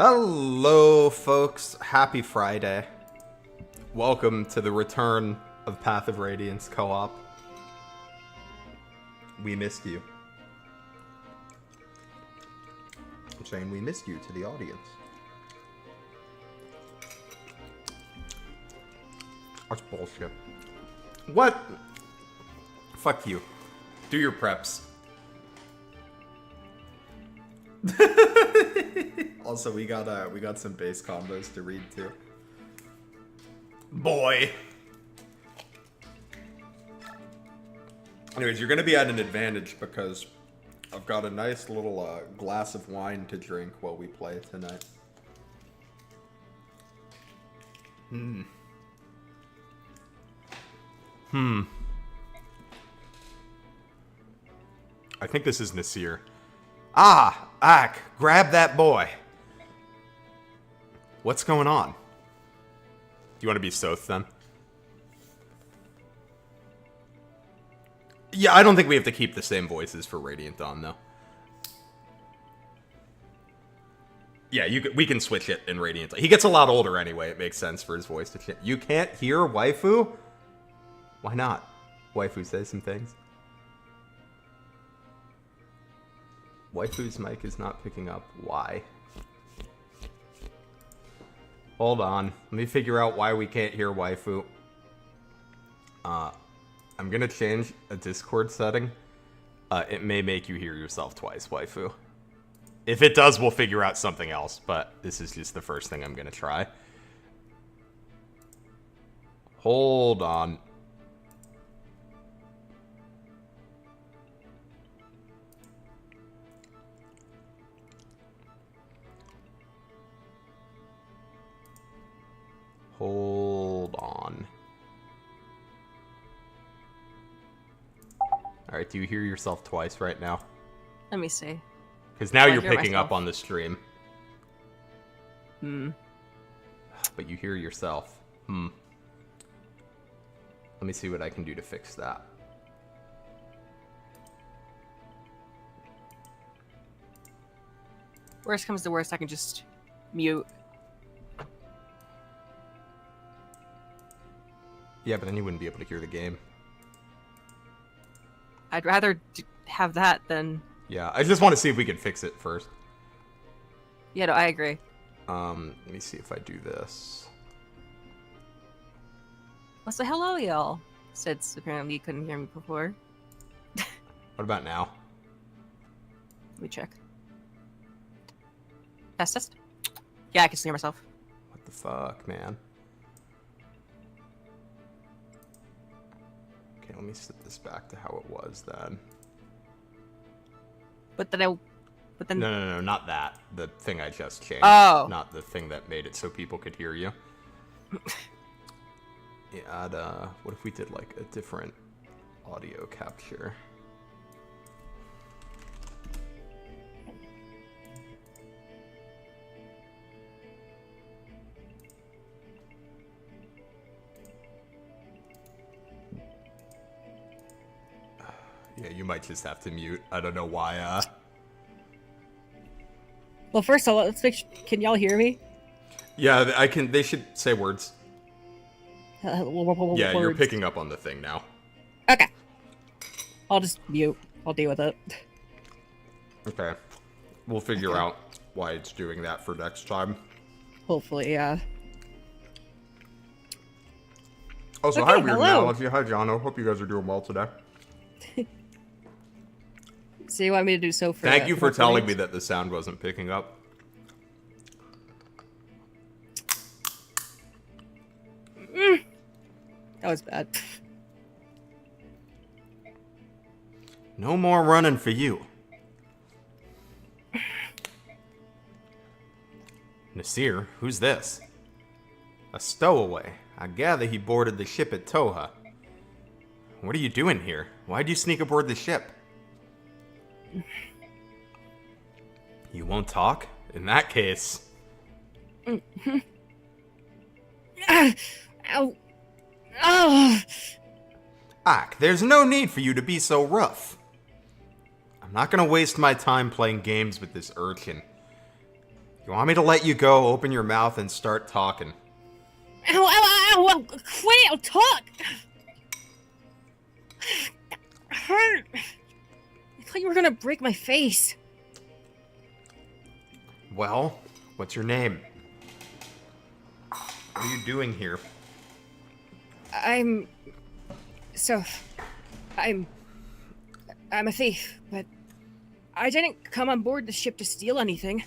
Hello, folks. Happy Friday. Welcome to the return of Path of Radiance co-op. We missed you. I'm saying we missed you to the audience. That's bullshit. What? Fuck you. Do your preps. Also, we got some base combos to read too. Boy. Anyways, you're gonna be at an advantage because I've got a nice little glass of wine to drink while we play tonight. I think this is Nasir. Ah, Ak, grab that boy. What's going on? Do you want to be Soth then? Yeah, I don't think we have to keep the same voices for Radiant Dawn, though. Yeah, we can switch it in Radiant Dawn. He gets a lot older anyway. It makes sense for his voice to change. You can't hear Waifu? Why not? Waifu says some things. Waifu's mic is not picking up. Why? Hold on. Let me figure out why we can't hear Waifu. I'm gonna change a Discord setting. It may make you hear yourself twice, Waifu. If it does, we'll figure out something else, but this is just the first thing I'm gonna try. Hold on. Hold on. Alright, do you hear yourself twice right now? Let me see. Because now you're picking up on the stream. But you hear yourself. Let me see what I can do to fix that. Worst comes to worst, I can just mute. Yeah, but then you wouldn't be able to hear the game. I'd rather have that than... Yeah, I just want to see if we can fix it first. Yeah, no, I agree. Let me see if I do this. Well, so hello, y'all. Since apparently you couldn't hear me before. What about now? Let me check. Test. Yeah, I can still hear myself. What the fuck, man? Okay, let me set this back to how it was then. But then No, not that. The thing I just changed. Oh. Not the thing that made it so people could hear you. Yeah, what if we did like a different audio capture? Yeah, you might just have to mute. I don't know why, Well, first of all, let's make can y'all hear me? Yeah, I can. They should say words. Yeah, Words. you're picking up on the thing now. Okay. I'll just mute. I'll deal with it. Okay. We'll figure out why it's doing that for next time. Hopefully, yeah. Also, Okay, hi, Weird hello. Analogy. Hi, John. I hope you guys are doing well today. So you want me to do so for... Thank you for telling me Radiance? that the sound wasn't picking up. That was bad. No more running for you. Nasir, who's this? A stowaway. I gather he boarded the ship at Toha. What are you doing here? Why'd you sneak aboard the ship? You won't talk? In that case... Ow. Oh. Ak, there's no need for you to be so rough. I'm not gonna waste my time playing games with this urchin. You want me to let you go? Open your mouth and start talking. Ow, ow, ow, ow, quit it, I'll talk! That hurt! I thought you were gonna break my face. Well, what's your name? What are you doing here? I'm a thief, but I didn't come on board the ship to steal anything.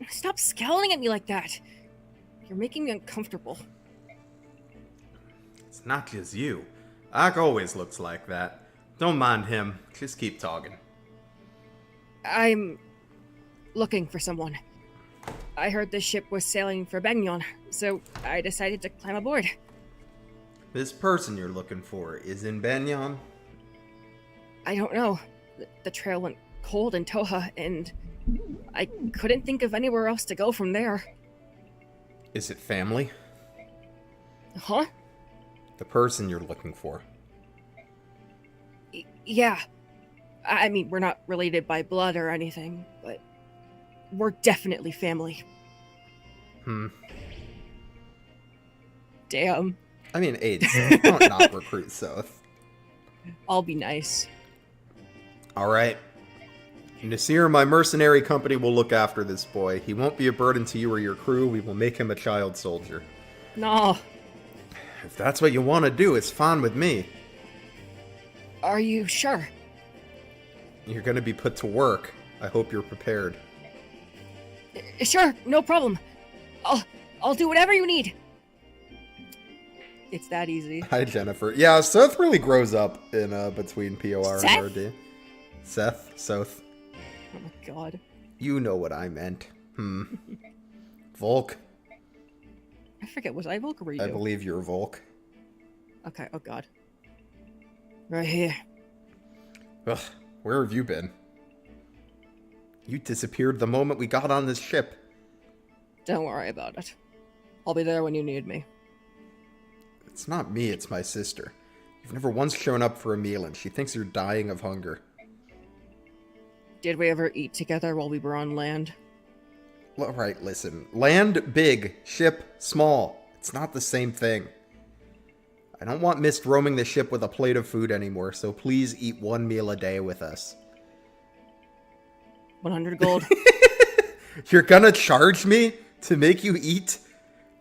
Stop scowling at me like that. You're making me uncomfortable. It's not just you. Ak always looks like that. Don't mind him. Just keep talking. I'm looking for someone. I heard this ship was sailing for Begnion, so I decided to climb aboard. This person you're looking for is in Begnion? I don't know. The trail went cold in Toha, and I couldn't think of anywhere else to go from there. Is it family? Huh? The person you're looking for. Yeah. I mean, we're not related by blood or anything, but we're definitely family. Damn. I mean, AIDS. Don't not recruit South. I'll be nice. Alright. Nasir, my mercenary company, will look after this boy. He won't be a burden to you or your crew. We will make him a child soldier. No. If that's what you want to do, it's fine with me. Are you sure? You're going to be put to work. I hope you're prepared. Sure, no problem. I'll do whatever you need. It's that easy. Hi, Jennifer. Yeah, Seth really grows up in between POR Seth? and RD. Seth. Oh my god. You know what I meant. Volk. I forget, was I Volk or were you? I believe you're Volk. Okay, oh god. Right here. Ugh, where have you been? You disappeared the moment we got on this ship. Don't worry about it. I'll be there when you need me. It's not me, it's my sister. You've never once shown up for a meal and she thinks you're dying of hunger. Did we ever eat together while we were on land? Alright, listen. Land, big. Ship, small. It's not the same thing. I don't want Mist roaming the ship with a plate of food anymore, so please eat one meal a day with us. 100 gold. You're gonna charge me to make you eat?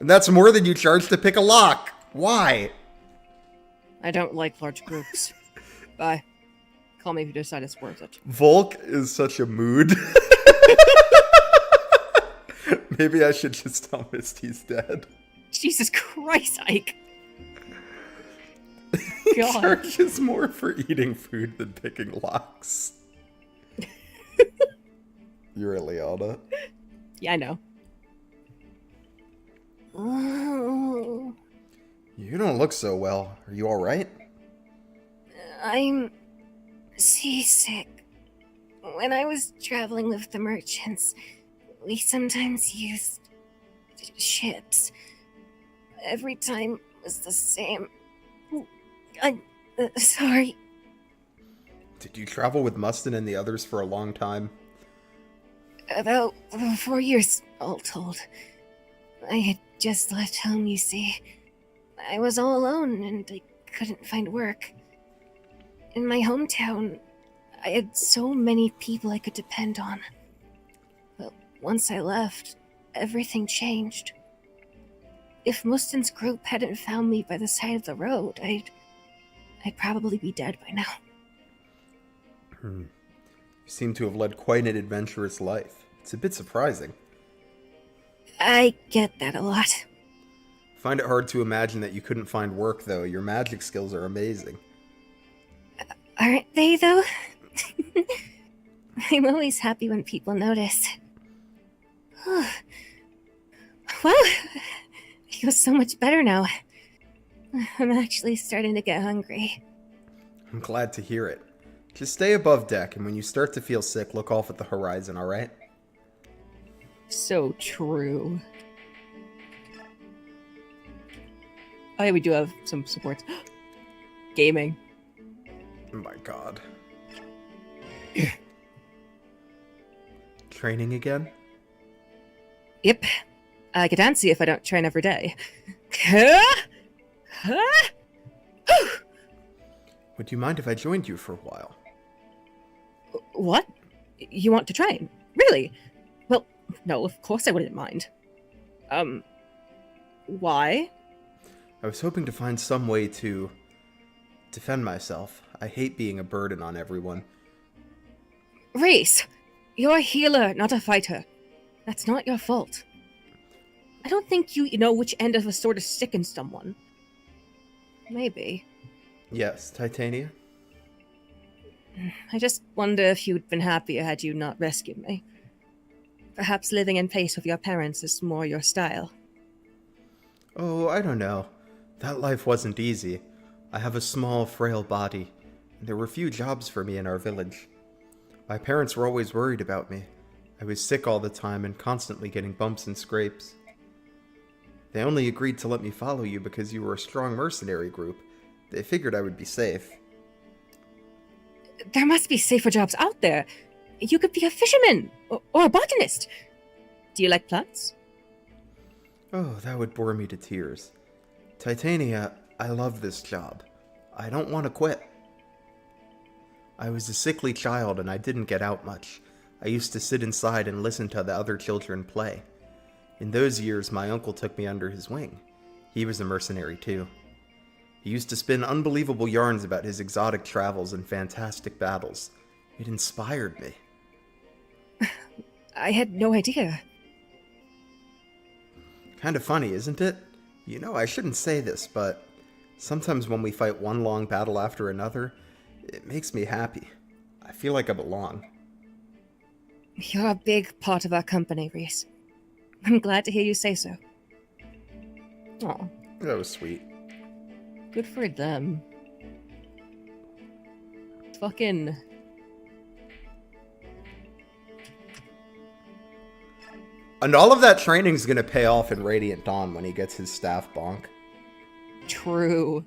And that's more than you charge to pick a lock. Why? I don't like large groups. Bye. Call me if you decide it's worth it. Volk is such a mood. Maybe I should just tell Mist he's dead. Jesus Christ, Ike. He God. charges more for eating food than picking locks. You're a Liana. Yeah, I know. Oh, You don't look so well. Are you alright? I'm seasick. When I was traveling with the merchants, we sometimes used ships. Every time was the same. I'm sorry. Did you travel with Mustin and the others for a long time? About 4 years, all told. I had just left home, you see. I was all alone and I couldn't find work. In my hometown, I had so many people I could depend on. But once I left, everything changed. If Mustin's group hadn't found me by the side of the road, I'd probably be dead by now. You seem to have led quite an adventurous life. It's a bit surprising. I get that a lot. Find it hard to imagine that you couldn't find work, though. Your magic skills are amazing. Aren't they, though? I'm always happy when people notice. Well, I feel so much better now. I'm actually starting to get hungry. I'm glad to hear it. Just stay above deck, and when you start to feel sick, look off at the horizon, alright? So true. Oh yeah, we do have some supports. Gaming. Oh my god. Training again? Yep. I get antsy if I don't train every day. Huh? Would you mind if I joined you for a while? What? You want to train? Really? Well, no, of course I wouldn't mind. Why? I was hoping to find some way to defend myself. I hate being a burden on everyone. Reese, you're a healer, not a fighter. That's not your fault. I don't think you know which end of a sword to stick in someone. Maybe. Yes, Titania? I just wonder if you'd been happier had you not rescued me. Perhaps living in peace with your parents is more your style. Oh, I don't know. That life wasn't easy. I have a small, frail body, and there were few jobs for me in our village. My parents were always worried about me. I was sick all the time and constantly getting bumps and scrapes. They only agreed to let me follow you because you were a strong mercenary group. They figured I would be safe. There must be safer jobs out there. You could be a fisherman or a botanist. Do you like plants? Oh, that would bore me to tears. Titania, I love this job. I don't want to quit. I was a sickly child and I didn't get out much. I used to sit inside and listen to the other children play. In those years, my uncle took me under his wing. He was a mercenary too. He used to spin unbelievable yarns about his exotic travels and fantastic battles. It inspired me. I had no idea. Kind of funny, isn't it? You know, I shouldn't say this, but sometimes when we fight one long battle after another, it makes me happy. I feel like I belong. You're a big part of our company, Reese. I'm glad to hear you say so. Aw, That was sweet. good for them. Fucking... And all of that training's gonna pay off in Radiant Dawn when he gets his staff bonk. true.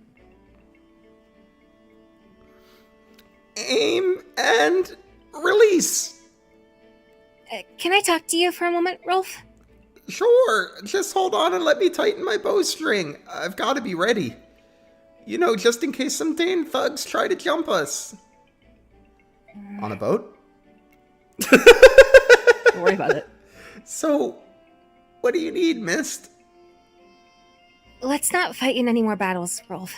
Aim and release! Can I talk to you for a moment, Rolf? Sure, just hold on and let me tighten my bowstring. I've gotta be ready. You know, just in case some Dane thugs try to jump us. On a boat? Don't worry about it. So, what do you need, Mist? Let's not fight in any more battles, Rolf.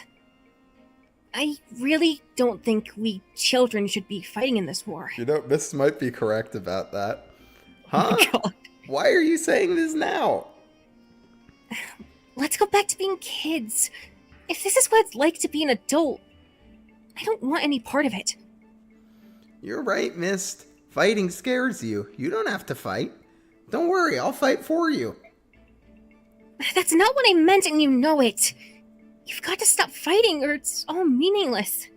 I really don't think we children should be fighting in this war. You know, Mist might be correct about that. Oh Huh? my God. Why are you saying this now? Let's go back to being kids. If this is what it's like to be an adult, I don't want any part of it. You're right, Mist. Fighting scares you. You don't have to fight. Don't worry, I'll fight for you. That's not what I meant, and you know it. You've got to stop fighting, or it's all meaningless.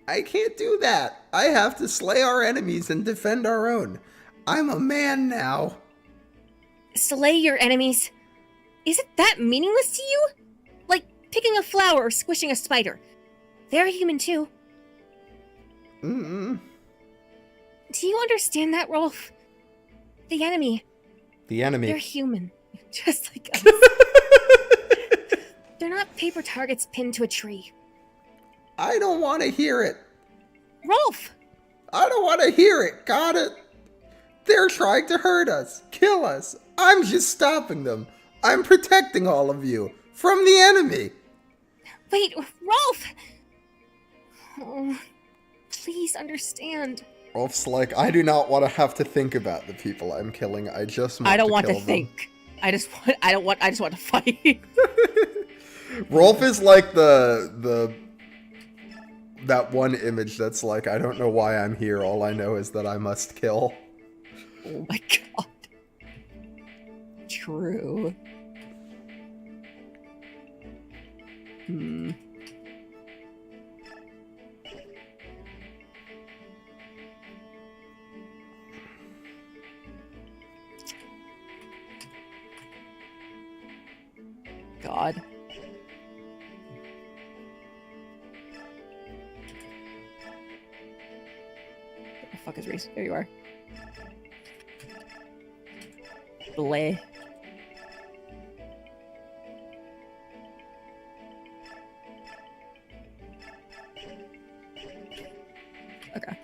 I can't do that. I have to slay our enemies and defend our own. I'm a man now. Slay your enemies. Is it that meaningless to you? Like picking a flower or squishing a spider. They're human too. Mm-mm. Do you understand that, Rolf? The enemy. The enemy. They're human. Just like us. They're not paper targets pinned to a tree. I don't want to hear it. Rolf! I don't want to hear it. Got it? They're trying to hurt us, kill us. I'm just stopping them. I'm protecting all of you from the enemy. Wait, Rolf! Oh, please understand. Rolf's like, I do not want to have to think about the people I'm killing. I just want I don't to want kill to them. think. I just want to fight. Rolf is like that one image that's like, I don't know why I'm here. All I know is that I must kill. Oh my God. True. Hmm. God. Where the fuck is Reese? There you are. Bleh. Okay.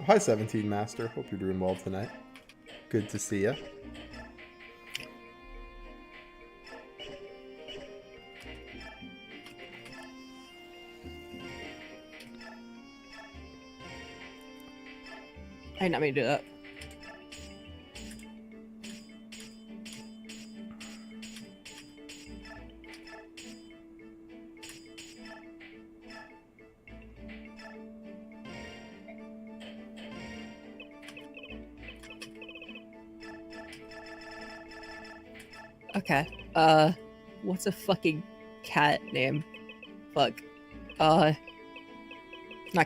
Hi, 17 Master. Hope you're doing well tonight. Good to see you. I did not mean to do that. Okay. What's a fucking cat name? Fuck. Not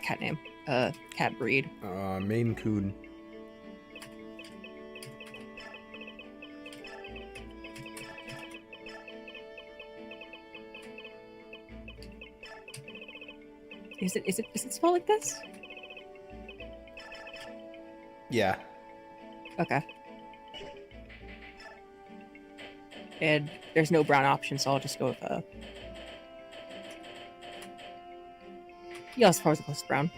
cat name. Cat breed. Maine Coon. Is it spelled like this? Yeah. Okay. And there's no brown option, so I'll just go with yeah, as far as the closest brown.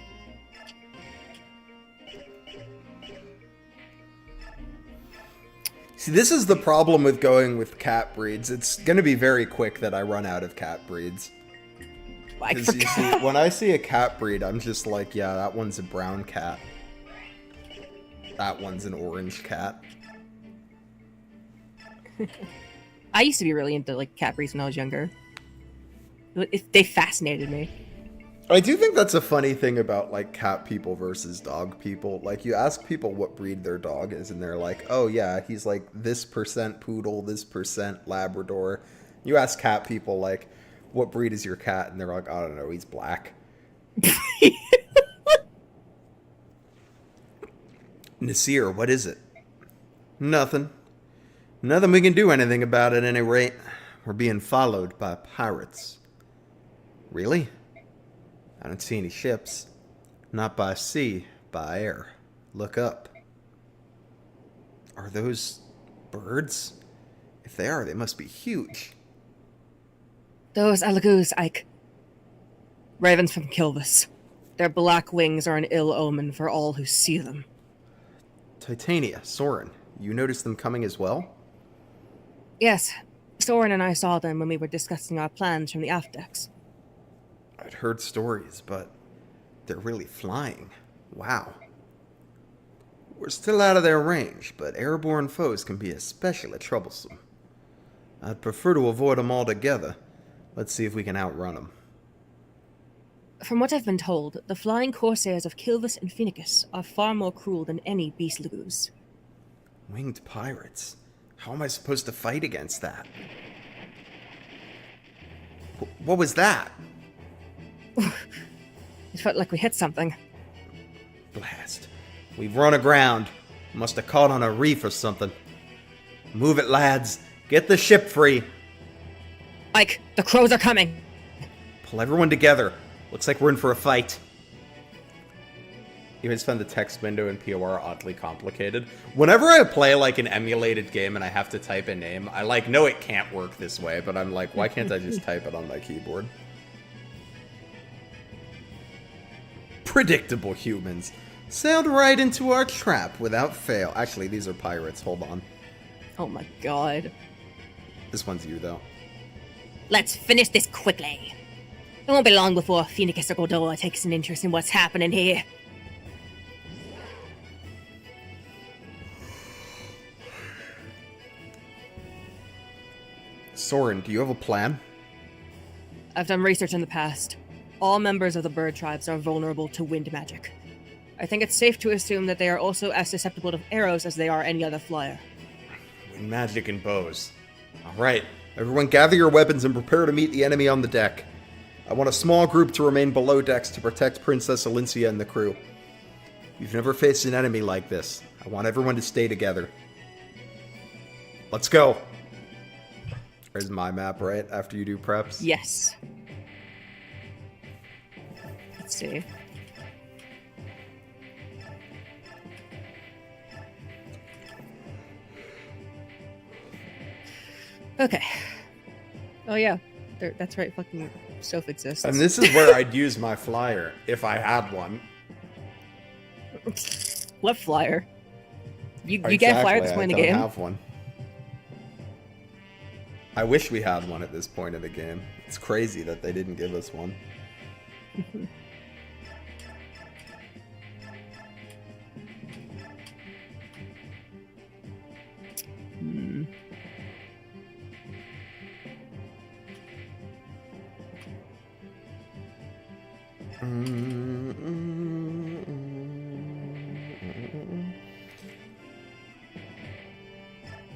See, this is the problem with going with cat breeds. It's going to be very quick that I run out of cat breeds. I 'Cause you see, forgot. when I see a cat breed, I'm just like, yeah, that one's a brown cat. That one's an orange cat. I used to be really into like cat breeds when I was younger. They fascinated me. I do think that's a funny thing about like cat people versus dog people. Like you ask people what breed their dog is and they're like, oh yeah, he's like this % poodle, this % Labrador. You ask cat people like, what breed is your cat? And they're like, I don't know, he's black. Nasir, what is it? Nothing. Nothing we can do anything about at any rate. We're being followed by pirates. Really? I don't see any ships. Not by sea, by air. Look up. Are those birds? If they are, they must be huge. Those Alagoos, Ike. Ravens from Kilvis. Their black wings are an ill omen for all who see them. Titania, Soren, you noticed them coming as well? Yes, Soren and I saw them when we were discussing our plans from the aft decks. I'd heard stories, but they're really flying. Wow. We're still out of their range, but airborne foes can be especially troublesome. I'd prefer to avoid them altogether. Let's see if we can outrun them. From what I've been told, the flying corsairs of Kilvis and Phoenicus are far more cruel than any beast lagoos. Winged pirates? How am I supposed to fight against that? What was that? It felt like we hit something. Blast. We've run aground. Must have caught on a reef or something. Move it, lads. Get the ship free. Ike, the crows are coming! Pull everyone together. Looks like we're in for a fight. You always find the text window in POR oddly complicated. Whenever I play like an emulated game and I have to type a name, I like know it can't work this way, but I'm like, why can't I just type it on my keyboard? Predictable humans. Sailed right into our trap without fail. Actually, these are pirates. Hold on. Oh my god. This one's you, though. Let's finish this quickly. It won't be long before Phoenicus or Gordola takes an interest in what's happening here. Soren, do you have a plan? I've done research in the past. All members of the bird tribes are vulnerable to wind magic. I think it's safe to assume that they are also as susceptible to arrows as they are any other flyer. Wind magic and bows. Alright, everyone gather your weapons and prepare to meet the enemy on the deck. I want a small group to remain below decks to protect Princess Alincia and the crew. You've never faced an enemy like this. I want everyone to stay together. Let's go! There's my map, right? After you do preps? Yes. Let's see. Okay. Oh yeah, that's right. Fucking Soph exists. And this is where I'd use my flyer if I had one. What flyer? You get a flyer at this point in the game? I don't have one. I wish we had one at this point in the game. It's crazy that they didn't give us one.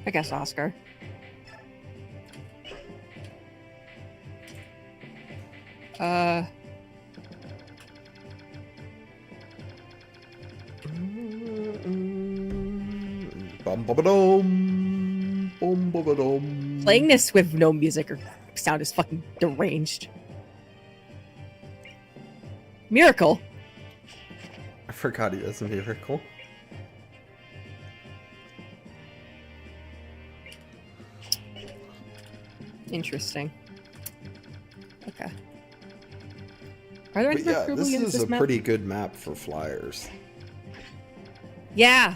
I guess Oscar. Playing this with no music or sound is fucking deranged. Miracle. I forgot he has a miracle. Interesting. Okay. Are there any But yeah, approval this against is a map? pretty good map for flyers. Yeah.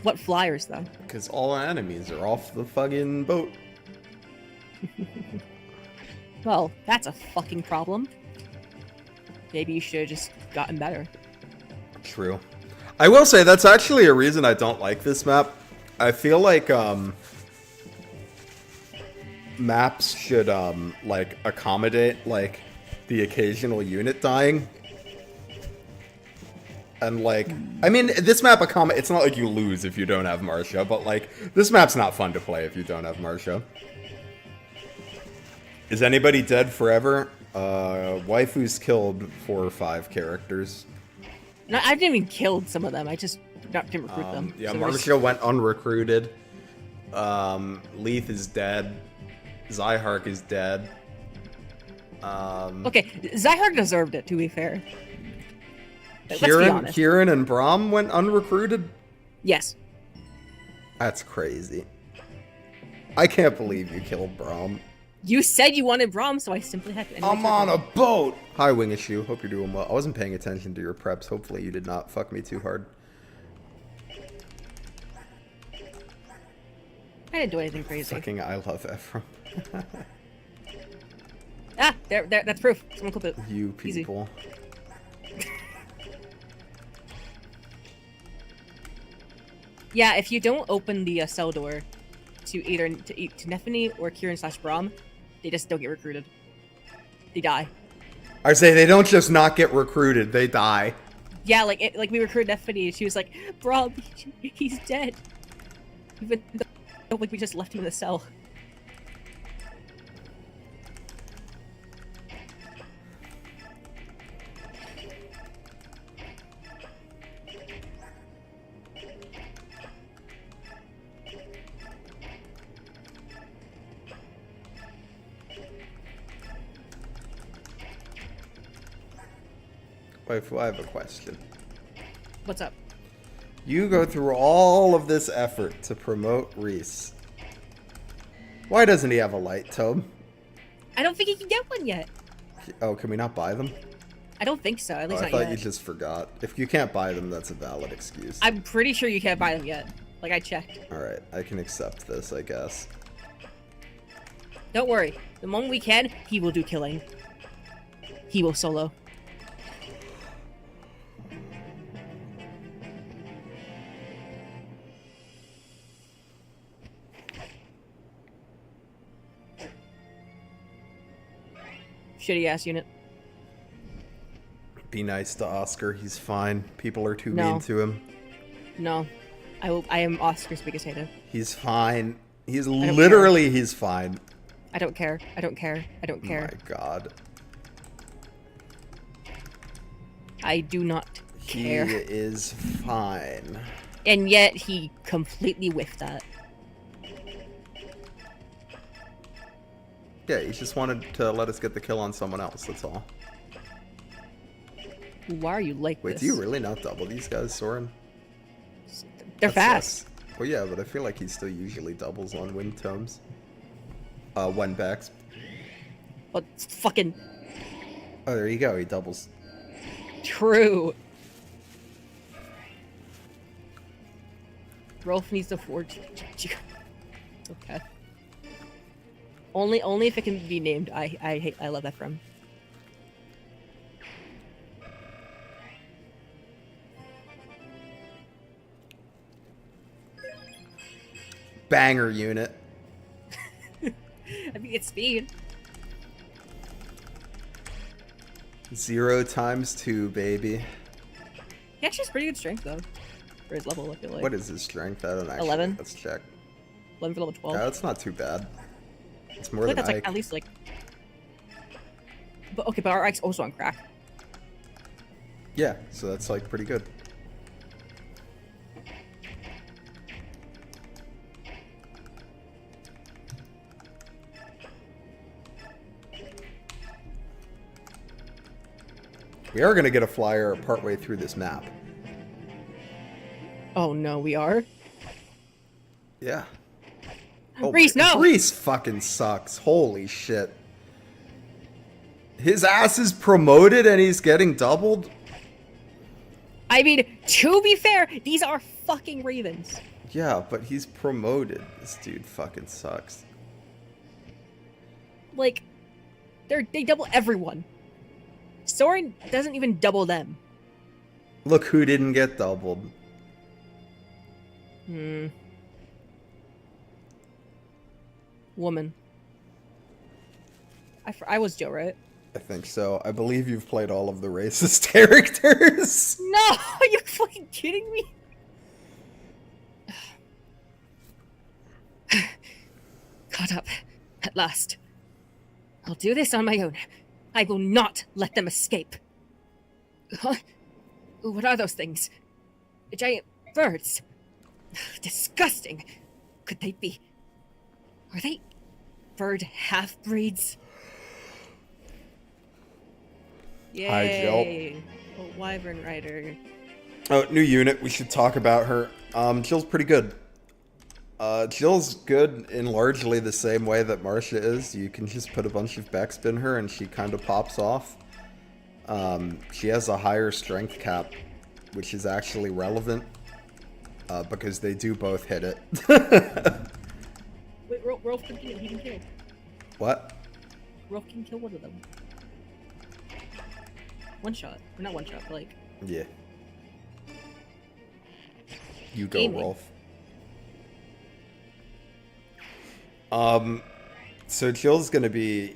What flyers though? Because all enemies are off the fucking boat. Well, that's a fucking problem. Maybe you should have just gotten better. True. I will say that's actually a reason I don't like this map. I feel like maps should like accommodate like the occasional unit dying. And like, I mean, this map it's not like you lose if you don't have Marcia, but like this map's not fun to play if you don't have Marcia. Is anybody dead forever? Waifu's killed 4 or 5 characters. No, I didn't even kill some of them. I just didn't recruit them. Yeah, So there's- Marcia went unrecruited. Leith is dead. Zyhark is dead. Okay, Zyhark deserved it, to be fair. Let's be honest. Kieran and Braum went unrecruited? Yes. That's crazy. I can't believe you killed Braum. You said you wanted Braum, so I simply had to... I'm on a boat! Hi, Wing Issue. Hope you're doing well. I wasn't paying attention to your preps. Hopefully you did not fuck me too hard. I didn't do anything crazy. Fucking I love Ephraim. Ah, there, that's proof. Someone clip it. You Easy. people. Yeah, if you don't open the cell door to either to Nephany or Kieran / Braum, they just don't get recruited. They die. I say they don't just not get recruited, they die. Yeah, like we recruited Nephany, and she was like, "Braum, he's dead." Even though like we just left him in the cell. Waifu, I have a question. What's up? You go through all of this effort to promote Reese. Why doesn't he have a light tome? I don't think he can get one yet. Oh, can we not buy them? I don't think so. At least I not thought yet. you just forgot. If you can't buy them, that's a valid excuse. I'm pretty sure you can't buy them yet. Like, I checked. Alright, I can accept this, I guess. Don't worry. The moment we can, he will do killing. He will solo. Shitty ass unit. Be nice to Oscar, he's fine. People are too No. mean to him. No. I am Oscar's biggest hater. He's fine. He's don't literally, he's fine. I don't care. I don't care. I don't care. My god. I do not care. He is fine. And yet he completely whiffed that. Yeah, he just wanted to let us get the kill on someone else, that's all. Why are you like Wait, this? do you really not double these guys, Soren? They're That fast. sucks. Well, yeah, but I feel like he still usually doubles on wind tomes. When backs. But it's fucking Oh, there you go. He doubles. true. Rolf needs to forge. Okay. Only if it can be named. I love that from. Banger unit. I think it's speed. 0 times 2, baby. He actually has pretty good strength though, for his level. I feel like. What is his strength? I don't actually. 11. Let's check. 11 for level 12. Yeah, that's not too bad. It's I more feel like than that's like Ike. at least like. But okay, but our Ike's also on crack. Yeah, so that's like pretty good. We are going to get a flyer partway through this map. Oh no, we are. Yeah. Oh, Reese, no! Reese fucking sucks. Holy shit. His ass is promoted and he's getting doubled? I mean, to be fair, these are fucking ravens. Yeah, but he's promoted. This dude fucking sucks. Like, they double everyone. Soren doesn't even double them. Look who didn't get doubled. Woman. I was Joe, right? I think so. I believe you've played all of the racist characters. No, are you fucking kidding me? Caught up. At last. I'll do this on my own. I will not let them escape. Huh? What are those things? Giant birds. Disgusting. Could they be... Are they bird half-breeds? Yay. Oh, Wyvern Rider. Oh, new unit. We should talk about her. Jill's pretty good. Jill's good in largely the same way that Marcia is. You can just put a bunch of backspin her and she kind of pops off. She has a higher strength cap, which is actually relevant, because they do both hit it. Wait, Rolf can kill. He can kill. What? Rolf can kill one of them. One shot. Or not one shot, but like... Yeah. You go, Gaming. Rolf. So Jill's gonna be,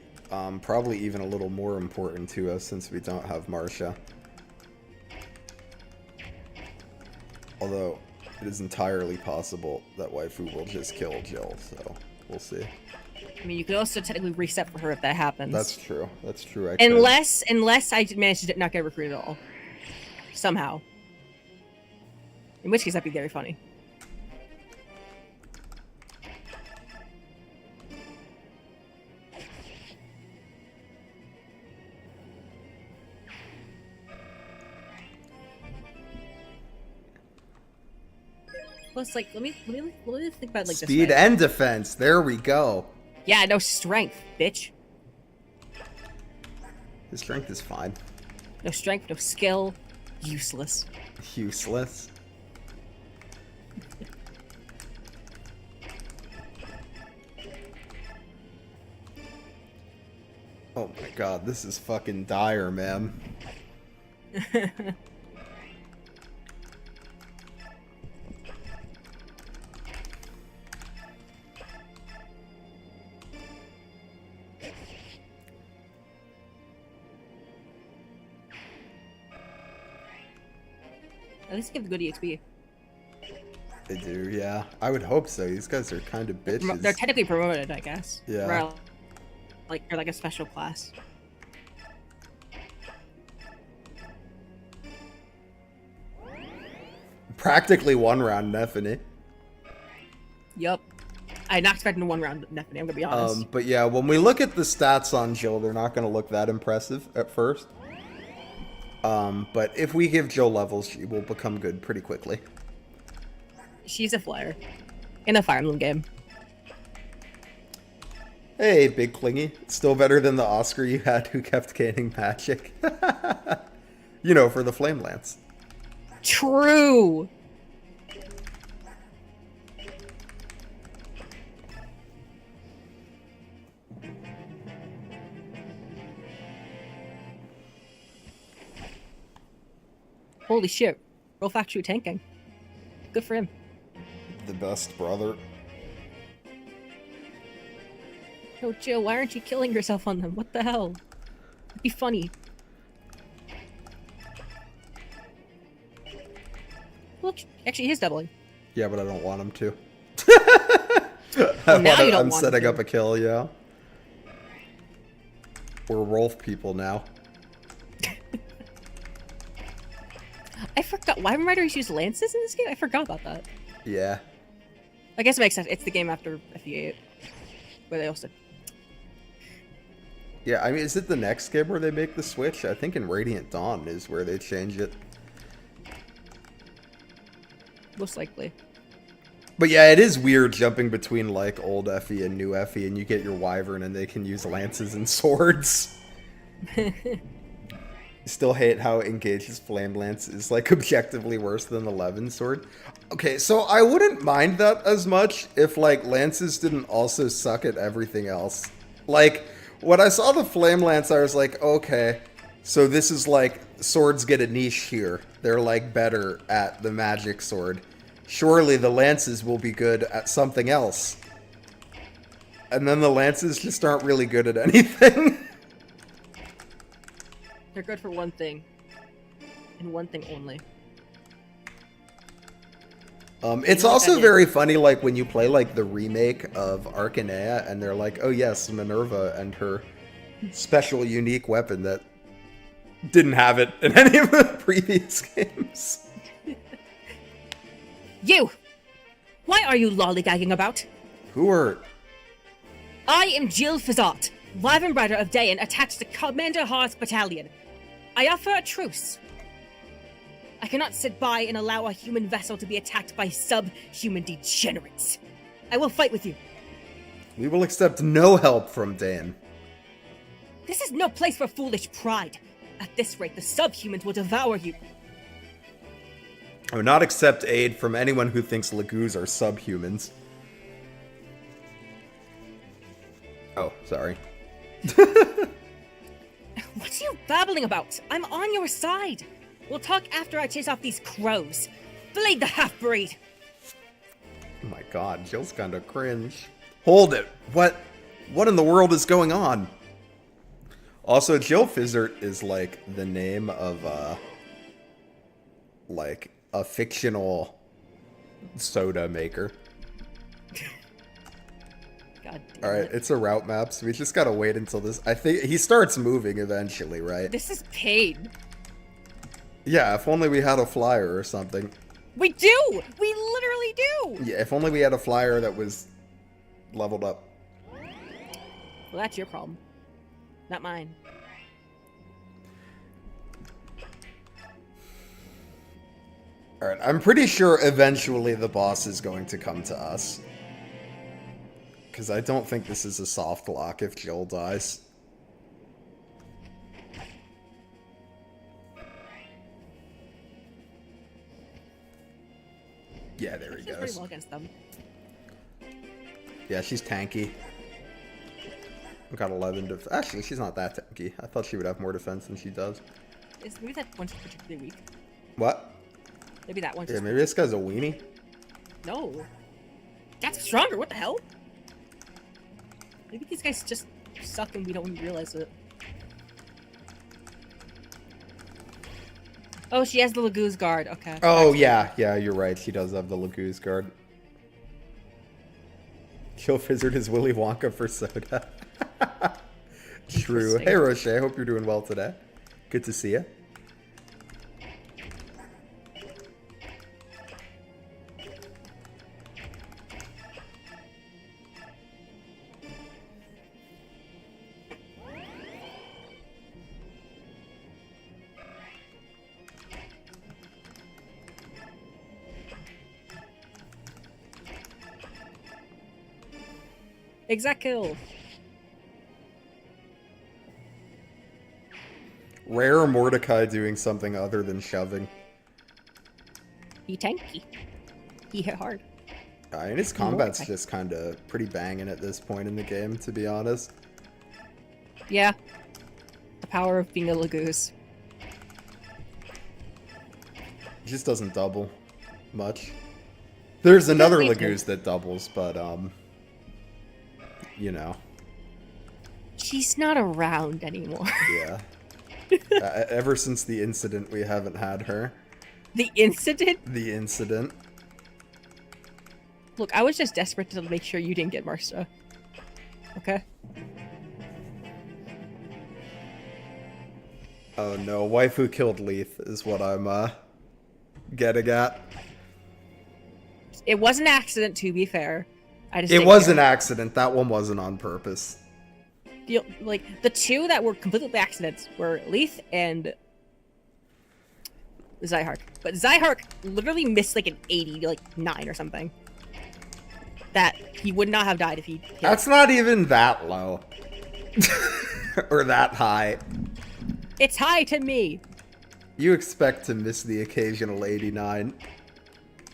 probably even a little more important to us since we don't have Marcia. Although, it is entirely possible that Waifu will just kill Jill, so we'll see. I mean, you could also technically reset for her if that happens. That's true. That's true. I could. Unless I manage to not get recruited at all. Somehow. In which case, that'd be very funny. Plus, like, let me think about like Speed this way. and defense. There we go. Yeah, no strength, bitch. His strength is fine. No strength, no skill, useless. Useless. Oh my god, this is fucking dire, man. At least give the good EXP. They do, yeah. I would hope so. These guys are kind of bitches. They're technically promoted, I guess. Yeah. Or, like, they're like a special class. Practically one round Nephany. Yup. I'm not expecting a one round Nephany, I'm gonna be honest. But yeah, when we look at the stats on Jill, they're not going to look that impressive at first. But if we give Jill levels, she will become good pretty quickly. She's a flyer. In a Fire Emblem game. Hey, Big Clingy. Still better than the Oscar you had who kept gaining magic. You know, for the Flame Lance. True! Holy shit. Real factory tanking. Good for him. The best brother. No, Jill, why aren't you killing yourself on them? What the hell? It'd be funny. Well, actually, he is doubling. Yeah, but I don't want him to. Now you don't I'm want setting to. up a kill, yeah. We're Rolf people now. I forgot. Wyvern Riders use lances in this game? I forgot about that. Yeah. I guess it makes sense. It's the game after FE8. Where they also... Yeah, I mean, is it the next game where they make the switch? I think in Radiant Dawn is where they change it. Most likely. But yeah, it is weird jumping between, like, old FE and new FE, and you get your Wyvern and they can use lances and swords. Still hate how Engage's Flame Lance is, like, objectively worse than the Levin Sword. Okay, so I wouldn't mind that as much if, like, lances didn't also suck at everything else. Like, when I saw the Flame Lance, I was like, okay, so this is, like, swords get a niche here. They're, like, better at the magic sword. Surely the lances will be good at something else. And then the lances just aren't really good at anything. They're good for one thing. And one thing only. It's also very funny, like, when you play, like, the remake of Arcanea, and they're like, oh yes, Minerva and her special unique weapon that didn't have it in any of the previous games. You! Why are you lollygagging about? Who are... I am Jill Fizzot, Wyvern Rider of Dayan, attached to Commander Haar's battalion. I offer a truce. I cannot sit by and allow a human vessel to be attacked by sub-human degenerates. I will fight with you. We will accept no help from Dan. This is no place for foolish pride. At this rate, the subhumans will devour you. I will not accept aid from anyone who thinks Lagoos are subhumans. Oh, sorry. What are you babbling about? I'm on your side. We'll talk after I chase off these crows. Blade the half-breed. Oh my god, Jill's kinda cringe. Hold it! What in the world is going on? Also, Jill Fizzert is, like, the name of, like, a fictional soda maker. God damn Alright, it. it's a route map, so we just gotta wait until this... I think he starts moving eventually, right? This is pain. Yeah, if only we had a flyer or something. We do! We literally do! Yeah, if only we had a flyer that was leveled up. Well, that's your problem. Not mine. Alright, I'm pretty sure eventually the boss is going to come to us. Because I don't think this is a soft lock if Jill dies. Yeah, there he She's pretty goes. well against them. Yeah, she's tanky. Got 11 def- Actually, she's not that tanky. I thought she would have more defense than she does. Maybe that one's particularly weak. What? Maybe that one's Yeah, just... maybe this guy's a weenie. No. That's stronger, what the hell? Maybe these guys just suck and we don't even realize it. Oh, she has the Lagoos guard, okay. Oh, yeah. Yeah, you're right. She does have the Lagoos guard. Jill Fizzard is Willy Wonka for soda. True. Interesting. Hey, Roche. I hope you're doing well today. Good to see you. Exact kill. Rare Mordecai doing something other than shoving. He tanky. He hit hard. And his combat's Mordecai. just kind of pretty banging at this point in the game, to be honest. Yeah. The power of being a Lagoose. He just doesn't double much. There's another Leith Lagoose that doubles, but, you know. She's not around anymore. Yeah. Ever since the incident, we haven't had her. The incident? The incident. Look, I was just desperate to make sure you didn't get Marcia. Okay? Oh no, waifu killed Leith is what I'm, getting at. It was an accident, to be fair. I just It didn't was care. an accident. That one wasn't on purpose. Like, the two that were completely accidents were Leith and Zyhark. But Zyhark literally missed like an 80, like 9 or something. That he would not have died if he hit. That's not even that low. Or that high. It's high to me. You expect to miss the occasional 89.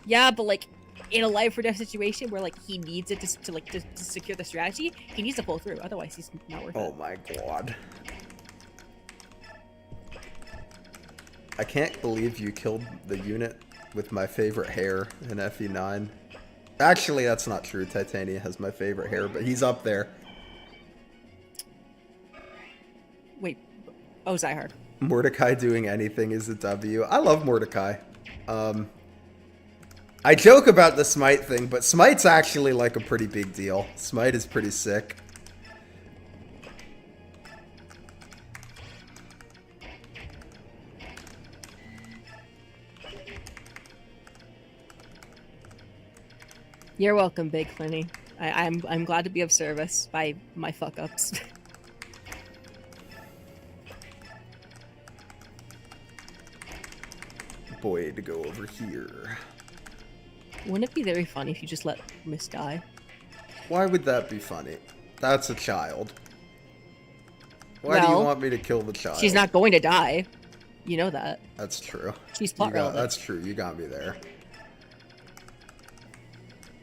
Yeah, but like in a life or death situation where like he needs it to secure the strategy, he needs to pull through. Otherwise, he's not worth Oh it. my god. I can't believe you killed the unit with my favorite hair in FE9. Actually, that's not true. Titania has my favorite hair, but he's up there. Wait, oh Zyhark. Mordecai doing anything is a W. I love Mordecai. I joke about the Smite thing, but Smite's actually like a pretty big deal. Smite is pretty sick. You're welcome, Big Clinny. I'm glad to be of service by my fuck ups. Boy, to go over here. Wouldn't it be very funny if you just let Miss die? Why would that be funny? That's a child. Why do you Well, want me to kill the child? She's not going to die. You know that. That's true. She's plot relevant. That's true. You got me there.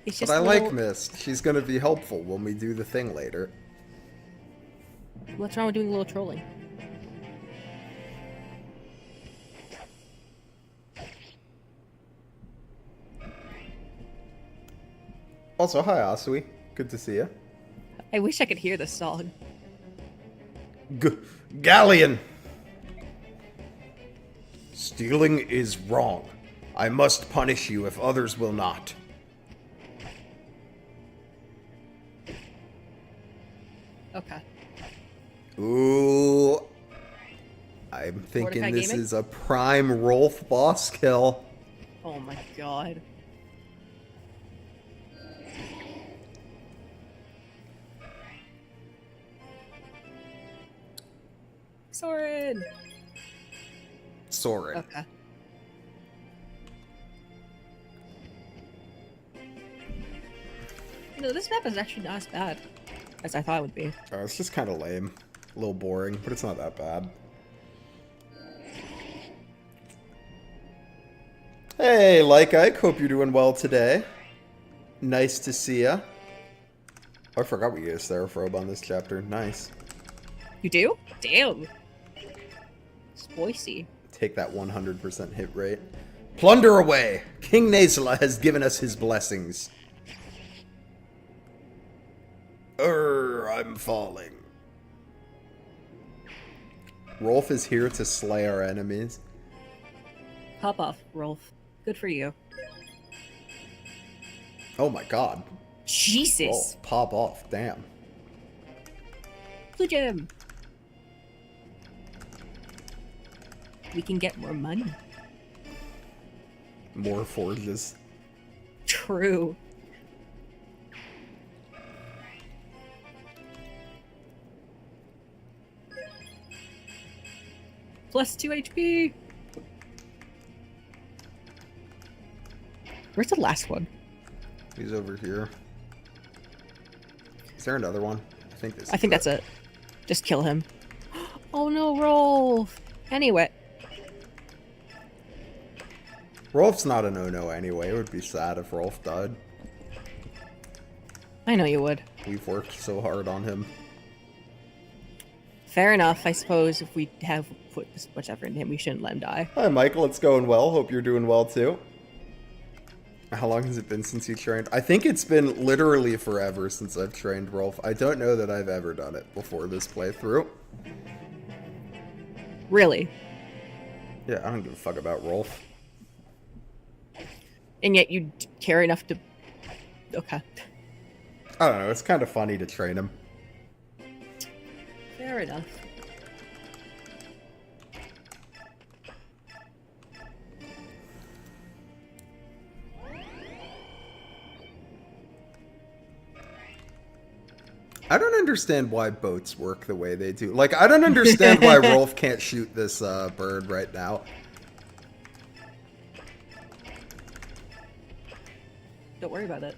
It's But just I a like little- Mist. She's gonna be helpful when we do the thing later. What's wrong with doing a little trolling? Also, hi Asui. Good to see you. I wish I could hear this song. Galleon! Stealing is wrong. I must punish you if others will not. Okay. Ooh. I'm thinking Mordecai this Gaming? is a prime Rolf boss kill. Oh my god. Soren! Soren. Okay. You know, this map is actually not as bad as I thought it would be. Oh, it's just kind of lame. A little boring, but it's not that bad. Hey, Lyke, hope you're doing well today. Nice to see ya. Oh, I forgot we get a Seraph on this chapter. Nice. You do? Damn. Spicy. Take that 100% hit rate. Plunder away! King Nasala has given us his blessings. I'm falling. Rolf is here to slay our enemies. Pop off, Rolf. Good for you. Oh my god. Jesus! Rolf, pop off. Damn. Blue gem! We can get more money. More forges. True. Plus 2 HP! Where's the last one? He's over here. Is there another one? I think that's it. Just kill him. Oh no, Rolf! Anyway. Rolf's not a no-no anyway. It would be sad if Rolf died. I know you would. We've worked so hard on him. Fair enough, I suppose. If we have put this much effort into him, we shouldn't let him die. Hi, Michael. It's going well. Hope you're doing well, too. How long has it been since you trained? I think it's been literally forever since I've trained Rolf. I don't know that I've ever done it before this playthrough. Really? Yeah, I don't give a fuck about Rolf. And yet you care enough to... Okay. I don't know. It's kind of funny to train him. Fair enough. I don't understand why boats work the way they do. Like, I don't understand why Rolf can't shoot this bird right now. Don't worry about it.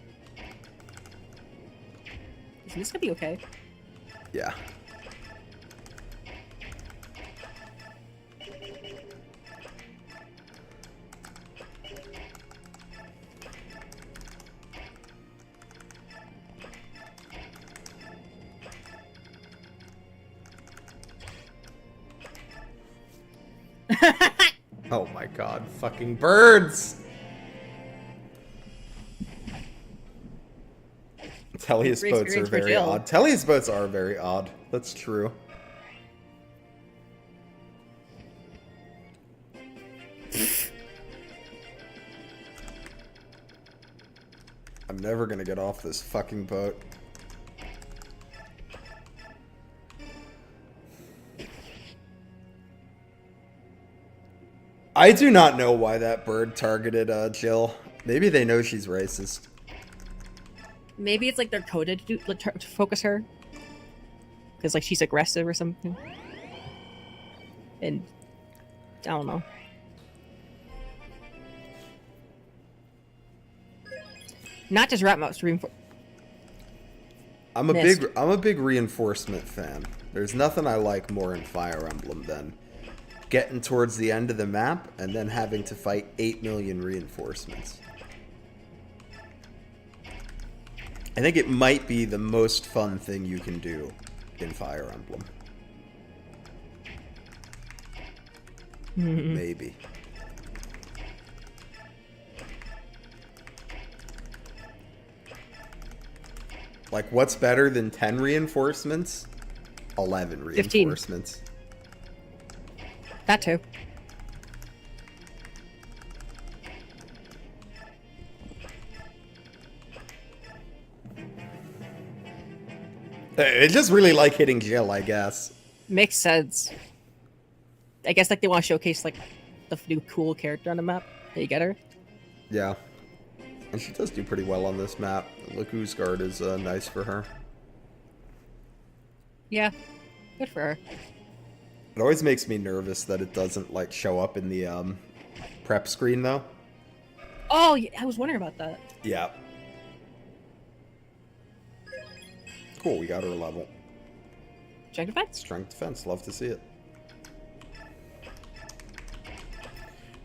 Is this gonna be okay? Yeah. Oh my god, fucking birds! Tellius Free boats are experience for very Jill. odd. Tellius boats are very odd. That's true. I'm never gonna get off this fucking boat. I do not know why that bird targeted Jill. Maybe they know she's racist. Maybe it's like they're coded to focus her. Because like she's aggressive or something. And I don't know. Not just rat mouse reinforce. I'm a big reinforcement fan. There's nothing I like more in Fire Emblem than getting towards the end of the map and then having to fight 8 million reinforcements. I think it might be the most fun thing you can do in Fire Emblem. Maybe. Like, what's better than 10 reinforcements? 11 reinforcements. 15. That too. I just really like hitting Jill, I guess. Makes sense. I guess like they want to showcase like the new cool character on the map. Did you get her? Yeah. And she does do pretty well on this map. Laku's guard is nice for her. Yeah. Good for her. It always makes me nervous that it doesn't like show up in the prep screen though. Oh, yeah, I was wondering about that. Yeah. Cool, we got her level. Strength defense? Strength defense, love to see it.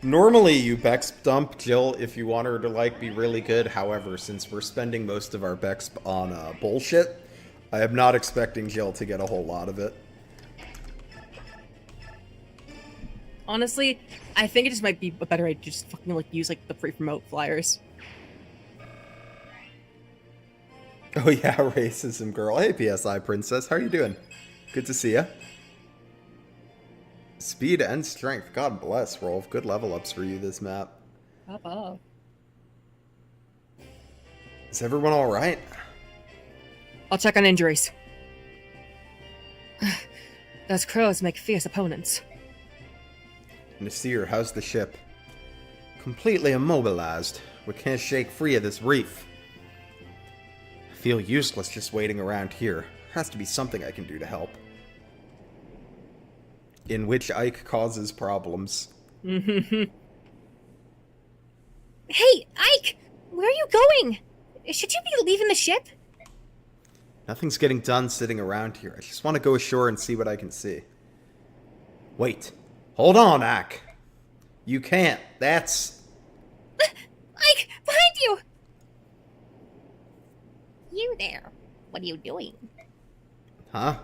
Normally you Bex dump Jill if you want her to like be really good. However, since we're spending most of our Bex on bullshit, I am not expecting Jill to get a whole lot of it. Honestly, I think it just might be a better idea to just fucking like use like the free promote flyers. Oh yeah, racism girl. Hey PSI princess, how are you doing? Good to see ya. Speed and strength. God bless, Rolf. Good level ups for you this map. Papa. Is everyone alright? I'll check on injuries. Those crows make fierce opponents. Nasir, how's the ship? Completely immobilized. We can't shake free of this reef. I feel useless just waiting around here. Has to be something I can do to help. In which Ike causes problems. Mm-hmm. Hey, Ike! Where are you going? Should you be leaving the ship? Nothing's getting done sitting around here. I just want to go ashore and see what I can see. Wait. Hold on, Ak. You can't. That's... Ike, behind you! You there. What are you doing? Huh?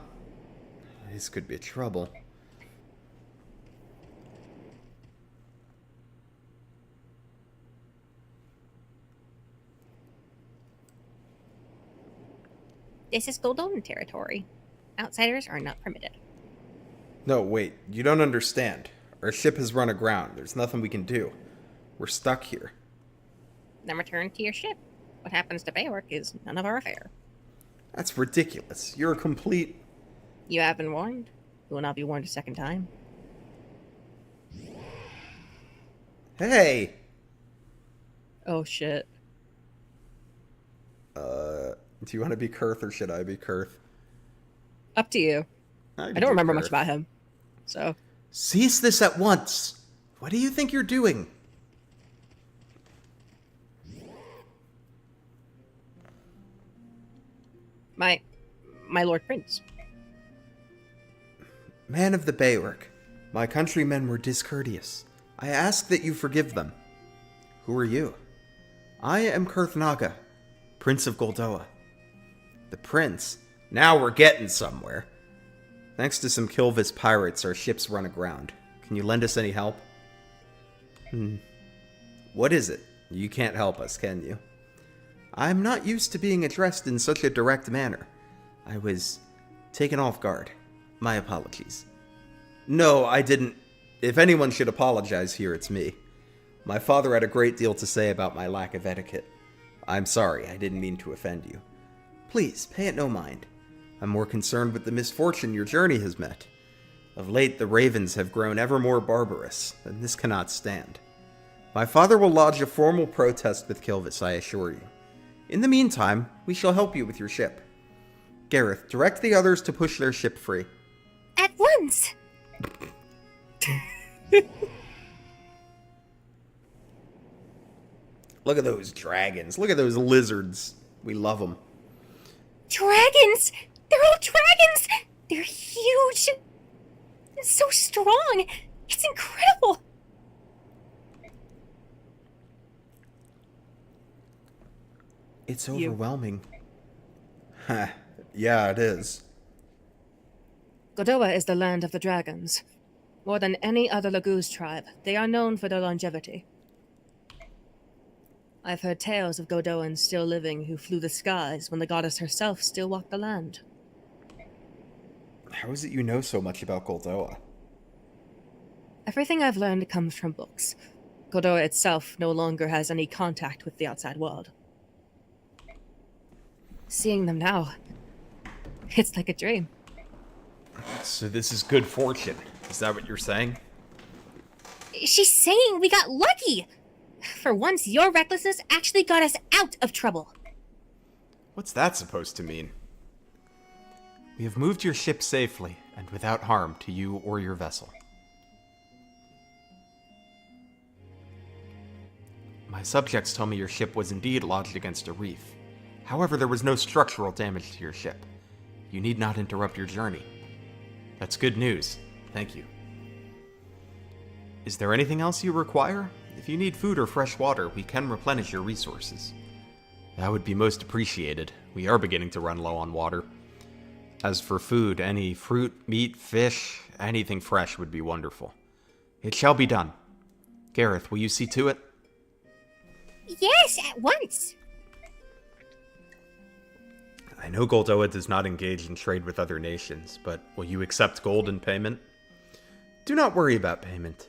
This could be trouble. This is Golden territory. Outsiders are not permitted. No, wait. You don't understand. Our ship has run aground. There's nothing we can do. We're stuck here. Then return to your ship. What happens to Baywork is none of our affair. That's ridiculous. You're a complete... You have been warned. You will not be warned a second time. Hey! Oh shit. Do you want to be Kurth or should I be Kurth? Up to you. I don't remember much about him. So. Cease this at once! What do you think you're doing? My Lord Prince. Man of the Baywork, my countrymen were discourteous. I ask that you forgive them. Who are you? I am Kurth Naga, Prince of Goldoa. The Prince? Now we're getting somewhere. Thanks to some Kilvis pirates, our ship's run aground. Can you lend us any help? What is it? You can't help us, can you? I'm not used to being addressed in such a direct manner. I was taken off guard. My apologies. No, I didn't. If anyone should apologize here, it's me. My father had a great deal to say about my lack of etiquette. I'm sorry, I didn't mean to offend you. Please, pay it no mind. I'm more concerned with the misfortune your journey has met. Of late, the ravens have grown ever more barbarous, and this cannot stand. My father will lodge a formal protest with Kilvis, I assure you. In the meantime, we shall help you with your ship. Gareth, direct the others to push their ship free. At once! Look at those dragons. Look at those lizards. We love them. Dragons! They're all dragons! They're huge! So strong! It's incredible! It's overwhelming. Ha, yeah, it is. Goldoa is the land of the dragons. More than any other Laguz tribe, they are known for their longevity. I've heard tales of Goldoans still living who flew the skies when the goddess herself still walked the land. How is it you know so much about Goldoa? Everything I've learned comes from books. Goldoa itself no longer has any contact with the outside world. Seeing them now, it's like a dream. So this is good fortune. Is that what you're saying? She's saying we got lucky! For once, your recklessness actually got us out of trouble. What's that supposed to mean? We have moved your ship safely and without harm to you or your vessel. My subjects tell me your ship was indeed lodged against a reef. However, there was no structural damage to your ship. You need not interrupt your journey. That's good news. Thank you. Is there anything else you require? If you need food or fresh water, we can replenish your resources. That would be most appreciated. We are beginning to run low on water. As for food, any fruit, meat, fish, anything fresh would be wonderful. It shall be done. Gareth, will you see to it? Yes, at once! I know Goldoa does not engage in trade with other nations, but will you accept gold in payment? Do not worry about payment.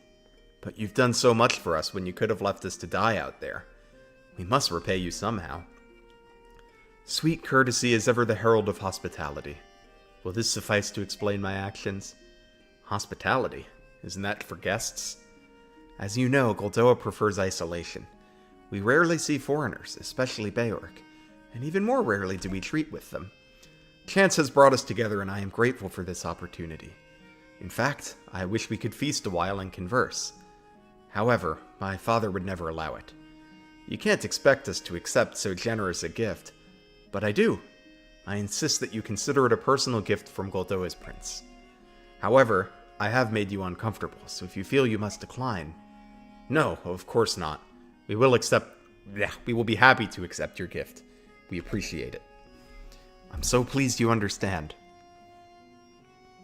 But you've done so much for us when you could have left us to die out there. We must repay you somehow. Sweet courtesy is ever the herald of hospitality. Will this suffice to explain my actions? Hospitality? Isn't that for guests? As you know, Goldoa prefers isolation. We rarely see foreigners, especially Baywork, and even more rarely do we treat with them. Chance has brought us together, and I am grateful for this opportunity. In fact, I wish we could feast a while and converse. However, my father would never allow it. You can't expect us to accept so generous a gift, but I do. I insist that you consider it a personal gift from Goldoa's prince. However, I have made you uncomfortable, so if you feel you must decline... No, of course not. We will be happy to accept your gift. We appreciate it. I'm so pleased you understand.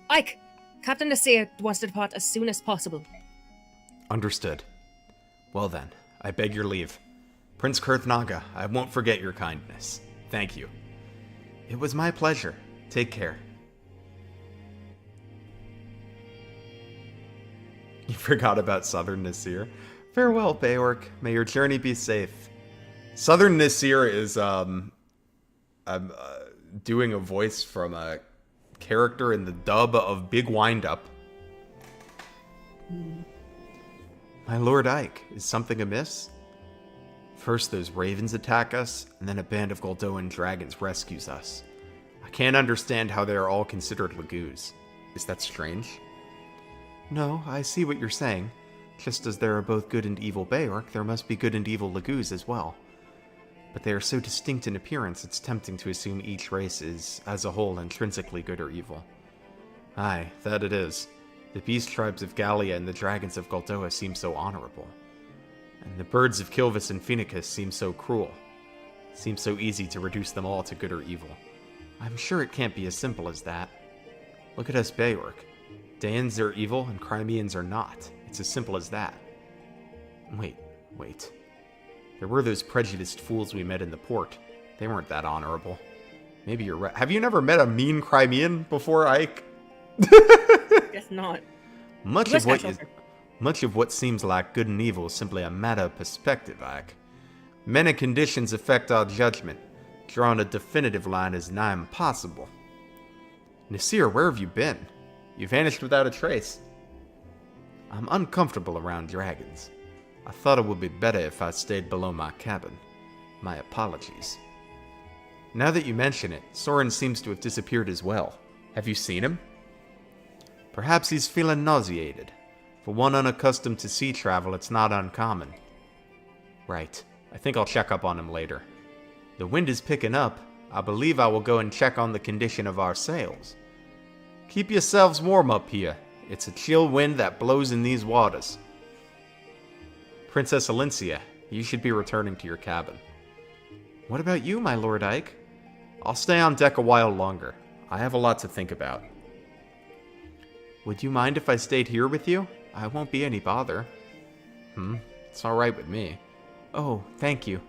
Ike! Captain Nasir wants to depart as soon as possible. Understood. Well then, I beg your leave. Prince Kurthnaga, I won't forget your kindness. Thank you. It was my pleasure. Take care. You forgot about Southern Nasir. Farewell, Beork. May your journey be safe. Southern Nasir is, I'm doing a voice from a character in the dub of Big Wind-Up. My Lord Ike, is something amiss? First those ravens attack us, and then a band of Goldoan dragons rescues us. I can't understand how they are all considered Lagoos. Is that strange? No, I see what you're saying. Just as there are both good and evil Beork, there must be good and evil Lagoos as well. But they are so distinct in appearance, it's tempting to assume each race is, as a whole, intrinsically good or evil. Aye, that it is. The beast tribes of Gallia and the dragons of Goldoa seem so honorable. And the birds of Kilvis and Phoenicus seem so cruel. It seems so easy to reduce them all to good or evil. I'm sure it can't be as simple as that. Look at us Beork. Daeans are evil and Crimeans are not. It's as simple as that. Wait. There were those prejudiced fools we met in the port. They weren't that honorable. Maybe you're right. Have you never met a mean Crimean before, Ike? Guess not. Much of what seems like good and evil is simply a matter of perspective, Ike. Many conditions affect our judgment. Drawing a definitive line is nigh impossible. Nasir, where have you been? You vanished without a trace. I'm uncomfortable around dragons. I thought it would be better if I stayed below my cabin. My apologies. Now that you mention it, Soren seems to have disappeared as well. Have you seen him? Perhaps he's feeling nauseated. For one unaccustomed to sea travel, it's not uncommon. Right. I think I'll check up on him later. The wind is picking up. I believe I will go and check on the condition of our sails. Keep yourselves warm up here. It's a chill wind that blows in these waters. Princess Alencia, you should be returning to your cabin. What about you, my Lord Ike? I'll stay on deck a while longer. I have a lot to think about. Would you mind if I stayed here with you? I won't be any bother. It's alright with me. Oh, thank you.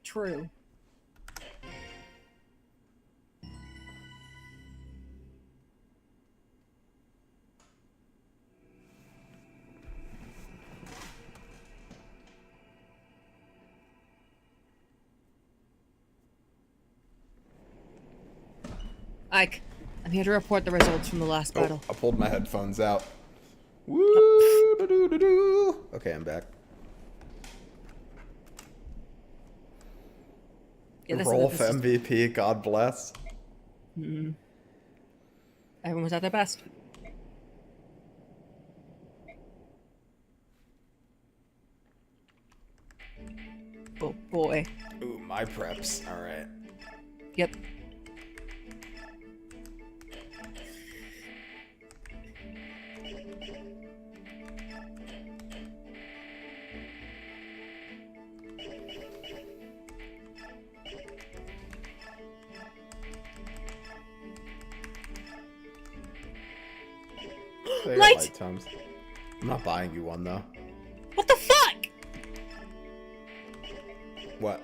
True. Ike, I'm here to report the results from the last battle. I pulled my headphones out. Woo! Do-do-do-do. Okay, I'm back. Yeah, Rolf MVP, God bless. Everyone was at their best. Oh boy. Ooh, my preps. Alright. Yep. Light times. I'm not buying you one though. What the fuck? What?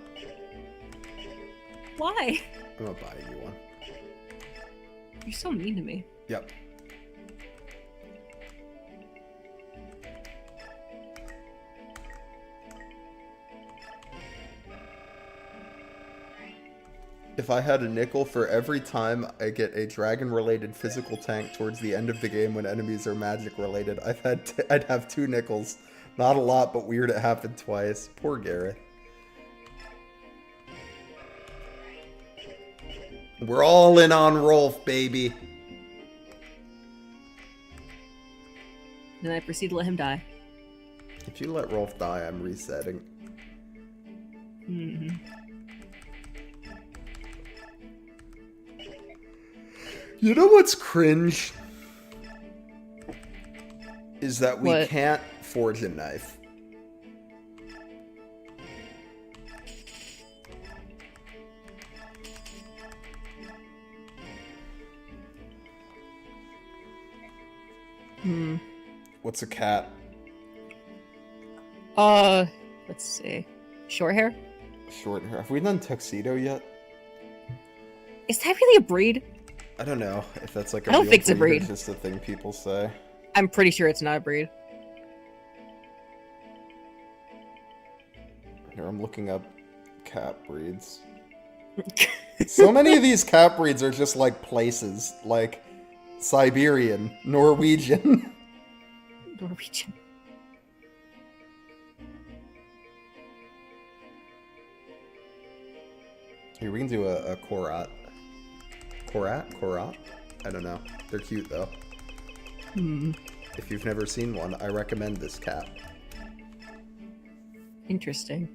Why? I'm not buying you one. You're so mean to me. Yep. If I had a nickel for every time I get a dragon-related physical tank towards the end of the game when enemies are magic-related, I'd have 2 nickels. Not a lot, but weird it happened twice. Poor Gareth. We're all in on Rolf, baby. Then I proceed to let him die. If you let Rolf die, I'm resetting. Hmm. You know what's cringe? Is that we What? can't forge a knife. Hmm. What's a cat? Let's see. Short hair? Short hair. Have we done tuxedo yet? Is that really a breed? I don't know if that's like a I don't real think it's a breed or breed. just a thing people say. I'm pretty sure it's not a breed. Here, I'm looking up cat breeds. So many of these cat breeds are just like places, like Siberian, Norwegian. Norwegian. Here, we can do a Korat. Korat? I don't know. They're cute, though. Hmm. If you've never seen one, I recommend this cat. Interesting.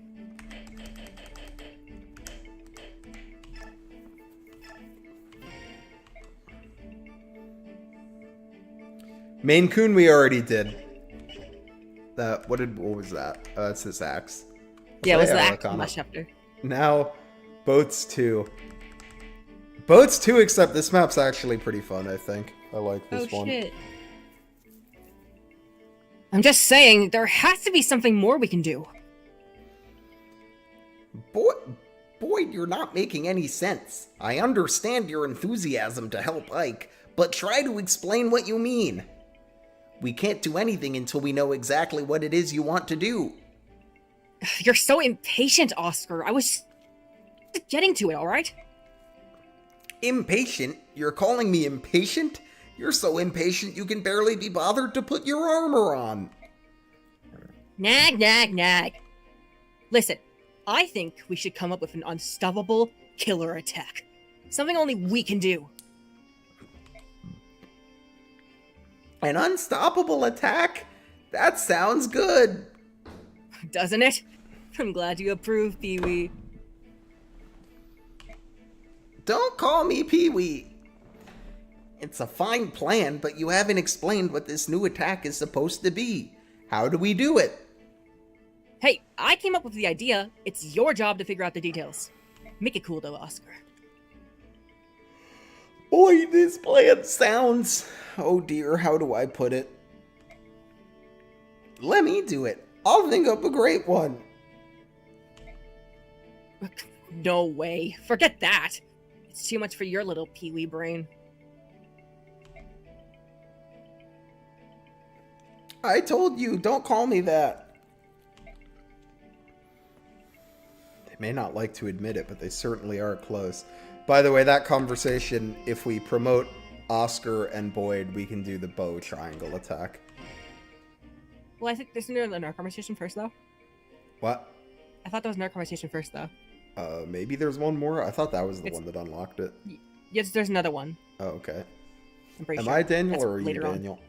Maine Coon we already did. What was that? It's his axe. Yeah, it was Say the I act look from on last it. chapter. Now, Boats 2. Boats 2, except this map's actually pretty fun, I think. I like this one. Shit. I'm just saying, there has to be something more we can do. Boyd, you're not making any sense. I understand your enthusiasm to help Ike, but try to explain what you mean. We can't do anything until we know exactly what it is you want to do. You're so impatient, Oscar. I was getting to it, alright? Impatient? You're calling me impatient? You're so impatient you can barely be bothered to put your armor on. Nag, nag, nag. Listen, I think we should come up with an unstoppable killer attack. Something only we can do. An unstoppable attack? That sounds good. Doesn't it? I'm glad you approve, Pee-wee. Don't call me Pee-wee. It's a fine plan, but you haven't explained what this new attack is supposed to be. How do we do it? Hey, I came up with the idea. It's your job to figure out the details. Make it cool, though, Oscar. Boy, this plan sounds... Oh dear, how do I put it? Let me do it. I'll think up a great one. No way. Forget that. It's too much for your little Pee-wee brain. I told you, don't call me that. They may not like to admit it, but they certainly are close. By the way, that conversation, if we promote Oscar and Boyd, we can do the bow triangle attack. Well, I think there's another conversation first, though. What? I thought there was another conversation first, though. Maybe there's one more? I thought that was the It's- one that unlocked it. Yes, there's another one. Oh, okay. I'm pretty Am sure. I Daniel That's or are you later on. Daniel?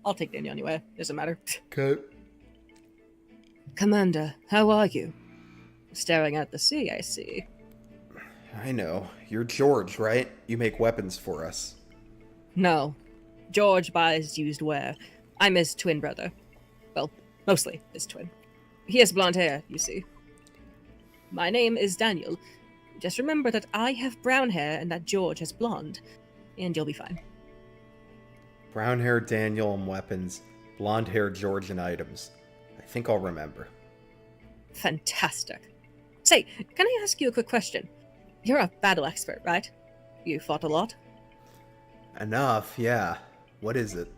I'll take Daniel anyway. Doesn't matter. Okay. Commander, how are you? Staring at the sea, I see. I know. You're George, right? You make weapons for us. No. George buys used wear. I'm his twin brother. Well, mostly his twin. He has blonde hair, you see. My name is Daniel. Just remember that I have brown hair and that George has blonde, and you'll be fine. Brown hair Daniel and weapons. Blonde hair George and items. I think I'll remember. Fantastic. Say, can I ask you a quick question? You're a battle expert, right? You fought a lot? Enough, yeah. What is it?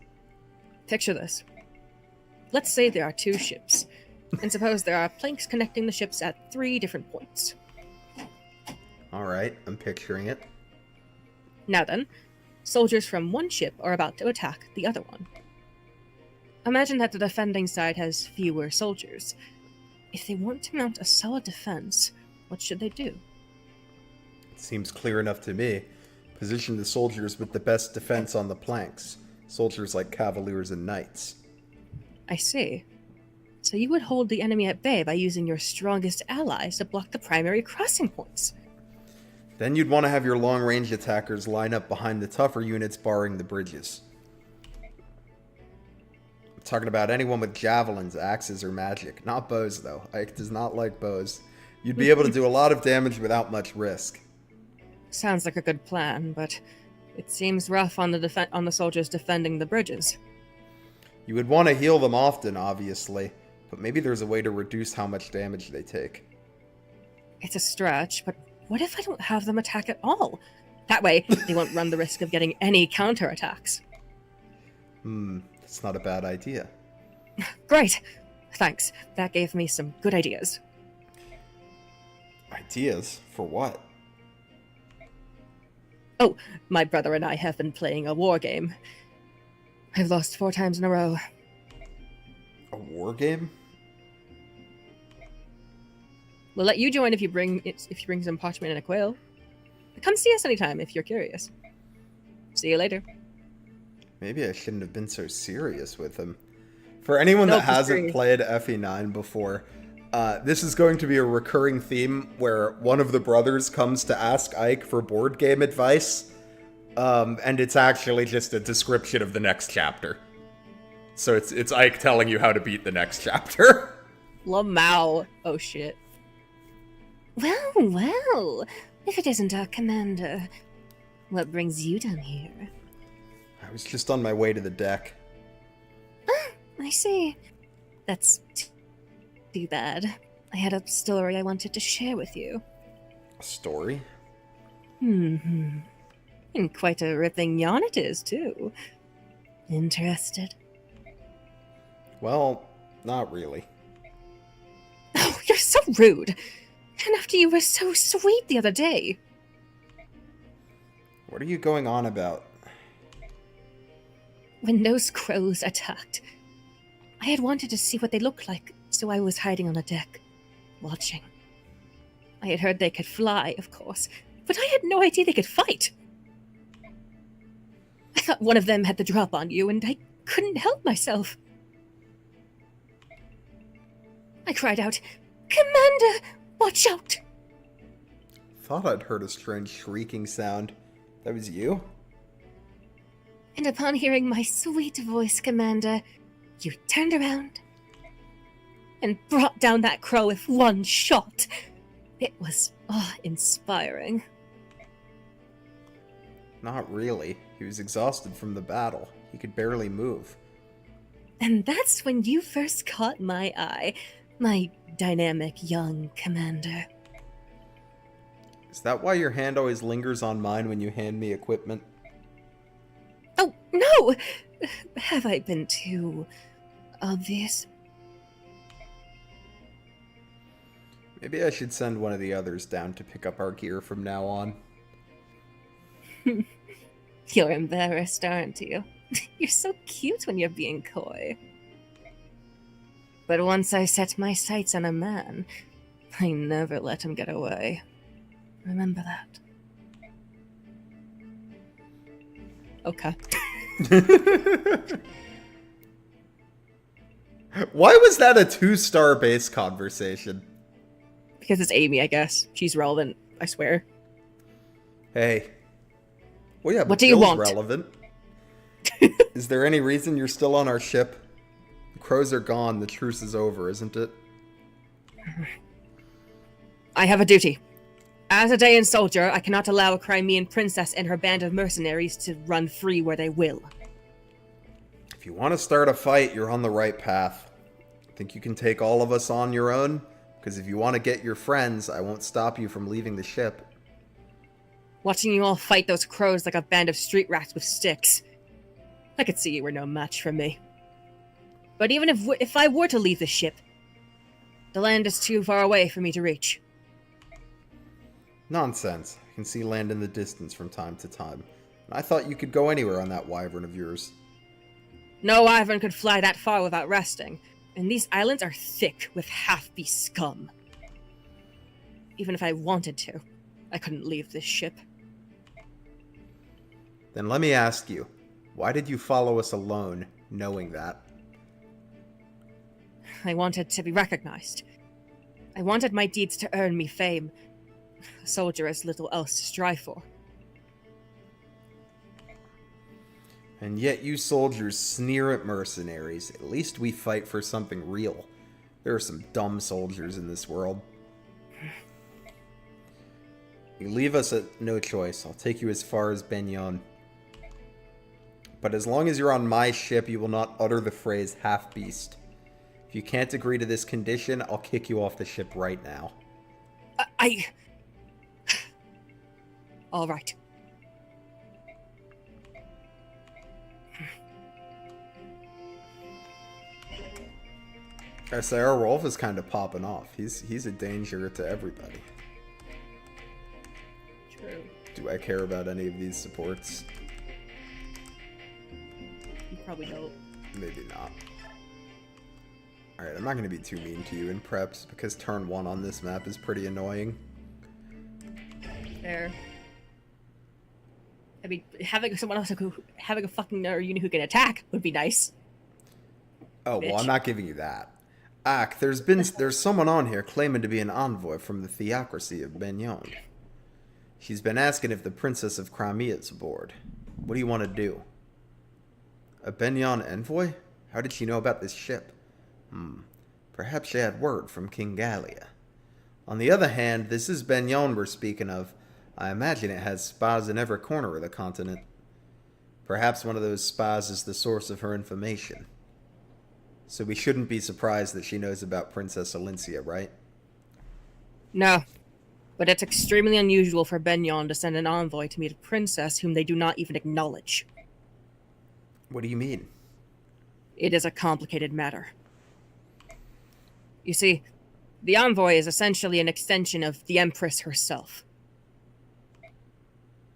Picture this. Let's say there are two ships, and suppose there are planks connecting the ships at 3 different points. Alright, I'm picturing it. Now then, soldiers from one ship are about to attack the other one. Imagine that the defending side has fewer soldiers. If they want to mount a solid defense, what should they do? It seems clear enough to me. Position the soldiers with the best defense on the planks. Soldiers like cavaliers and knights. I see. So you would hold the enemy at bay by using your strongest allies to block the primary crossing points. Then you'd want to have your long-range attackers line up behind the tougher units barring the bridges. I'm talking about anyone with javelins, axes, or magic. Not bows, though. Ike does not like bows. You'd be able to do a lot of damage without much risk. Sounds like a good plan, but it seems rough on the soldiers defending the bridges. You would want to heal them often, obviously, but maybe there's a way to reduce how much damage they take. It's a stretch, but what if I don't have them attack at all? That way, they won't run the risk of getting any counterattacks. That's not a bad idea. Great! Thanks. That gave me some good ideas. Ideas? For what? Oh, my brother and I have been playing a war game. I've lost 4 times in a row. A war game? We'll let you join if you bring some parchment and a quill. Come see us anytime if you're curious. See you later. Maybe I shouldn't have been so serious with him. For anyone that hasn't played FE9 before, this is going to be a recurring theme where one of the brothers comes to ask Ike for board game advice, and it's actually just a description of the next chapter. So it's Ike telling you how to beat the next chapter. Lamau. Oh shit. Well, if it isn't our commander, what brings you down here? I was just on my way to the deck. I see. That's too bad. I had a story I wanted to share with you. A story? And quite a ripping yarn it is, too. Interested? Well, not really. Oh, you're so rude. And after you were so sweet the other day. What are you going on about? When those crows attacked, I had wanted to see what they looked like, so I was hiding on the deck, watching. I had heard they could fly, of course, but I had no idea they could fight. I thought one of them had the drop on you, and I couldn't help myself. I cried out, "Commander, watch out!" Thought I'd heard a strange shrieking sound. That was you? And upon hearing my sweet voice, Commander, you turned around and brought down that crow with one shot. It was awe-inspiring. Not really. He was exhausted from the battle. He could barely move. And that's when you first caught my eye, my dynamic young commander. Is that why your hand always lingers on mine when you hand me equipment? Oh, no! Have I been too obvious? Maybe I should send one of the others down to pick up our gear from now on. You're embarrassed, aren't you? You're so cute when you're being coy. But once I set my sights on a man, I never let him get away. Remember that. Okay. Why was that a 2-star base conversation? Because it's Amy, I guess. She's relevant, I swear. Hey. Well, yeah, but What do you Bill's want? relevant. Is there any reason you're still on our ship? The crows are gone. The truce is over, isn't it? I have a duty. As a Dayan soldier, I cannot allow a Crimean princess and her band of mercenaries to run free where they will. If you want to start a fight, you're on the right path. Think you can take all of us on your own? Because if you want to get your friends, I won't stop you from leaving the ship. Watching you all fight those crows like a band of street rats with sticks. I could see you were no match for me. But even if I were to leave the ship, the land is too far away for me to reach. Nonsense. I can see land in the distance from time to time. And I thought you could go anywhere on that wyvern of yours. No wyvern could fly that far without resting, and these islands are thick with half-beast scum. Even if I wanted to, I couldn't leave this ship. Then let me ask you, why did you follow us alone, knowing that? I wanted to be recognized. I wanted my deeds to earn me fame. A soldier has little else to strive for. And yet you soldiers sneer at mercenaries. At least we fight for something real. There are some dumb soldiers in this world. You leave us at no choice. I'll take you as far as Begnion. But as long as you're on my ship, you will not utter the phrase half-beast. If you can't agree to this condition, I'll kick you off the ship right now. All right. I say our Rolf is kind of popping off. He's a danger to everybody. True. Do I care about any of these supports? You probably don't. Maybe not. Alright, I'm not going to be too mean to you in preps, because turn 1 on this map is pretty annoying. Fair. I mean, having someone else having a fucking another unit who can attack would be nice. Oh, Bitch. well, I'm not giving you that. Ak, there's someone on here claiming to be an envoy from the theocracy of Begnion. She's been asking if the Princess of Crimea is aboard. What do you want to do? A Begnion envoy? How did she know about this ship? Perhaps she had word from King Gallia. On the other hand, this is Begnion we're speaking of. I imagine it has spas in every corner of the continent. Perhaps one of those spas is the source of her information. So we shouldn't be surprised that she knows about Princess Alencia, right? No. But it's extremely unusual for Begnion to send an envoy to meet a princess whom they do not even acknowledge. What do you mean? It is a complicated matter. You see, the envoy is essentially an extension of the Empress herself.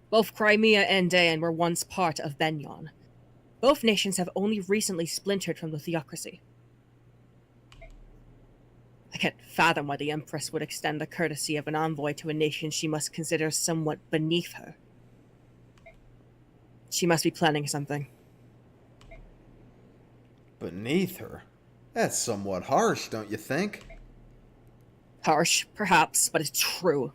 Both Crimea and Dayan were once part of Begnion. Both nations have only recently splintered from the theocracy. I can't fathom why the Empress would extend the courtesy of an envoy to a nation she must consider somewhat beneath her. She must be planning something. Beneath her? That's somewhat harsh, don't you think? Harsh, perhaps, but it's true.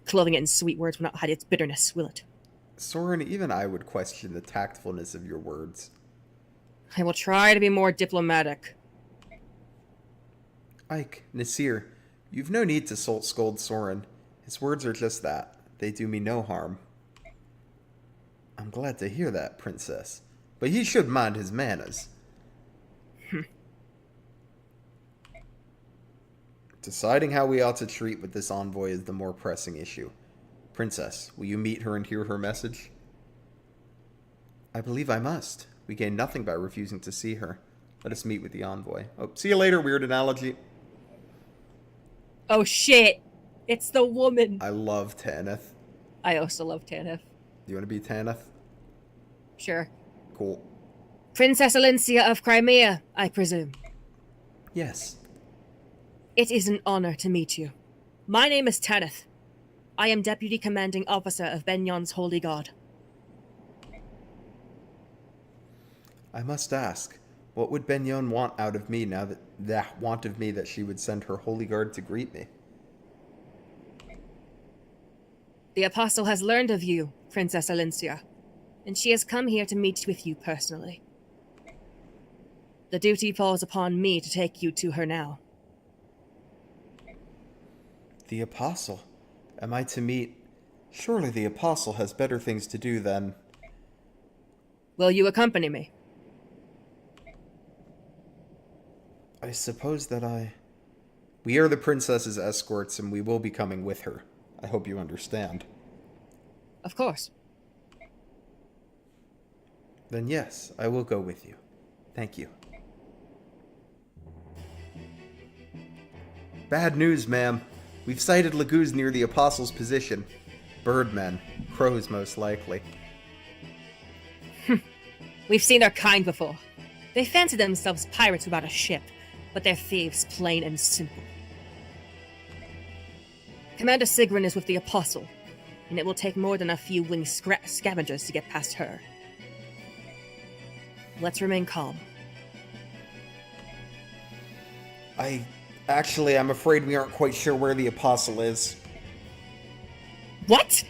Clothing it in sweet words will not hide its bitterness, will it? Soren, even I would question the tactfulness of your words. I will try to be more diplomatic. Ike, Nasir, you've no need to scold Soren. His words are just that. They do me no harm. I'm glad to hear that, Princess. But he should mind his manners. Deciding how we ought to treat with this envoy is the more pressing issue. Princess, will you meet her and hear her message? I believe I must. We gain nothing by refusing to see her. Let us meet with the envoy. Oh, see you later, weird analogy. Oh shit! It's the woman! I love Tanith. I also love Tanith. Do you want to be Tanith? Sure. Cool. Princess Alencia of Crimea, I presume. Yes. It is an honor to meet you. My name is Tanith. I am Deputy Commanding Officer of Begnion's Holy Guard. I must ask, what would Begnion want out of me now that she would send her Holy Guard to greet me? The Apostle has learned of you, Princess Alencia, and she has come here to meet with you personally. The duty falls upon me to take you to her now. The Apostle? Am I to meet... Surely the Apostle has better things to do than... Will you accompany me? I suppose that I... We are the princess's escorts, and we will be coming with her. I hope you understand. Of course. Then yes, I will go with you. Thank you. Bad news, ma'am. We've sighted Lagoos near the Apostle's position. Birdmen. Crows, most likely. We've seen their kind before. They fancy themselves pirates without a ship, but they're thieves plain and simple. Commander Sigrun is with the Apostle, and it will take more than a few winged scavengers to get past her. Let's remain calm. I'm afraid we aren't quite sure where the Apostle is. What?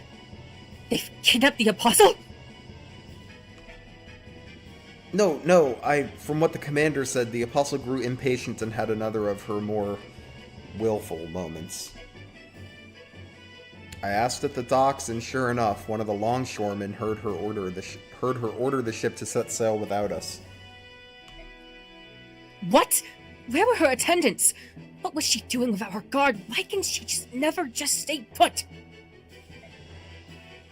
They've kidnapped the Apostle? No, from what the commander said, the Apostle grew impatient and had another of her more willful moments. I asked at the docks, and sure enough, one of the longshoremen heard her order the ship to set sail without us. What? Where were her attendants? What was she doing without her guard? Why can she never stay put?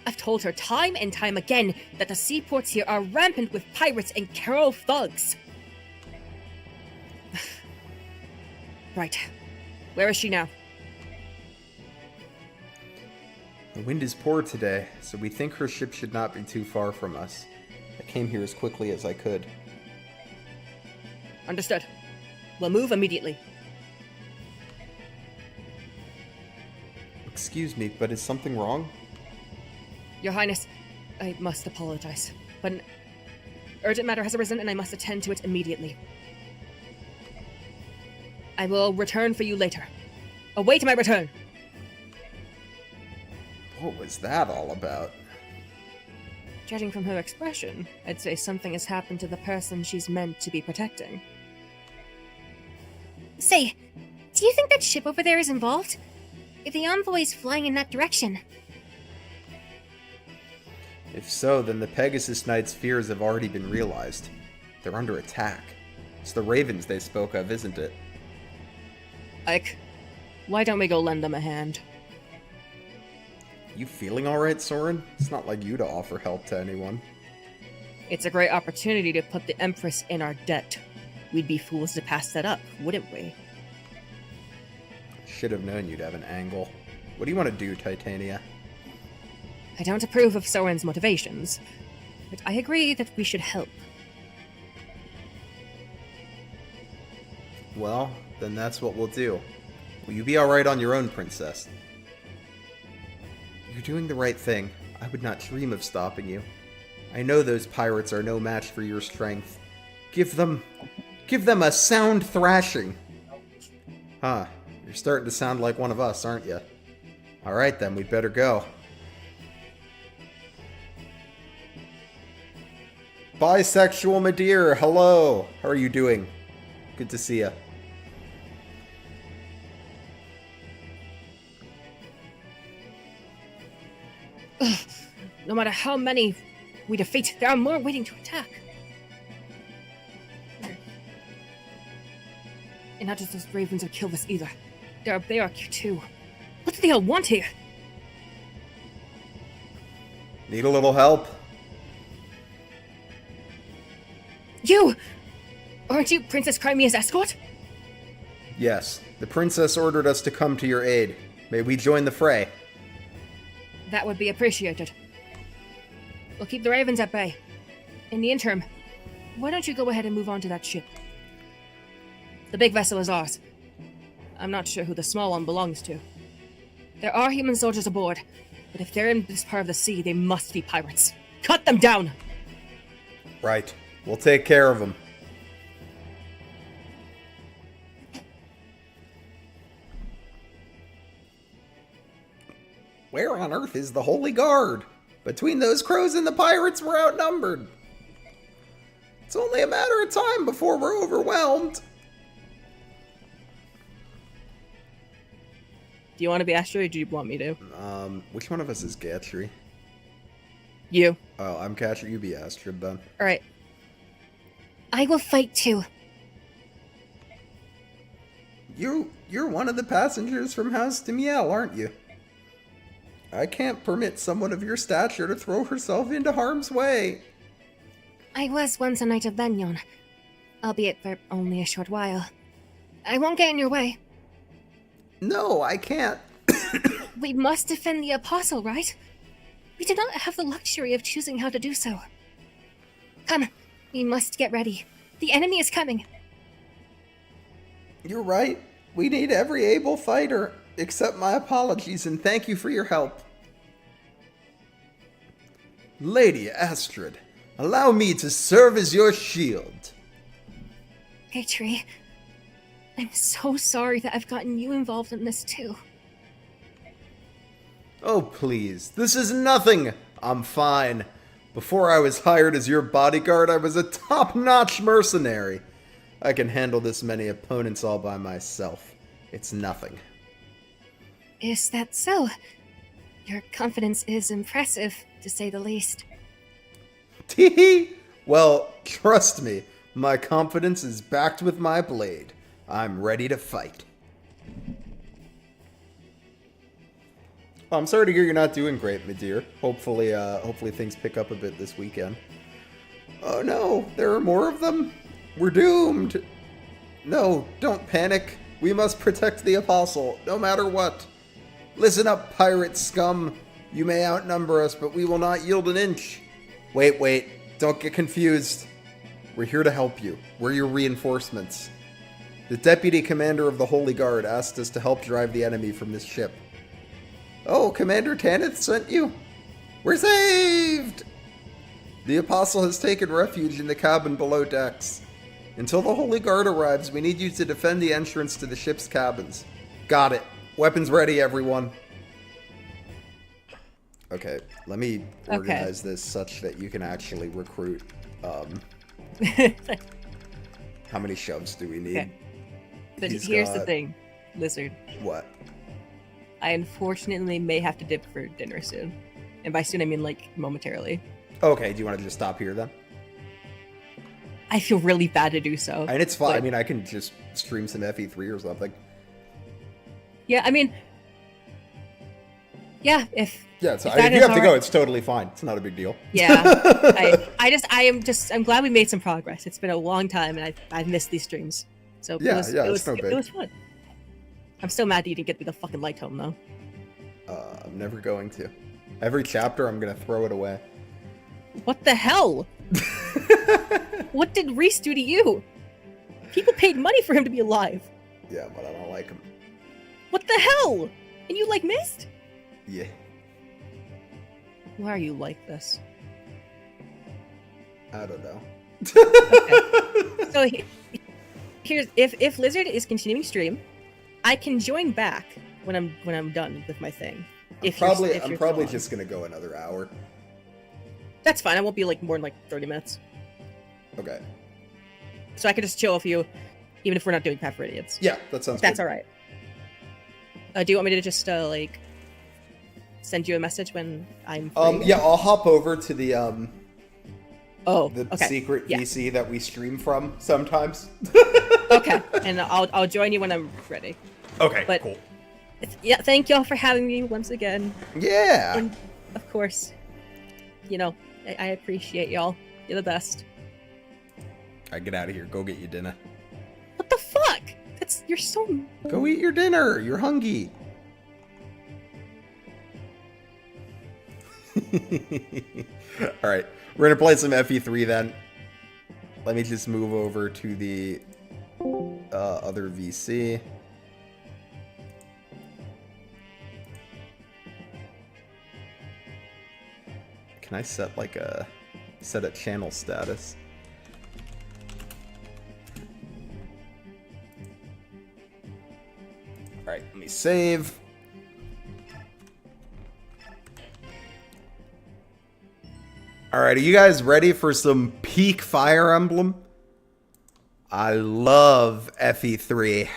I've told her time and time again that the seaports here are rampant with pirates and Carol thugs. Right. Where is she now? The wind is poor today, so we think her ship should not be too far from us. I came here as quickly as I could. Understood. We'll move immediately. Excuse me, but is something wrong? Your Highness, I must apologize, but an urgent matter has arisen and I must attend to it immediately. I will return for you later. Await my return! What was that all about? Judging from her expression, I'd say something has happened to the person she's meant to be protecting. Say, do you think that ship over there is involved? If the Envoy is flying in that direction. If so, then the Pegasus Knight's fears have already been realized. They're under attack. It's the ravens they spoke of, isn't it? Ike, why don't we go lend them a hand? You feeling alright, Soren? It's not like you to offer help to anyone. It's a great opportunity to put the Empress in our debt. We'd be fools to pass that up, wouldn't we? Should have known you'd have an angle. What do you want to do, Titania? I don't approve of Soren's motivations, but I agree that we should help. Well, then that's what we'll do. Will you be alright on your own, Princess? You're doing the right thing. I would not dream of stopping you. I know those pirates are no match for your strength. Give them a sound thrashing. Huh, you're starting to sound like one of us, aren't you? Alright then, we'd better go. Bisexual Madeir, hello! How are you doing? Good to see ya. No matter how many we defeat, there are more waiting to attack. And not just those ravens who killed us either. There are Bayark here too. What do they all want here? Need a little help? You! Aren't you Princess Crimea's escort? Yes, the princess ordered us to come to your aid. May we join the fray? That would be appreciated. We'll keep the ravens at bay. In the interim, why don't you go ahead and move on to that ship? The big vessel is ours. I'm not sure who the small one belongs to. There are human soldiers aboard, but if they're in this part of the sea, they must be pirates. Cut them down! Right. We'll take care of them. Where on earth is the Holy Guard? Between those crows and the pirates, we're outnumbered. It's only a matter of time before we're overwhelmed. Do you want to be Astrid or do you want me to? Which one of us is Gatry? You. Oh, I'm Catcher, you be Astrid then. Alright. I will fight too. You're one of the passengers from House Demiel, aren't you? I can't permit someone of your stature to throw herself into harm's way. I was once a Knight of Begnion, albeit for only a short while. I won't get in your way. No, I can't. We must defend the Apostle, right? We do not have the luxury of choosing how to do so. Come, we must get ready. The enemy is coming. You're right. We need every able fighter. Accept my apologies and thank you for your help. Lady Astrid, allow me to serve as your shield. Gatry, I'm so sorry that I've gotten you involved in this too. Oh, please. This is nothing. I'm fine. Before I was hired as your bodyguard, I was a top-notch mercenary. I can handle this many opponents all by myself. It's nothing. Is that so? Your confidence is impressive, to say the least. Tee-hee! Well, trust me, my confidence is backed with my blade. I'm ready to fight. Oh, I'm sorry to hear you're not doing great, my dear. Hopefully things pick up a bit this weekend. Oh no, there are more of them? We're doomed! No, don't panic. We must protect the Apostle, no matter what. Listen up, pirate scum. You may outnumber us, but we will not yield an inch. Wait, don't get confused. We're here to help you. We're your reinforcements. The Deputy Commander of the Holy Guard asked us to help drive the enemy from this ship. Oh, Commander Tanith sent you? We're saved! The Apostle has taken refuge in the cabin below decks. Until the Holy Guard arrives, we need you to defend the entrance to the ship's cabins. Got it. Weapons ready, everyone. Okay, let me organize this such that you can actually recruit. How many shoves do we need? Okay. But here's the thing, Lizard. What? I unfortunately may have to dip for dinner soon. And by soon, I mean, like, momentarily. Okay, do you want to just stop here, then? I feel really bad to do so. And it's fine. But, I mean, I can just stream some FE3 or something. Yeah, I mean... Yeah, if... Yeah, so if if you have to go, it's totally fine. It's not a big deal. Yeah. I'm glad we made some progress. It's been a long time, and I've missed these streams. So Yeah, it was fun. I'm still mad that you didn't get me the fucking light home, though. I'm never going to. Every chapter, I'm going to throw it away. What the hell? What did Reese do to you? People paid money for him to be alive. Yeah, but I don't like him. What the hell? And you like Mist? Yeah. Why are you like this? I don't know. Okay. So here's if Lizard is continuing stream, I can join back when I'm done with my thing. I'm probably just gonna go another hour. That's fine. I won't be like more than like 30 minutes. Okay. So I can just chill with you, even if we're not doing Path of Radiance. Yeah, that sounds That's good. all right. Do you want me to just like send you a message when I'm free? Yeah, I'll hop over to the okay. secret Yeah. VC that we stream from sometimes. Okay, and I'll join you when I'm ready. Okay, But- cool. Yeah, thank y'all for having me once again. Yeah. And of course, you know, I appreciate y'all. You're the best. I get out of here. Go get your dinner. What the fuck? You're so... Go eat your dinner. You're hungry. All right, we're gonna play some FE3 then. Let me just move over to the other VC. Can I set like a channel status? All right, let me save. All right, are you guys ready for some peak Fire Emblem? I love FE3.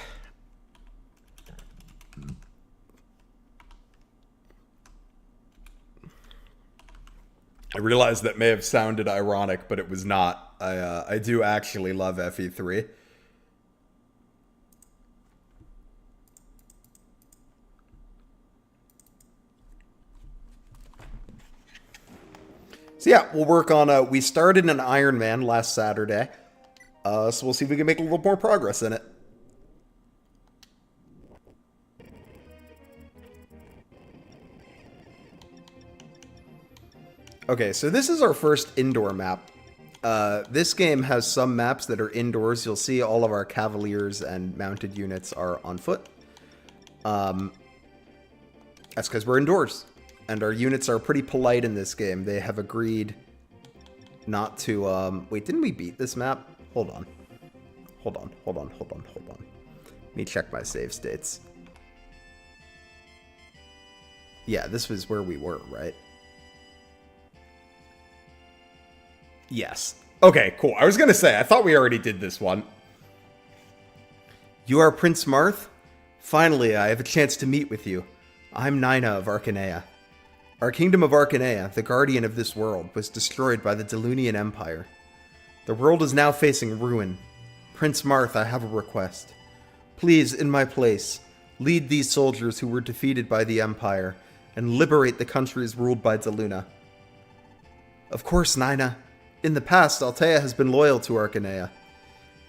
I realize that may have sounded ironic, but it was not. I do actually love FE3. So yeah, we'll work on, we started an Iron Man last Saturday, so we'll see if we can make a little more progress in it. Okay, so this is our first indoor map. This game has some maps that are indoors. You'll see all of our Cavaliers and mounted units are on foot. That's because we're indoors. And our units are pretty polite in this game. They have agreed not to, wait, didn't we beat this map? Hold on. Let me check my save states. Yeah, this was where we were, right? Yes. Okay, cool. I was gonna say, I thought we already did this one. You are Prince Marth? Finally, I have a chance to meet with you. I'm Nina of Arcanea. Our kingdom of Arcanea, the guardian of this world, was destroyed by the Delunian Empire. The world is now facing ruin. Prince Marth, I have a request. Please, in my place, lead these soldiers who were defeated by the Empire and liberate the countries ruled by Deluna. Of course, Nina. In the past, Altea has been loyal to Arcanea,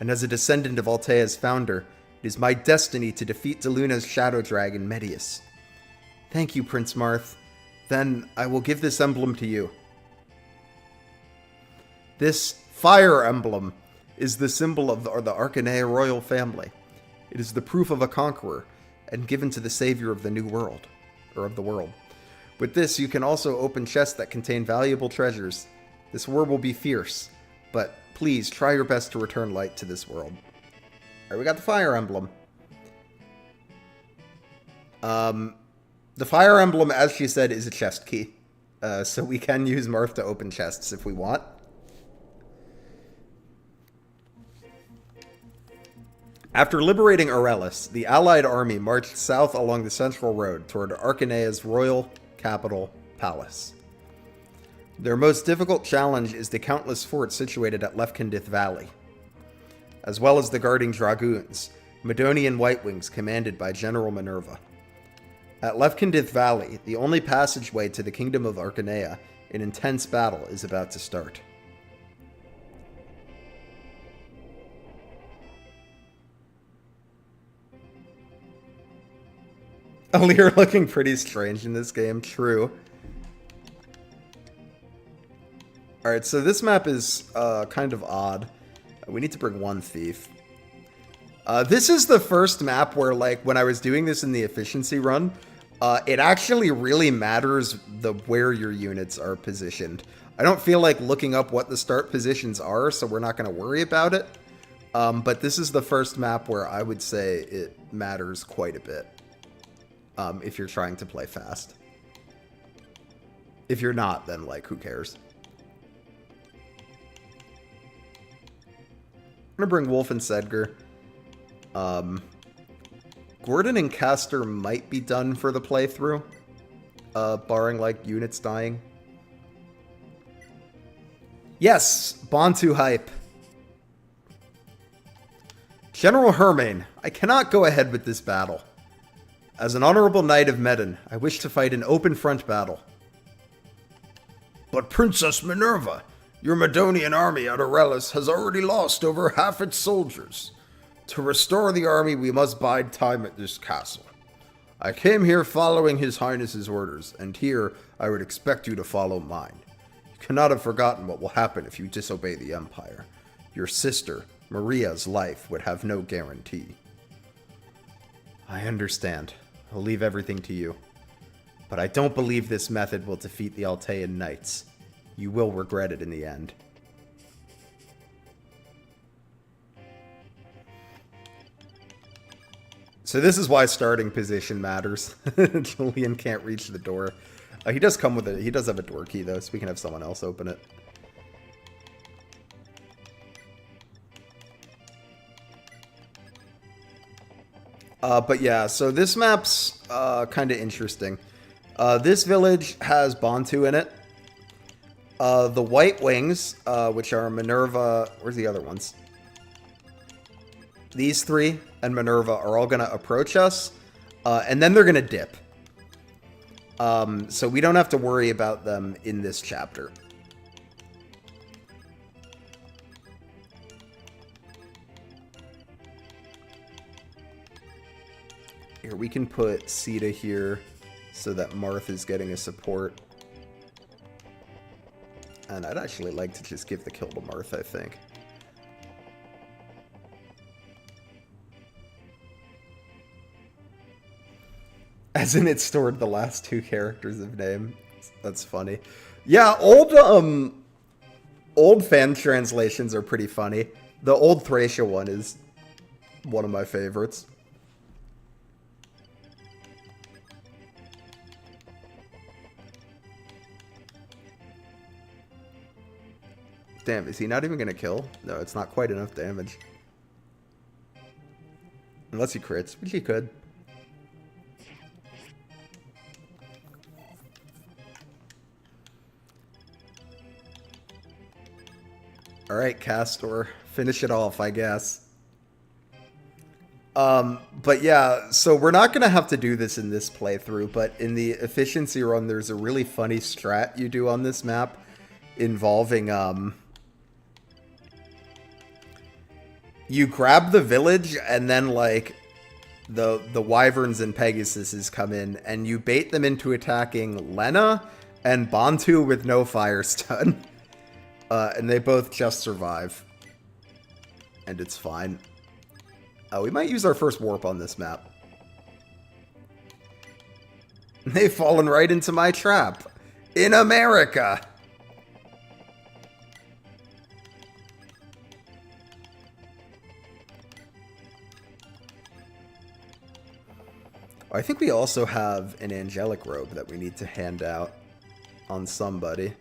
and as a descendant of Altea's founder, it is my destiny to defeat Deluna's shadow dragon, Medius. Thank you, Prince Marth. Then I will give this emblem to you. This fire emblem is the symbol of the Arcanea royal family. It is the proof of a conqueror, and given to the savior of the new world, or of the world. With this, you can also open chests that contain valuable treasures. This war will be fierce, but please try your best to return light to this world. Alright, we got the fire emblem. The fire emblem, as she said, is a chest key. So we can use Marth to open chests if we want. After liberating Aurelis, the Allied army marched south along the Central Road toward Arcanea's royal capital, Palace. Their most difficult challenge is the countless forts situated at Lefkindith Valley, as well as the guarding dragoons, Medonian White Wings commanded by General Minerva. At Lefkindith Valley, the only passageway to the Kingdom of Arcanea, an intense battle is about to start. You're looking pretty strange in this game, true. Alright, so this map is kind of odd. We need to bring one thief. This is the first map where, like, when I was doing this in the efficiency run, it actually really matters where your units are positioned. I don't feel like looking up what the start positions are, so we're not going to worry about it. But this is the first map where I would say it matters quite a bit. If you're trying to play fast. If you're not, then, like, who cares? I'm gonna bring Wolf and Sedgar. Gordon and Castor might be done for the playthrough. Barring, like, units dying. Yes! Bantu hype. General Hermain, I cannot go ahead with this battle. As an honorable knight of Medon, I wish to fight an open front battle. But Princess Minerva, your Medonian army at Aurelis has already lost over half its soldiers. To restore the army, we must bide time at this castle. I came here following His Highness's orders, and here I would expect you to follow mine. You cannot have forgotten what will happen if you disobey the Empire. Your sister, Maria's life would have no guarantee. I understand. I'll leave everything to you. But I don't believe this method will defeat the Altean Knights. You will regret it in the end. So this is why starting position matters. Julian can't reach the door. He does come with it. He does have a door key, though, so we can have someone else open it. But yeah, so this map's kind of interesting. This village has Bantu in it. The White Wings, which are Minerva... Where's the other ones? These three and Minerva are all going to approach us. And then they're going to dip. So we don't have to worry about them in this chapter. Here, we can put Sita here so that Marth is getting a support. And I'd actually like to just give the kill to Marth, I think. As in it stored the last two characters of name. That's funny. Yeah, old fan translations are pretty funny. The old Thracia one is one of my favorites. Damn, is he not even gonna kill? No, it's not quite enough damage. Unless he crits, which he could. Alright, Castor. Finish it off, I guess. But yeah, so we're not gonna have to do this in this playthrough, but in the efficiency run, there's a really funny strat you do on this map involving, you grab the village and then, like, the Wyverns and Pegasuses come in, and you bait them into attacking Lena and Bantu with no fire stun. And they both just survive. And it's fine. We might use our first warp on this map. They've fallen right into my trap. In America! I think we also have an angelic robe that we need to hand out on somebody.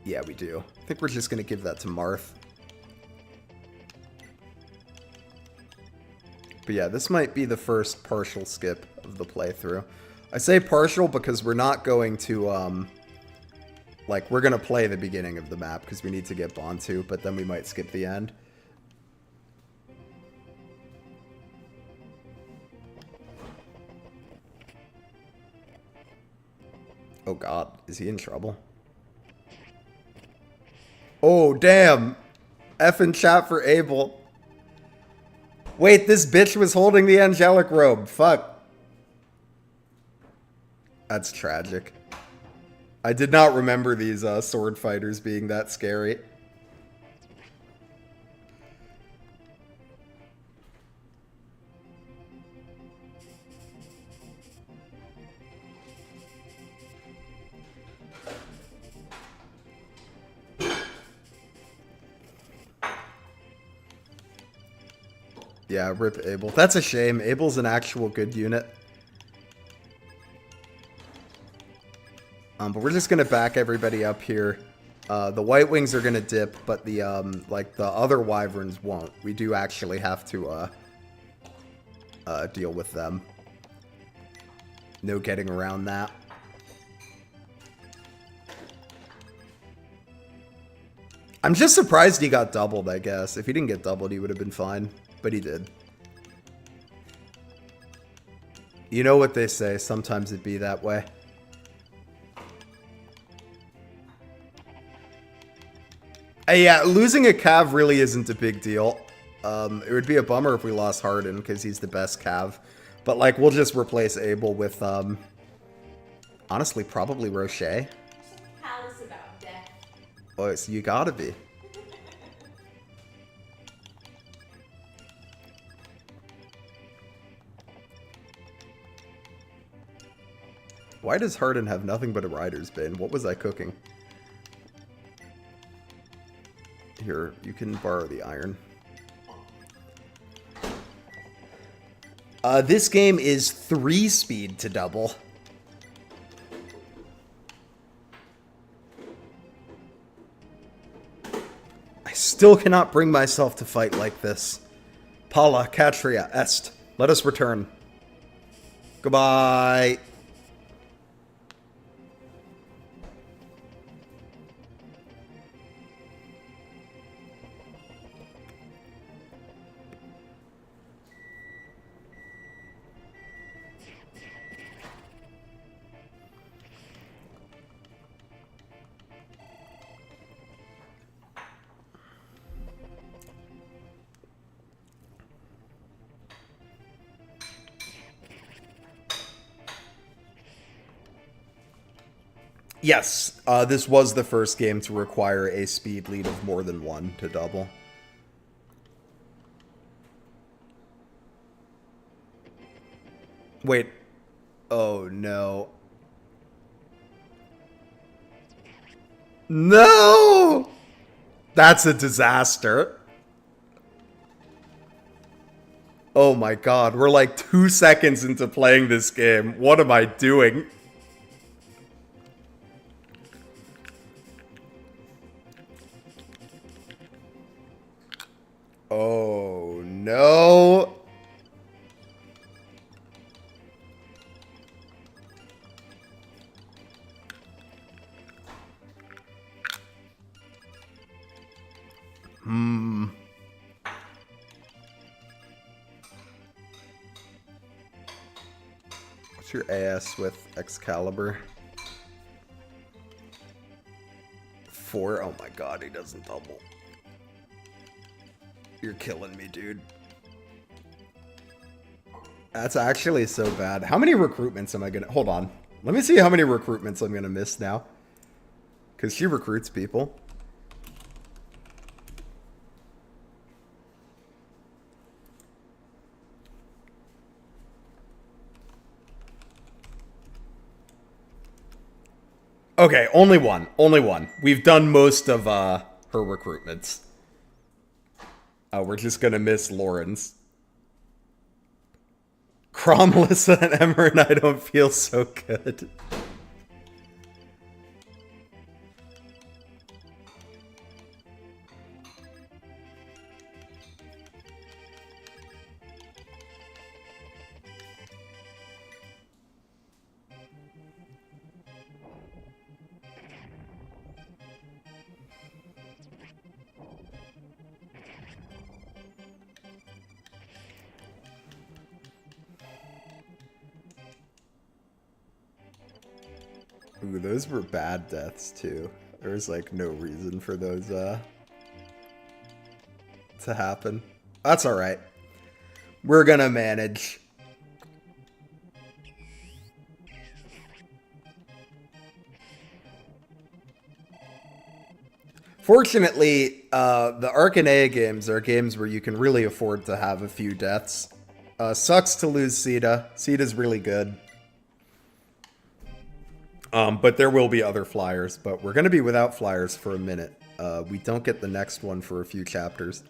Yeah, we do. I think we're just going to give that to Marth. But yeah, this might be the first partial skip of the playthrough. I say partial because we're not going to, like, we're going to play the beginning of the map because we need to get Bantu, but then we might skip the end. Oh god, is he in trouble? Oh, damn. F in chat for Abel. Wait, this bitch was holding the angelic robe. Fuck. That's tragic. I did not remember these sword fighters being that scary. Yeah, rip Abel. That's a shame. Abel's an actual good unit. But we're just gonna back everybody up here. The White Wings are gonna dip, but the like the other Wyverns won't. We do actually have to deal with them. No getting around that. I'm just surprised he got doubled, I guess. If he didn't get doubled, he would have been fine. But he did. You know what they say, sometimes it be that way. Yeah, losing a Cav really isn't a big deal. It would be a bummer if we lost Harden, because he's the best Cav. But, like, we'll just replace Abel with, honestly, probably Rocher. Callous about death. Oh, so you gotta be. Why does Harden have nothing but a Rider's Bane? What was I cooking? Here, you can borrow the iron. This game is 3 speed to double. I still cannot bring myself to fight like this. Pala, Catria, Est. Let us return. Goodbye. Yes, this was the first game to require a speed lead of more than 1 to double. Wait. Oh, no. No! That's a disaster. Oh my god, we're like 2 seconds into playing this game. What am I doing? no. What's your AS with Excalibur? 4? Oh my god, he doesn't double. You're killing me, dude. That's actually so bad. How many recruitments am I gonna... Hold on. Let me see how many recruitments I'm gonna miss now. Because she recruits people. Okay, only one. Only one. We've done most of her recruitments. We're just gonna miss Lauren's. Cromlessa and Emmer and I don't feel so good. Ooh, those were bad deaths too. There was like no reason for those to happen. That's alright. We're gonna manage. Fortunately, the Arcanea games are games where you can really afford to have a few deaths. Sucks to lose Sita. Sita's really good. But there will be other flyers, but we're going to be without flyers for a minute. We don't get the next one for a few chapters.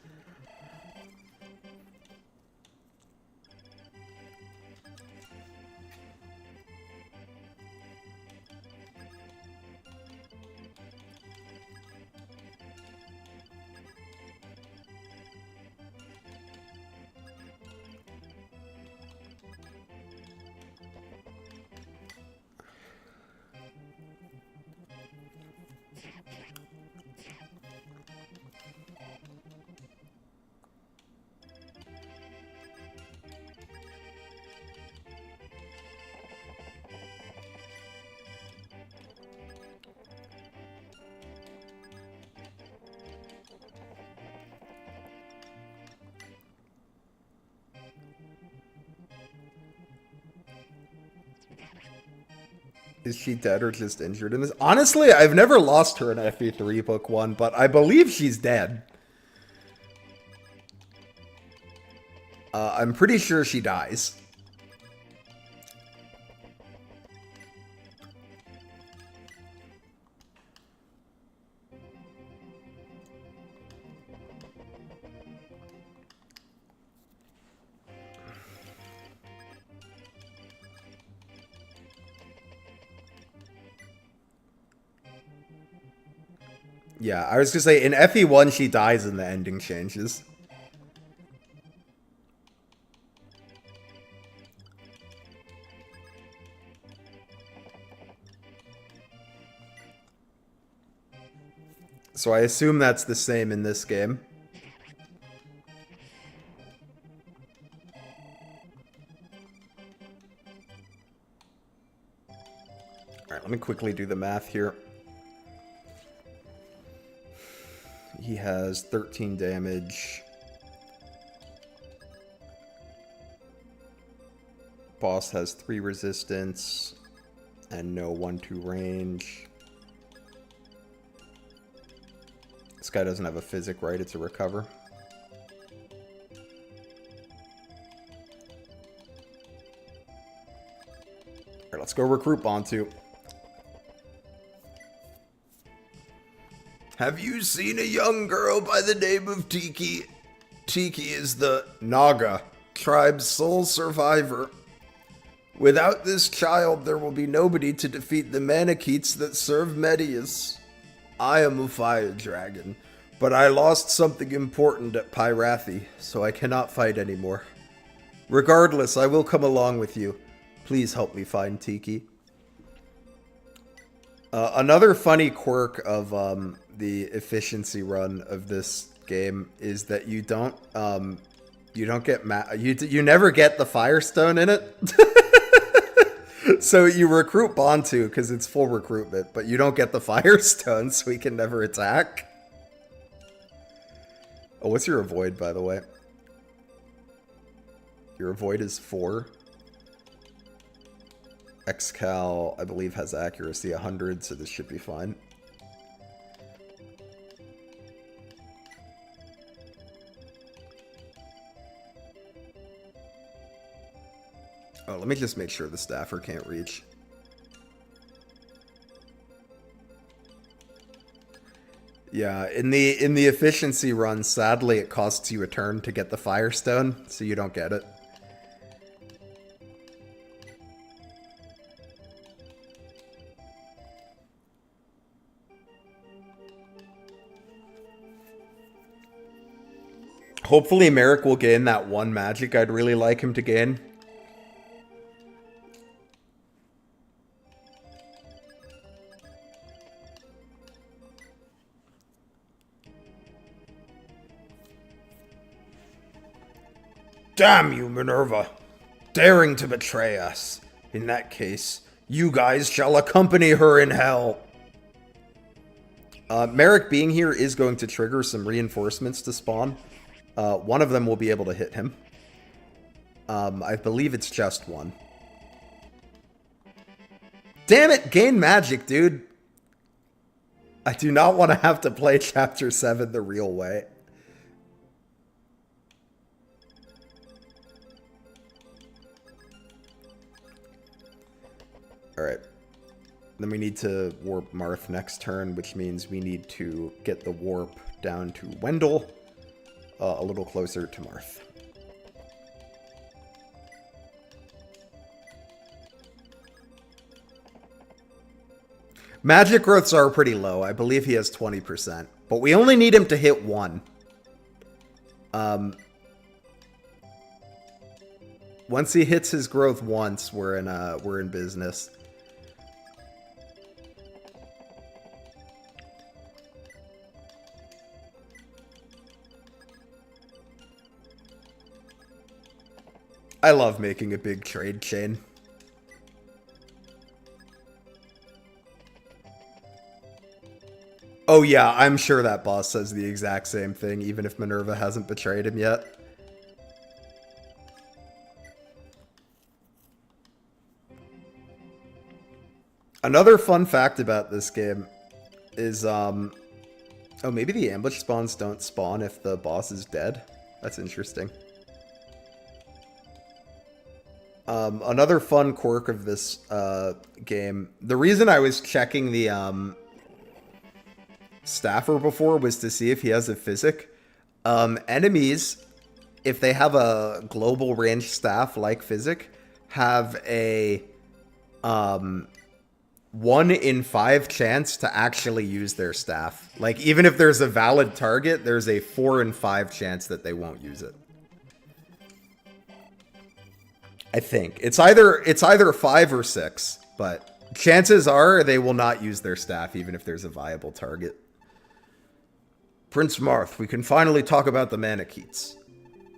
Is she dead or just injured in this? Honestly, I've never lost her in FE3 Book 1, but I believe she's dead. I'm pretty sure she dies. Yeah, I was gonna say, in FE1, she dies and the ending changes. So I assume that's the same in this game. Alright, let me quickly do the math here. He has 13 damage. Boss has 3 resistance and no 1-2 range. This guy doesn't have a physic, right? It's a recover. Alright, let's go recruit Bantu. Have you seen a young girl by the name of Tiki? Tiki is the Naga tribe's sole survivor. Without this child, there will be nobody to defeat the Manicheets that serve Medius. I am a fire dragon. But I lost something important at Pyrathi, so I cannot fight anymore. Regardless, I will come along with you. Please help me find Tiki. Another funny quirk of the efficiency run of this game is that you don't get you never get the Firestone in it. So you recruit Bantu because it's full recruitment, but you don't get the Firestone, so he can never attack. Oh, what's your avoid, by the way? Your avoid is 4. Excal, I believe, has accuracy 100, so this should be fine. Oh, let me just make sure the staffer can't reach. Yeah, in the efficiency run, sadly, it costs you a turn to get the Firestone, so you don't get it. Hopefully Merrick will gain that one magic I'd really like him to gain. Damn you, Minerva! Daring to betray us. In that case, you guys shall accompany her in hell. Merrick being here is going to trigger some reinforcements to spawn. One of them will be able to hit him. I believe it's just one. Damn it, gain magic, dude. I do not want to have to play Chapter 7 the real way. Alright. Then we need to warp Marth next turn, which means we need to get the warp down to Wendell, a little closer to Marth. Magic growths are pretty low. I believe he has 20%. But we only need him to hit 1. Once he hits his growth once, we're in business. I love making a big trade chain. Oh yeah, I'm sure that boss says the exact same thing, even if Minerva hasn't betrayed him yet. Another fun fact about this game is, oh, maybe the ambush spawns don't spawn if the boss is dead. That's interesting. Another fun quirk of this game, the reason I was checking the staffer before was to see if he has a physic. Enemies, if they have a global range staff like physic, have a 1 in 5 chance to actually use their staff. Like, even if there's a valid target, there's a 4 in 5 chance that they won't use it. I think it's either 5 or 6, but chances are they will not use their staff even if there's a viable target. Prince Marth, we can finally talk about the Manicheets.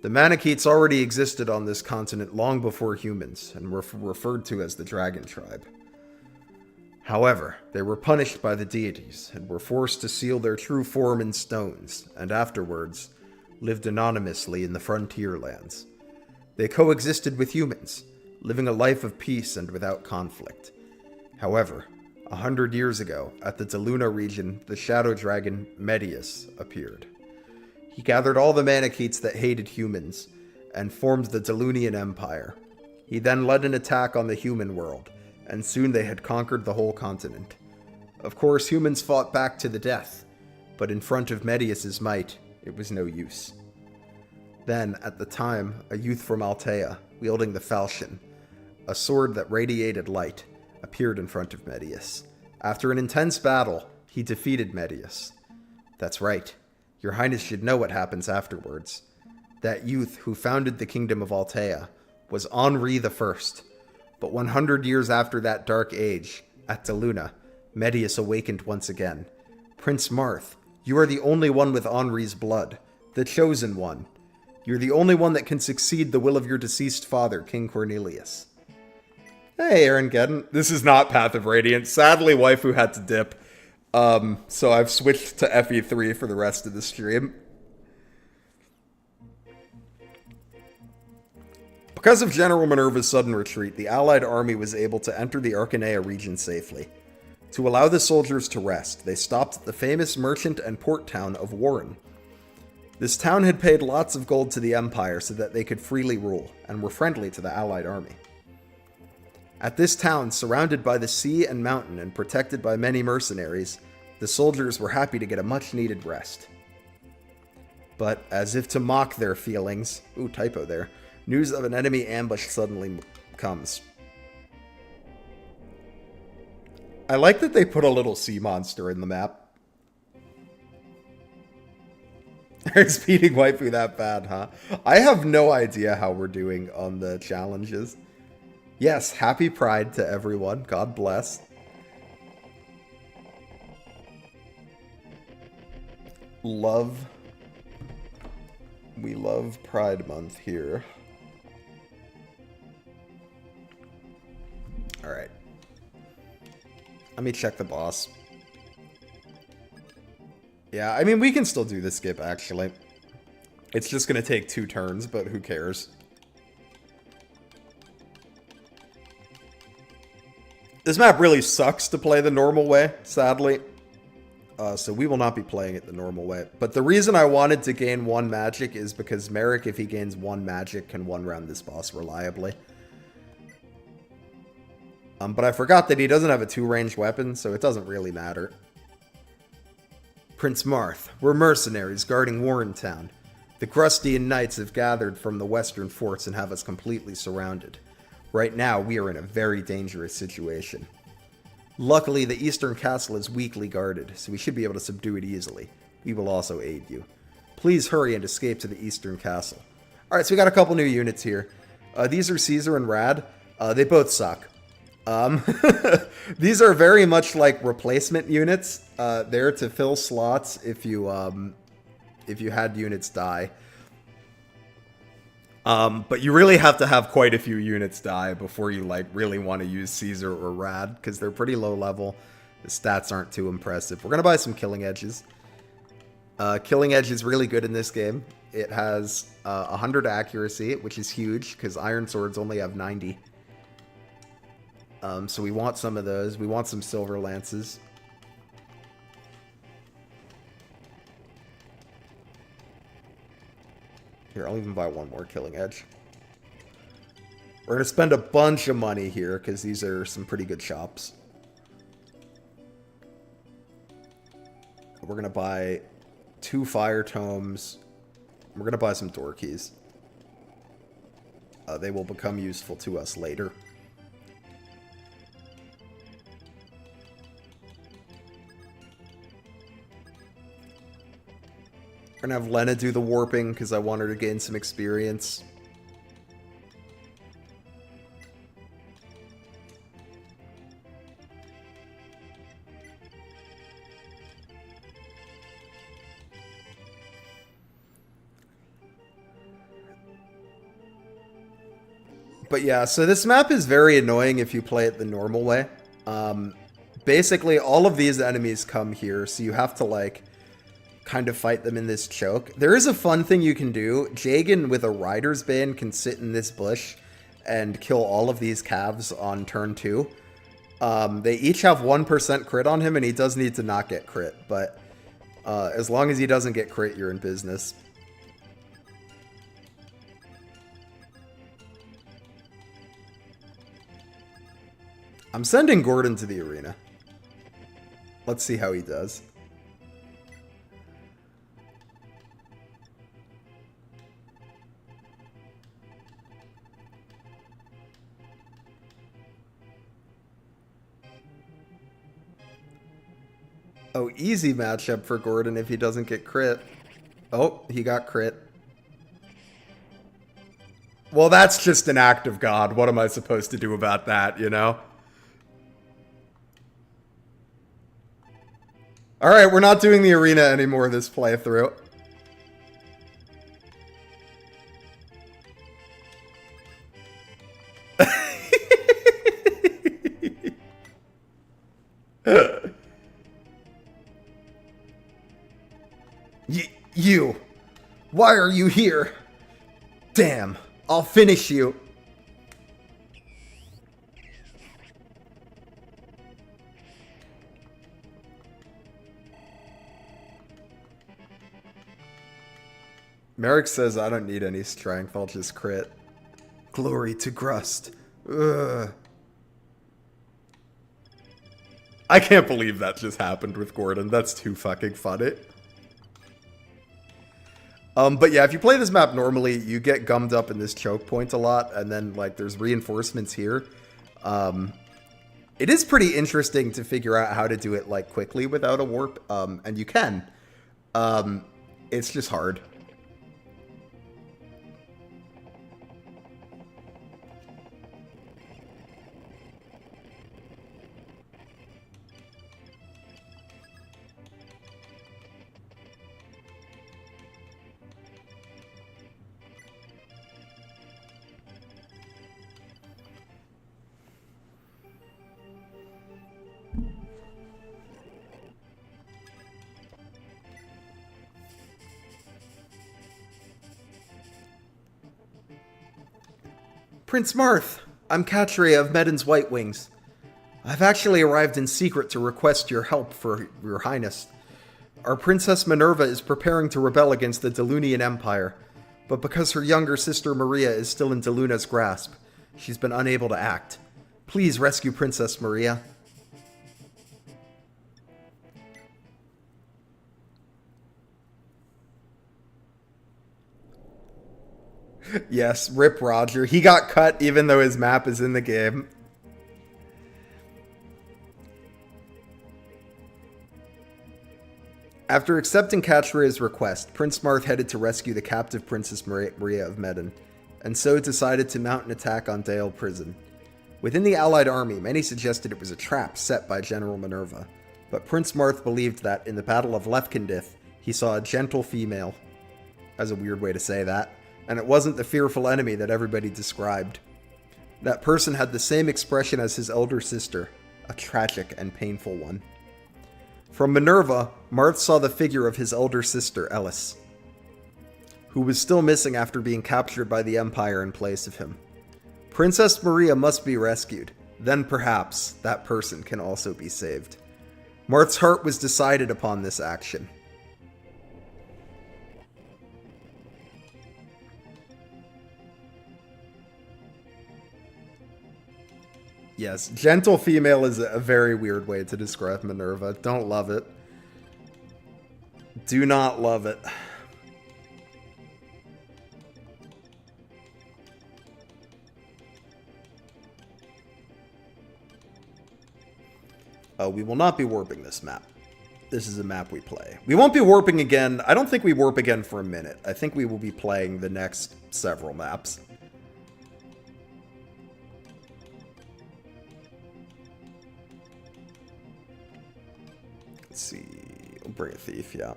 The Manicheets already existed on this continent long before humans and were referred to as the Dragon Tribe. However, they were punished by the deities and were forced to seal their true form in stones, and afterwards lived anonymously in the frontier lands. They coexisted with humans, living a life of peace and without conflict. However, 100 years ago, at the Deluna region, the shadow dragon Medius appeared. He gathered all the Manicheets that hated humans and formed the Delunian Empire. He then led an attack on the human world, and soon they had conquered the whole continent. Of course, humans fought back to the death, but in front of Medius's might, it was no use. Then, at the time, a youth from Altea, wielding the falchion, a sword that radiated light, appeared in front of Medius. After an intense battle, he defeated Medius. That's right, Your Highness should know what happens afterwards. That youth who founded the kingdom of Altea was Henri the First. But 100 years after that dark age, at Deluna, Medius awakened once again. Prince Marth, you are the only one with Henri's blood, the chosen one. You're the only one that can succeed the will of your deceased father, King Cornelius. Hey, Aaron Gedden. This is not Path of Radiance. Sadly, Waifu had to dip. So I've switched to FE3 for the rest of the stream. Because of General Minerva's sudden retreat, the Allied army was able to enter the Arcanea region safely. To allow the soldiers to rest, they stopped at the famous merchant and port town of Warren. This town had paid lots of gold to the Empire so that they could freely rule, and were friendly to the Allied army. At this town, surrounded by the sea and mountain and protected by many mercenaries, the soldiers were happy to get a much-needed rest. But, as if to mock their feelings, ooh, typo there, news of an enemy ambush suddenly comes. I like that they put a little sea monster in the map. Is beating Waifu that bad, huh? I have no idea how we're doing on the challenges. Yes, happy Pride to everyone. God bless. We love Pride Month here. Alright. Let me check the boss. Yeah, I mean, we can still do the skip, actually. It's just gonna take 2 turns, but who cares? This map really sucks to play the normal way, sadly. So we will not be playing it the normal way. But the reason I wanted to gain 1 magic is because Merrick, if he gains 1 magic, can 1-round this boss reliably. But I forgot that he doesn't have a 2-range weapon, so it doesn't really matter. Prince Marth, we're mercenaries guarding Warren Town. The Grustian Knights have gathered from the western forts and have us completely surrounded. Right now, we are in a very dangerous situation. Luckily, the eastern castle is weakly guarded, so we should be able to subdue it easily. We will also aid you. Please hurry and escape to the eastern castle. Alright, so we got a couple new units here. These are Caesar and Rad. They both suck. These are very much like replacement units, there to fill slots if you had units die. But you really have to have quite a few units die before you really want to use Caesar or Rad, because they're pretty low level. The stats aren't too impressive. We're gonna buy some Killing Edges. Killing Edge is really good in this game. It has 100 accuracy, which is huge, because Iron Swords only have 90. So we want some of those. We want some Silver Lances. Here, I'll even buy 1 more Killing Edge. We're going to spend a bunch of money here, because these are some pretty good shops. We're going to buy 2 Fire Tomes. We're going to buy some Door Keys. They will become useful to us later. We're gonna have Lena do the warping because I want her to gain some experience. But yeah, so this map is very annoying if you play it the normal way. Basically, all of these enemies come here, so you have to, kind of fight them in this choke. There is a fun thing you can do. Jagan with a Rider's Bane can sit in this bush and kill all of these calves on turn 2. They each have 1% crit on him, and he does need to not get crit, but as long as he doesn't get crit, you're in business. I'm sending Gordon to the arena. Let's see how he does. Oh, easy matchup for Gordon if he doesn't get crit. Oh, he got crit. Well, that's just an act of God. What am I supposed to do about that, you know? Alright, we're not doing the arena anymore this playthrough. You! Why are you here? Damn, I'll finish you. Merrick says I don't need any strength, I'll just crit. Glory to Grust. Ugh. I can't believe that just happened with Gordon. That's too fucking funny. But yeah, if you play this map normally, you get gummed up in this choke point a lot, and then, like, there's reinforcements here. It is pretty interesting to figure out how to do it, like, quickly without a warp, and you can. It's just hard. Prince Marth, I'm Katria of Medon's White Wings. I've actually arrived in secret to request your help for your highness. Our Princess Minerva is preparing to rebel against the Delunian Empire, but because her younger sister Maria is still in Deluna's grasp, she's been unable to act. Please rescue Princess Maria. Yes, rip Roger. He got cut even though his map is in the game. After accepting Katria's request, Prince Marth headed to rescue the captive Princess Maria of Medon, and so decided to mount an attack on Dale Prison. Within the Allied army, many suggested it was a trap set by General Minerva, but Prince Marth believed that, in the Battle of Lefkindith, he saw a gentle female. That's a weird way to say that. And it wasn't the fearful enemy that everybody described. That person had the same expression as his elder sister, a tragic and painful one. From Minerva, Marth saw the figure of his elder sister, Ellis, who was still missing after being captured by the Empire in place of him. Princess Maria must be rescued. Then perhaps that person can also be saved. Marth's heart was decided upon this action. Yes, gentle female is a very weird way to describe Minerva. Don't love it. Do not love it. We will not be warping this map. This is a map we play. We won't be warping again. I don't think we warp again for a minute. I think we will be playing the next several maps. Let's see. We'll bring a thief, yeah.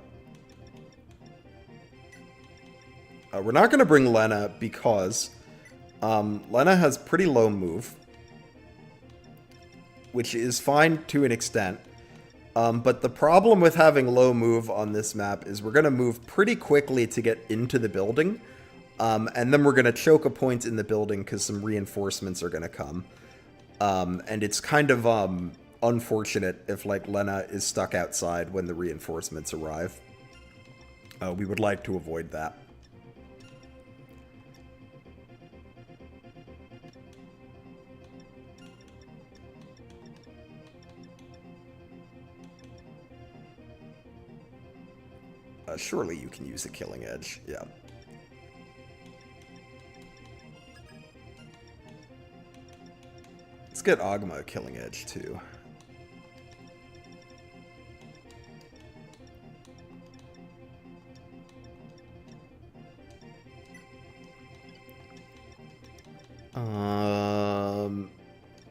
We're not going to bring Lena because Lena has pretty low move, which is fine to an extent. But the problem with having low move on this map is we're going to move pretty quickly to get into the building. And then we're going to choke a point in the building because some reinforcements are going to come. And it's kind of unfortunate if, like, Lena is stuck outside when the reinforcements arrive. We would like to avoid that. Surely you can use a Killing Edge, yeah. Let's get Ogma a Killing Edge, too.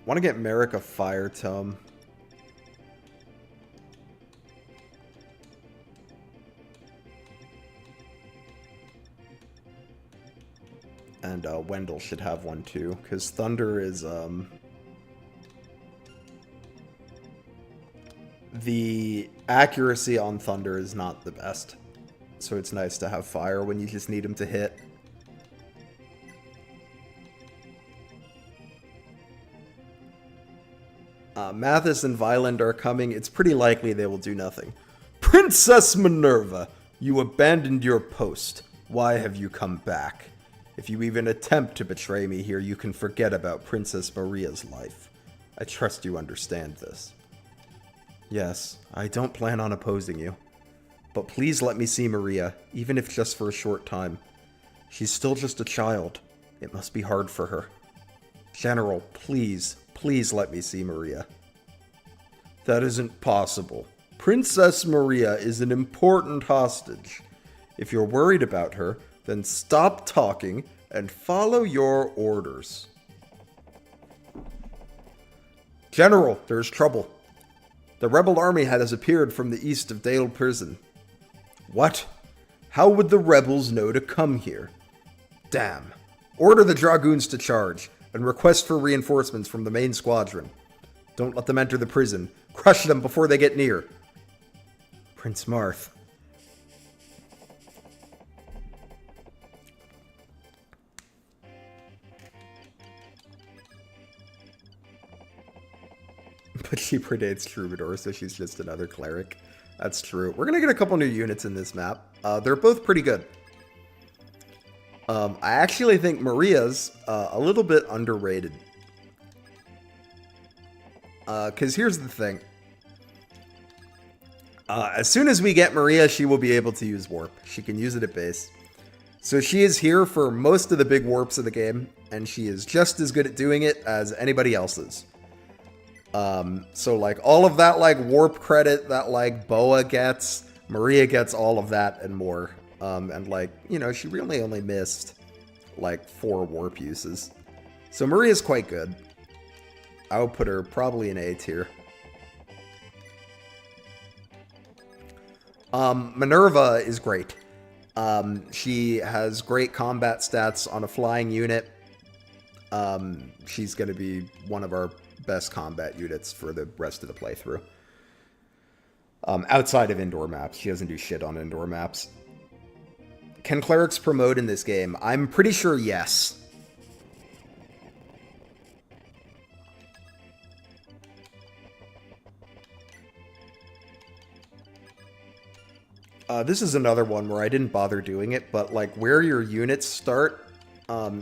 Want to get Merrick a fire tome. And Wendell should have one too, because Thunder is the accuracy on Thunder is not the best. So it's nice to have fire when you just need him to hit. Mathis and Violent are coming. It's pretty likely they will do nothing. Princess Minerva, you abandoned your post. Why have you come back? If you even attempt to betray me here, you can forget about Princess Maria's life. I trust you understand this. Yes, I don't plan on opposing you. But please let me see Maria, even if just for a short time. She's still just a child. It must be hard for her. General, please let me see Maria. That isn't possible. Princess Maria is an important hostage. If you're worried about her, then stop talking and follow your orders. General, there's trouble. The rebel army has appeared from the east of Dale Prison. What? How would the rebels know to come here? Damn. Order the Dragoons to charge, and request for reinforcements from the main squadron. Don't let them enter the prison. Crush them before they get near. Prince Marth. But she predates Troubadour, so she's just another cleric. That's true. We're gonna get a couple new units in this map. They're both pretty good. I actually think Maria's a little bit underrated. Because here's the thing. As soon as we get Maria, she will be able to use Warp. She can use it at base. So she is here for most of the big warps of the game, and she is just as good at doing it as anybody else is. So like all of that like warp credit that like Boa gets, Maria gets all of that and more. And like, you know, she really only missed like 4 warp uses. So Maria's quite good. I would put her probably in A tier. Minerva is great. She has great combat stats on a flying unit. She's going to be one of our best combat units for the rest of the playthrough. Outside of indoor maps. She doesn't do shit on indoor maps. Can clerics promote in this game? I'm pretty sure yes. This is another one where I didn't bother doing it, but like where your units start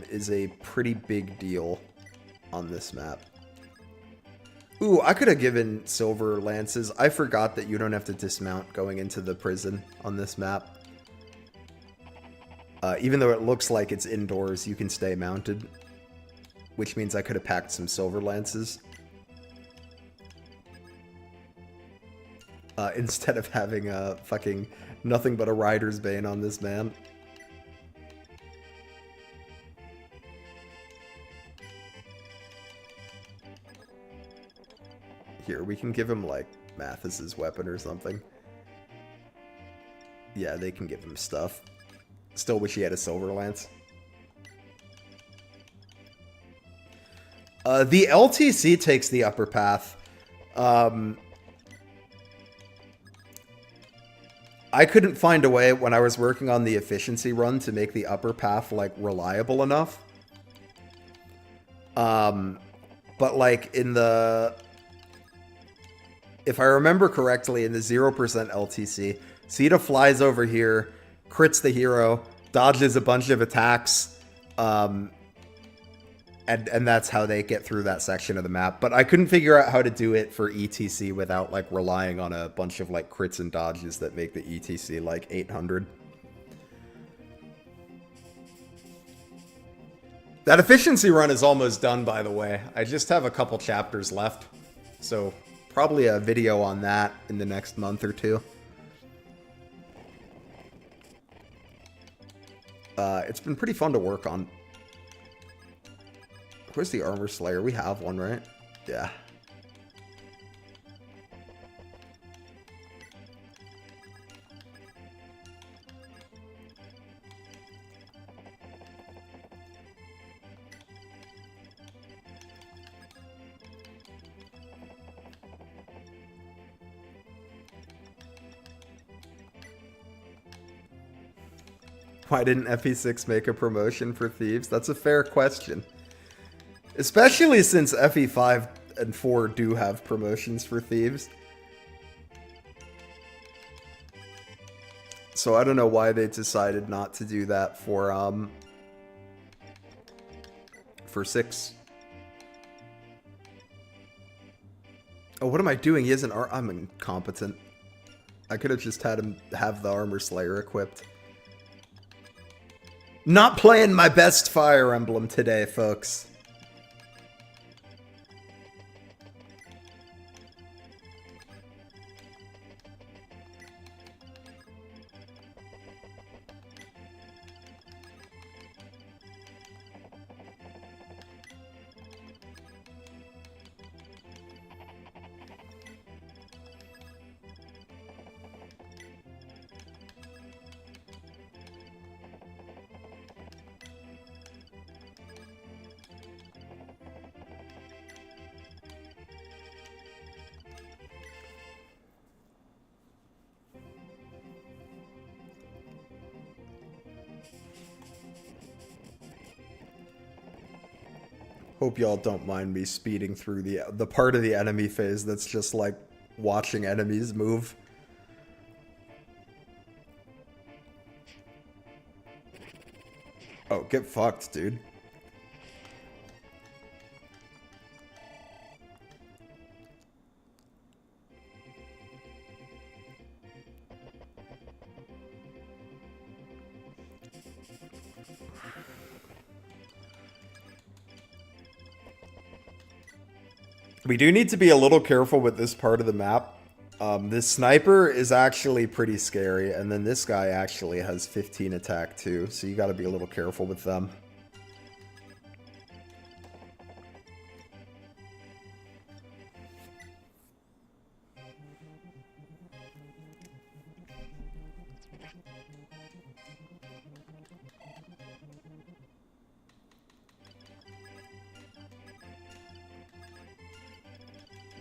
is a pretty big deal on this map. Ooh, I could have given silver lances. I forgot that you don't have to dismount going into the prison on this map. Even though it looks like it's indoors, you can stay mounted. Which means I could have packed some silver lances. Instead of having fucking nothing but a Rider's Bane on this man. Here, we can give him, like, Mathis's weapon or something. Yeah, they can give him stuff. Still wish he had a silver lance. The LTC takes the upper path. I couldn't find a way when I was working on the efficiency run to make the upper path, like, reliable enough. But, like, in the... If I remember correctly, in the 0% LTC, Sita flies over here, crits the hero, dodges a bunch of attacks, and that's how they get through that section of the map. But I couldn't figure out how to do it for ETC without, like, relying on a bunch of, like, crits and dodges that make the ETC, like, 800. That efficiency run is almost done, by the way. I just have a couple chapters left, so probably a video on that in the next month or two. It's been pretty fun to work on. Where's the Armor Slayer? We have one, right? Yeah. Why didn't FE6 make a promotion for thieves? That's a fair question. Especially since FE5 and 4 do have promotions for thieves. So I don't know why they decided not to do that for 6. Oh, what am I doing? He isn't. I'm incompetent. I could have just had him have the Armor Slayer equipped. Not playing my best Fire Emblem today, folks. Hope y'all don't mind me speeding through the part of the enemy phase that's just like watching enemies move. Oh, get fucked, dude. We do need to be a little careful with this part of the map. This sniper is actually pretty scary, and then this guy actually has 15 attack too, so you gotta be a little careful with them.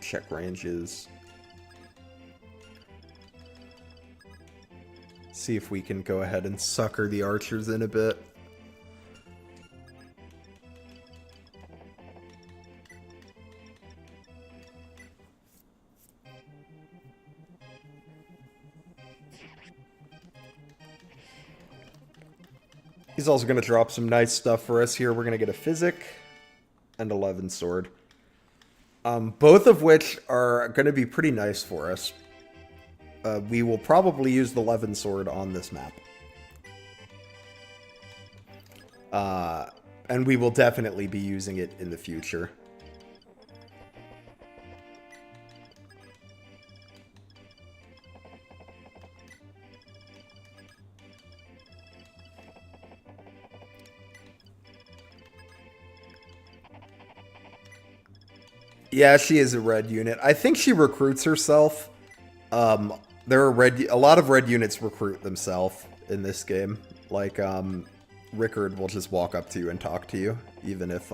Check ranges. See if we can go ahead and sucker the archers in a bit. He's also going to drop some nice stuff for us here. We're going to get a Physic and 11 Sword. Both of which are going to be pretty nice for us. We will probably use the 11 Sword on this map. And we will definitely be using it in the future. Yeah, she is a red unit. I think she recruits herself. There are a lot of red units recruit themselves in this game. Like, Rickard will just walk up to you and talk to you, even if,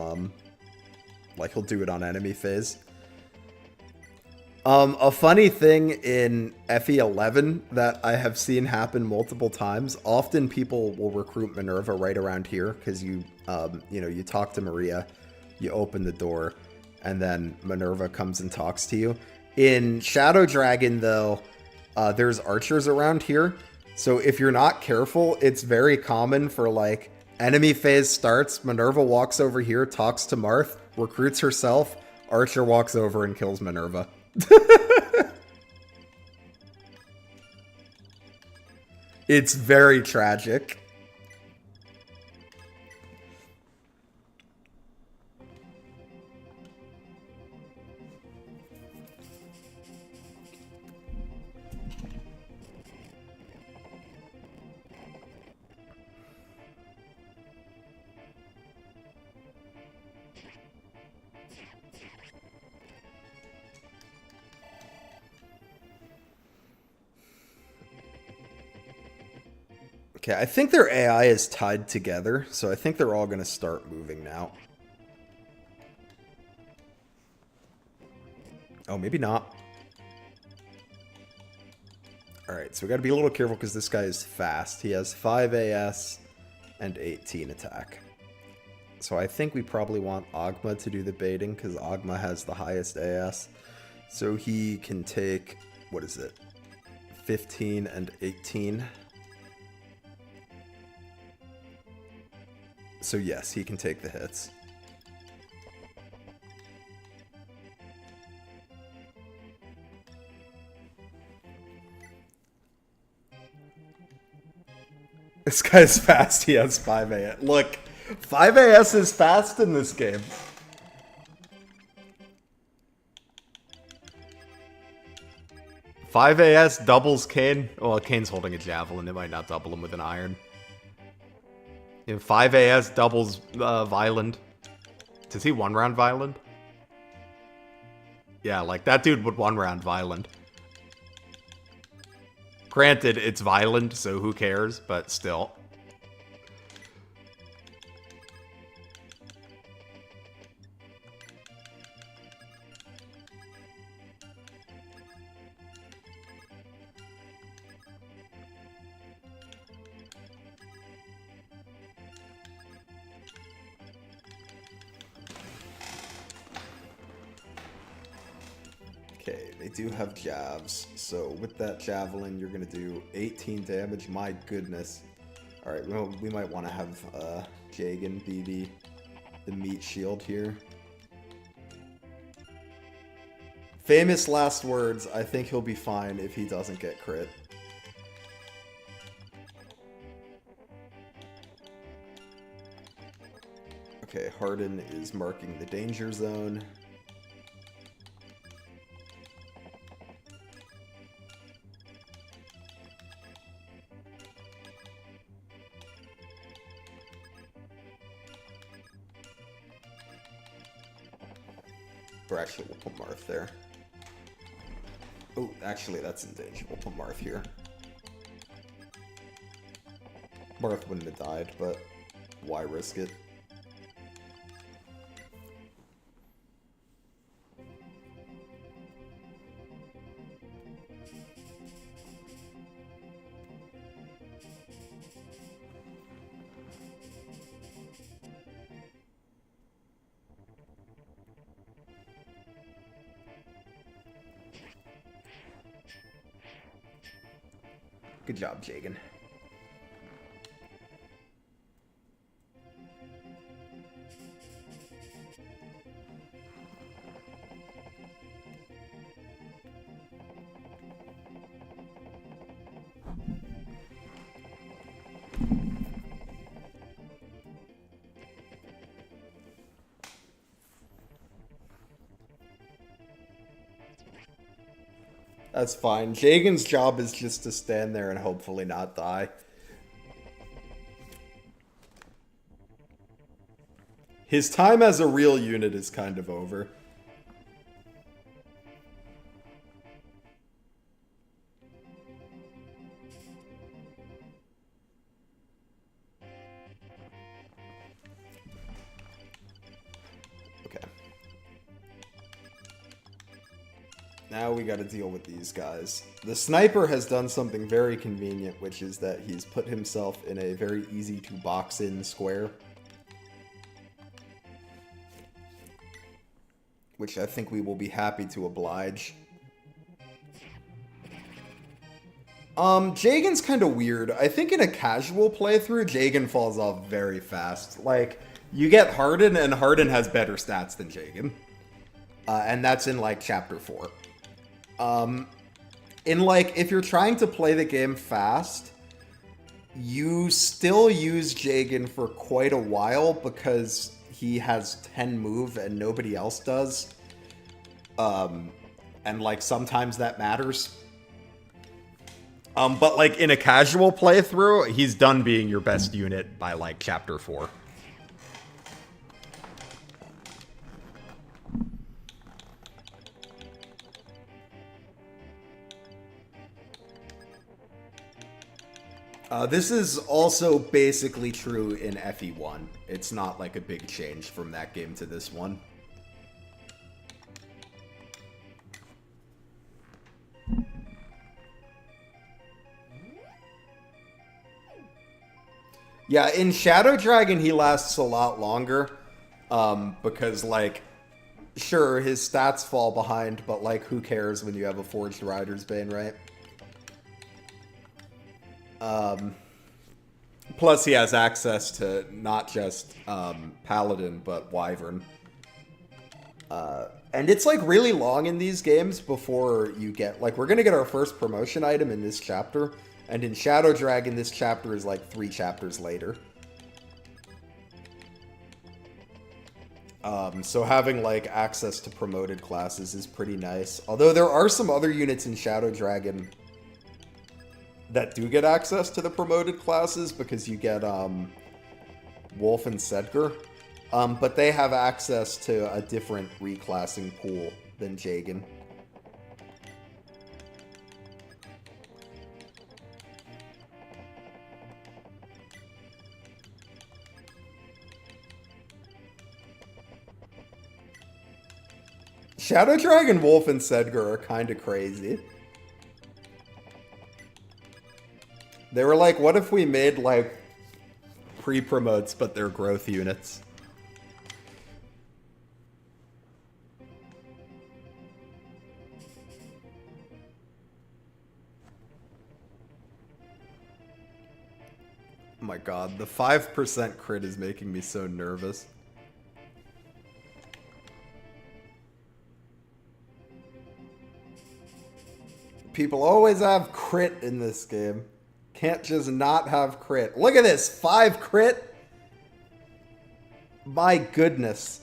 like, he'll do it on enemy phase. A funny thing in FE11 that I have seen happen multiple times, often people will recruit Minerva right around here, because you know, you talk to Maria, you open the door, and then Minerva comes and talks to you. In Shadow Dragon, though, there's archers around here, so if you're not careful, it's very common for, like, enemy phase starts, Minerva walks over here, talks to Marth, recruits herself, Archer walks over and kills Minerva. It's very tragic. Okay, I think their AI is tied together, so I think they're all going to start moving now. Oh, maybe not. Alright, so we got to be a little careful because this guy is fast. He has 5 AS and 18 attack. So I think we probably want Ogma to do the baiting because Ogma has the highest AS. So he can take, what is it, 15 and 18. So yes, he can take the hits. This guy's fast, he has 5 AS. Look, 5 AS is fast in this game. Five AS doubles Kane. Well, Kane's holding a javelin. It might not double him with an iron. And 5 AS doubles Violent. Does he one-round Violent? Yeah, like, that dude would one-round Violent. Granted, it's Violent, so who cares, but still. Okay, they do have jabs, so with that javelin, you're gonna do 18 damage. My goodness. Alright, well, we might want to have Jagan be the meat shield here. Famous last words, I think he'll be fine if he doesn't get crit. Okay, Harden is marking the danger zone. Or actually, we'll put Marth there. Oh, actually, that's in danger. We'll put Marth here. Marth wouldn't have died, but why risk it? Good job, Jagan. That's fine. Jagan's job is just to stand there and hopefully not die. His time as a real unit is kind of over. Now we gotta deal with these guys. The sniper has done something very convenient, which is that he's put himself in a very easy to box in square. Which I think we will be happy to oblige. Jagan's kind of weird. I think in a casual playthrough, Jagan falls off very fast. Like, you get Harden, and Harden has better stats than Jagan. And that's in, like, Chapter 4. If you're trying to play the game fast, you still use Jagan for quite a while because he has 10 move and nobody else does. And, like, sometimes that matters. But, like, in a casual playthrough, he's done being your best unit by, like, Chapter 4. This is also basically true in FE1. It's not like a big change from that game to this one. Yeah, in Shadow Dragon he lasts a lot longer. Because, like, sure, his stats fall behind, but, like, who cares when you have a Forged Rider's Bane, right? Plus, he has access to not just Paladin, but Wyvern. And it's, like, really long in these games before you get... Like, we're gonna get our first promotion item in this chapter, and in Shadow Dragon, this chapter is, like, 3 chapters later. So having, like, access to promoted classes is pretty nice. Although there are some other units in Shadow Dragon that do get access to the promoted classes, because you get, Wolf and Sedgar. But they have access to a different reclassing pool than Jagan. Shadow Dragon, Wolf, and Sedgar are kind of crazy. They were like, what if we made, like, pre-promotes, but they're growth units? Oh my god, the 5% crit is making me so nervous. People always have crit in this game. Can't just not have crit. Look at this, 5 crit. My goodness.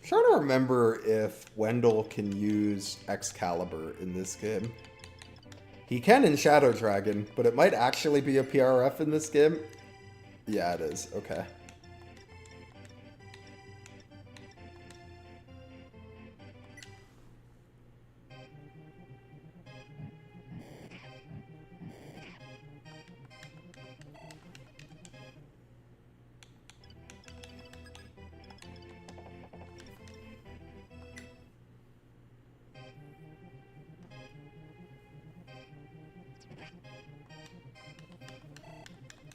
Trying to remember if Wendell can use Excalibur in this game. He can in Shadow Dragon, but it might actually be a PRF in this game. Yeah, it is. Okay.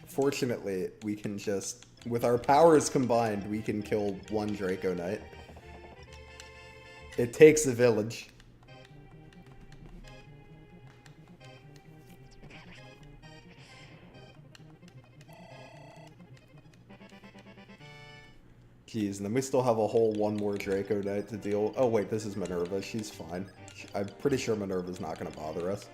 Fortunately, we can just, with our powers combined, we can kill one Draco Knight. It takes a village. Jeez, and then we still have a whole one more Draco Knight to deal. Oh wait, this is Minerva. She's fine. I'm pretty sure Minerva's not going to bother us.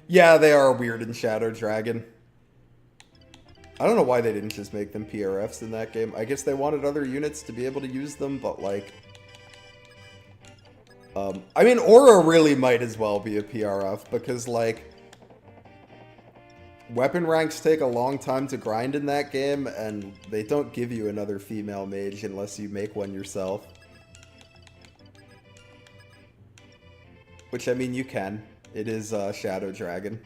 Yeah, they are weird in Shadow Dragon. I don't know why they didn't just make them PRFs in that game. I guess they wanted other units to be able to use them, but like... I mean, Aura really might as well be a PRF, because like... Weapon ranks take a long time to grind in that game, and they don't give you another female mage unless you make one yourself. Which, I mean, you can. It is Shadow Dragon.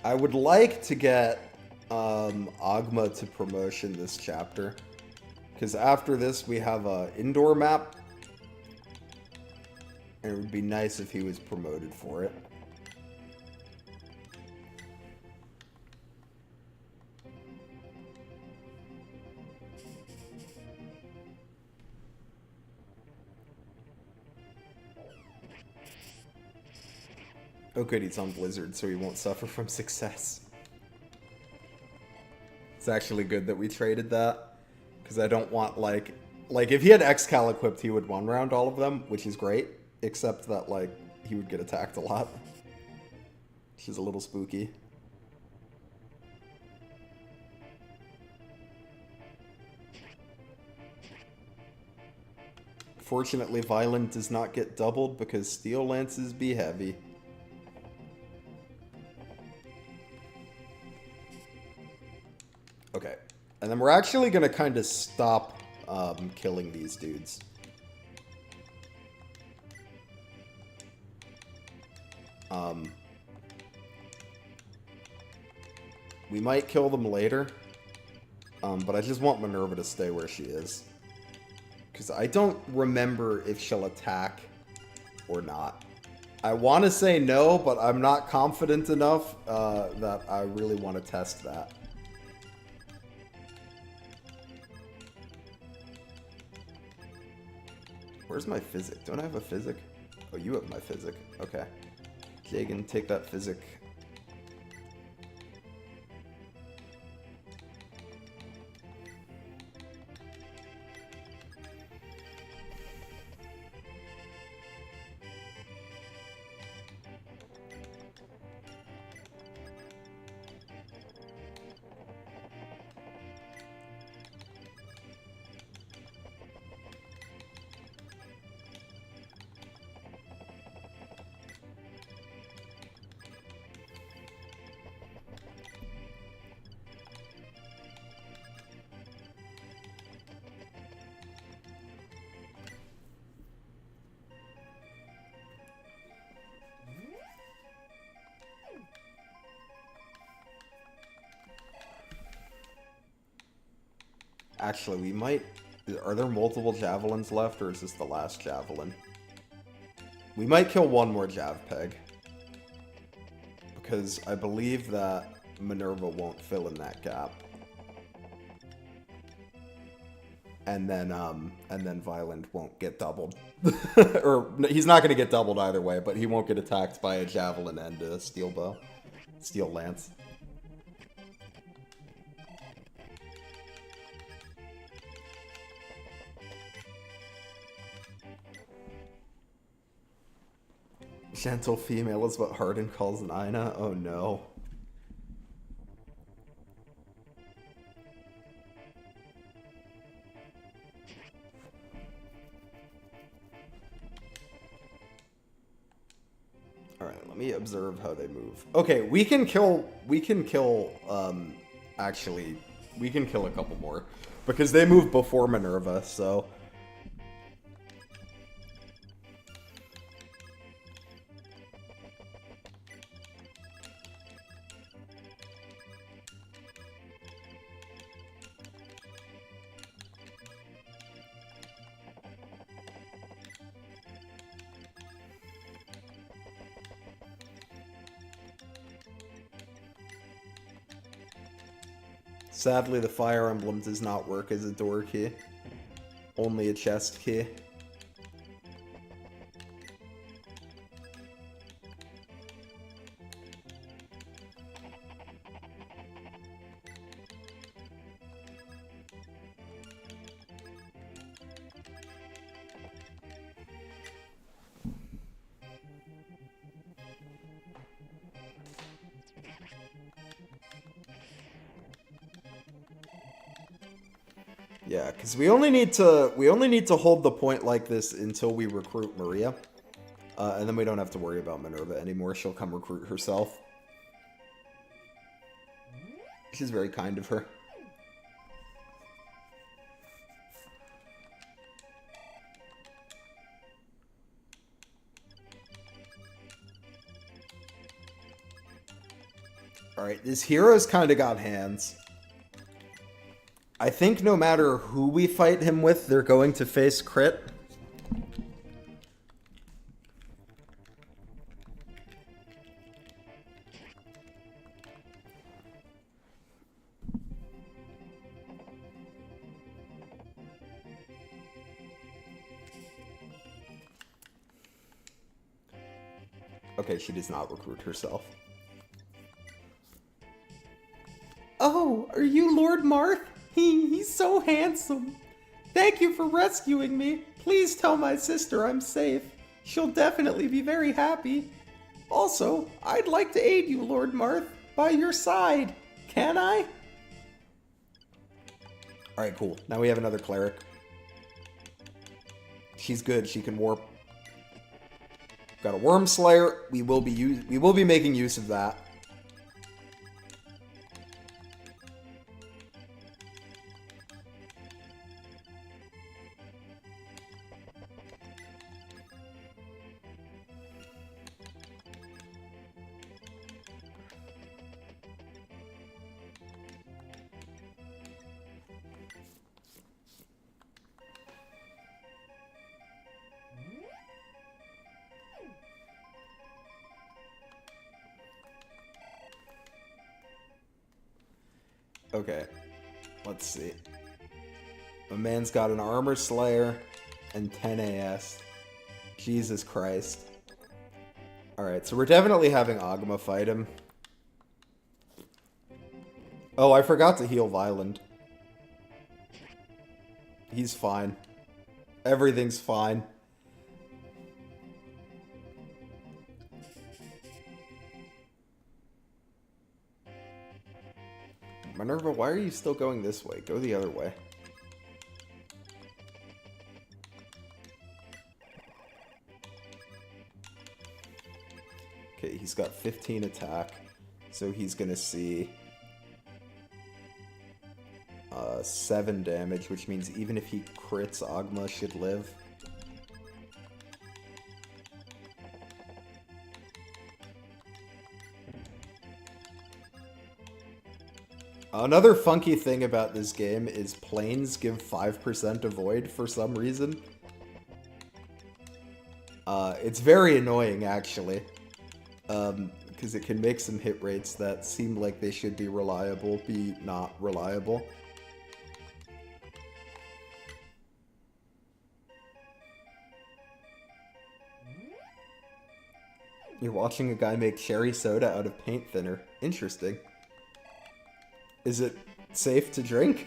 I would like to get Agma to promotion this chapter. Because after this, we have a indoor map. And it would be nice if he was promoted for it. Oh good, he's on Blizzard, so he won't suffer from success. It's actually good that we traded that. Because I don't want, like, if he had Excal equipped, he would one-round all of them, which is great. Except that, like, he would get attacked a lot. Which is a little spooky. Fortunately, Violent does not get doubled because Steel Lances be heavy. Okay. And then we're actually going to kind of stop killing these dudes. We might kill them later. But I just want Minerva to stay where she is. Because I don't remember if she'll attack or not. I want to say no, but I'm not confident enough that I really want to test that. Where's my physic? Don't I have a physic? Oh, you have my physic. Okay. Jagan, take that physic. Actually, we might... Are there multiple javelins left, or is this the last javelin? We might kill one more jav peg. Because I believe that Minerva won't fill in that gap. And then Violent won't get doubled. Or, he's not going to get doubled either way, but he won't get attacked by a javelin and a steel bow. Steel lance. Gentle female is what Hardin calls Nina? Oh no. Alright, let me observe how they move. Okay, we can kill, actually, we can kill a couple more. Because they move before Minerva, so... Sadly, the Fire Emblem does not work as a door key. Only a chest key. Yeah, because we only need to hold the point like this until we recruit Maria, and then we don't have to worry about Minerva anymore. She'll come recruit herself. She's very kind of her. Alright, this hero's kind of got hands. I think no matter who we fight him with, they're going to face crit. Okay, she does not recruit herself. Oh, are you Lord Marth? He's so handsome. Thank you for rescuing me. Please tell my sister I'm safe. She'll definitely be very happy. Also, I'd like to aid you, Lord Marth, by your side. Can I? Alright, cool. Now we have another cleric. She's good. She can warp. Got a Worm Slayer. We will be making use of that. Okay, let's see. My man's got an Armor Slayer and 10 AS. Jesus Christ. Alright, so we're definitely having Agma fight him. Oh, I forgot to heal Violent. He's fine. Everything's fine. Minerva, why are you still going this way? Go the other way. Okay, he's got 15 attack, so he's gonna see 7 damage, which means even if he crits, Agma should live. Another funky thing about this game is planes give 5% avoid for some reason. It's very annoying, actually. Because it can make some hit rates that seem like they should be reliable be not reliable. You're watching a guy make cherry soda out of paint thinner. Interesting. Is it safe to drink?